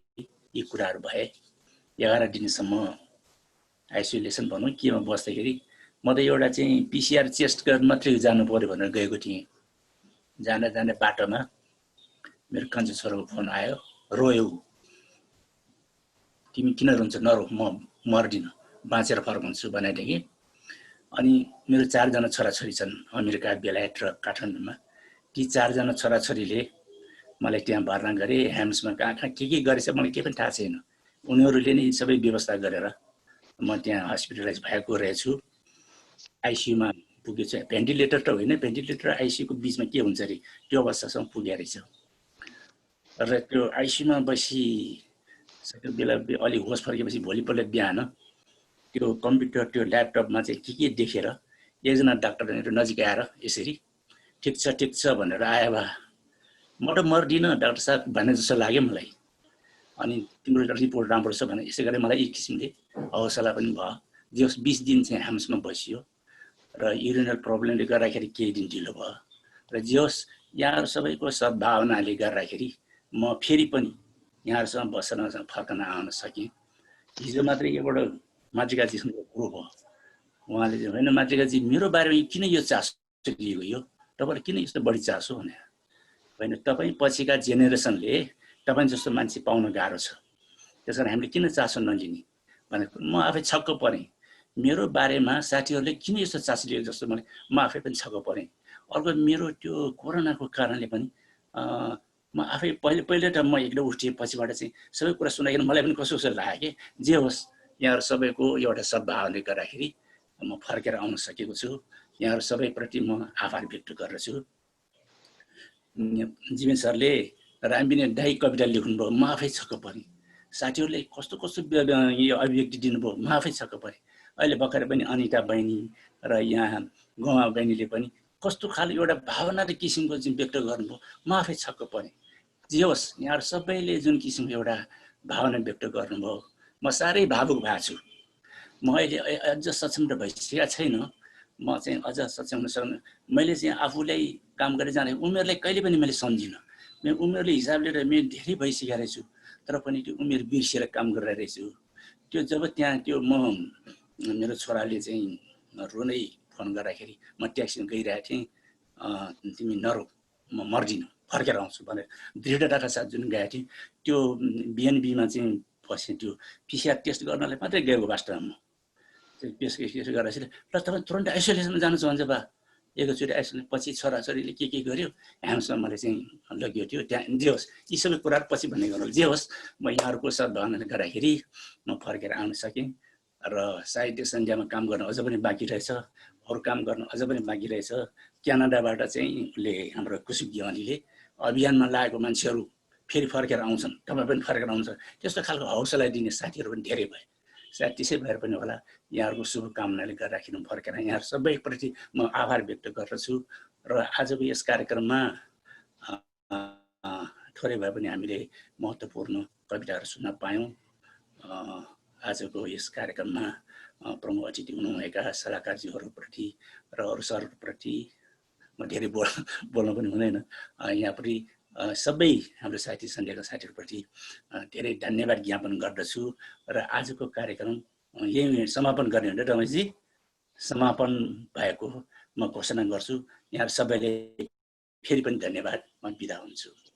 यी कुराहरू भए। 11 दिनसम्म आइसोलेसन भनौँ केमा बस्दाखेरि म त एउटा चाहिँ PCR टेस्ट गर्न मात्रै जानु पर्यो भनेर गएको थिएँ। जाँदा बाटोमा मेरो कान्छो छोराको फोन आयो, रोयो, तिमी किन रुन्छ, नरो, म मर्दिनँ, बाँचेर फर्कन्छु भनेदेखि। अनि मेरो 4 जना छोराछोरी छन् अमेरिका, बेलायत र काठमाडौँमा। ती 4 जना छोराछोरीले मलाई त्यहाँ भर्ना गरे। ह्याम्समा कहाँ के गरेछ मलाई केही पनि थाहा छैन। उनीहरूले नै सबै व्यवस्था गरेर म त्यहाँ हस्पिटलाइज भएको रहेछु। आइसियुमा पुगेछ। भेन्टिलेटर त होइन, भेन्टिलेटर र आइसियुको बिचमा के हुन्छ अरे त्यो अवस्थासम्म पुगेको रहेछ। र त्यो आइसियुमा बसिसकेको बेला अलि होस फर्केपछि भोलिपल्ट बिहान त्यो कम्प्युटर, त्यो ल्यापटपमा चाहिँ के देखेर एकजना डाक्टरहरू नजिक आएर यसरी ठिक छ भनेर आयो भए म त मर्दिनँ डाक्टर साहब भन्ने जस्तो लाग्यो मलाई। अनि तिम्रो रिपोर्ट राम्रो छ भने यसै गरी मलाई एक किसिमले हौसला पनि भयो। जो 20 दिन चाहिँ ह्याम्समा बसियो र युरिनल प्रब्लमले गर्दाखेरि केही दिन ढिलो भयो र जोस् यहाँहरू सबैको सद्भावनाले गर्दाखेरि म फेरि पनि यहाँहरूसँग बस्न फर्कन आउन सकेँ। हिजो मात्रै एउटा मातृकाजीसँग कुरो भयो। उहाँले चाहिँ होइन मातृकाजी, मेरो बारेमा किन यो चासो लिएको, यो तपाईँलाई किन यस्तो बढी चासो भने, होइन तपाईँ पछिका जेनेरेसनले तपाईँ जस्तो मान्छे पाउन गाह्रो छ, त्यस कारण हामीले किन चासो नलिने भने म आफै छक्क परेँ। मेरो बारेमा साथीहरूले किन यस्तो चासो लिएको जस्तो म आफै पनि छक्क परेँ। अर्को मेरो त्यो कोरोनाको कारणले पनि म आफै पहिले त म एक्लै उठेँ, पछिबाट चाहिँ सबै कुरा सुनाइकन मलाई पनि कस्तो लाग्यो कि जे होस् यहाँहरू सबैको एउटा सद्भावनाले गर्दाखेरि म फर्केर आउन सकेको छु। यहाँहरू सबैप्रति म आभार व्यक्त गर्दछु। जीवन सरले रामबिने दाई कविता लेख्नुभयो, म आफै छक्क परेँ। साथीहरूले कस्तो यो अभिव्यक्ति दिनुभयो, म आफै छक्क परेँ। अहिले भर्खर पनि अनिता बहिनी र यहाँ गौमा बहिनीले पनि कस्तो खाले एउटा भावना र किसिमको चाहिँ व्यक्त गर्नुभयो, म आफै छक्क परेँ। जे होस् यहाँहरू सबैले जुन किसिमको एउटा भावना व्यक्त गर्नुभयो, म साह्रै भावुक भएको छु। म अहिले अझ सक्षम त भइसकेको छैन, म चाहिँ अझ सक्षम हुन सक्नु। मैले चाहिँ आफूलाई काम गरेर जाने उमेरलाई कहिले पनि मैले सम्झिनँ। मेरो उमेरले हिसाबले र मेरो धेरै भइसकेको रहेछु, तर पनि त्यो उमेर बिर्सिएर काम गरिरहेछु। त्यो जब त्यहाँ त्यो मेरो छोराले चाहिँ रुनै फोन गर्दाखेरि म ट्याक्सीमा गइरहेको थिएँ, तिमी नरो म मर्दिनँ फर्केर आउँछु भनेर दृढताका साथ जुन गएको थिएँ, त्यो बिएनबीमा चाहिँ फसेँ। त्यो पिसिआर टेस्ट गर्नलाई मात्रै गएको वास्तवमा म टेस्ट गरेर ल तपाईँ तुरन्त आइसोलेसनमा जानुहुन्छ भन्छ बा। एकैचोटि आइसोलेसन पछि छोराछोरीले के गर्यो हामीसँगले चाहिँ लगियो थियो त्यहाँ। जे होस् यी सबै कुराहरू पछि भन्ने गर्नु, जे होस् म यहाँहरूको सद्भावनाले गर्दाखेरि म फर्केर आउन सकेँ र साहित्य सन्ध्यामा काम गर्न अझ पनि बाँकी रहेछ, अरू काम गर्न अझ पनि बाँकी रहेछ। क्यानाडाबाट चाहिँ उसले हाम्रो कुसुम ज्ञानीले अभियानमा लागेको मान्छेहरू फेरि फर्केर आउँछन्, तपाईँ पनि फर्केर आउँछ, त्यस्तो खालको हौसला दिने साथीहरू पनि धेरै भए। सायद त्यसै भएर पनि होला यहाँहरूको शुभकामनाले गर्दाखेरि फर्केर यहाँहरू सबैप्रति म आभार व्यक्त गर्दछु। र आजको यस कार्यक्रममा थोरै भए पनि हामीले महत्त्वपूर्ण कविताहरू सुन्न पायौँ। आजको यस कार्यक्रममा प्रमुख अतिथि हुनुभएका सल्लाहकारज्यूहरूप्रति र अरू सरहरूप्रति म धेरै बोल्न पनि हुँदैन। यहाँप्रति सबै हाम्रो साथी सन्ध्याका साथीहरूप्रति धेरै धन्यवाद ज्ञापन गर्दछु। र आजको कार्यक्रम यही समापन गर्ने हो रमेशजी, समापन भएको म घोषणा गर्छु। यहाँ सबैले फेरि पनि धन्यवाद, म बिदा हुन्छु।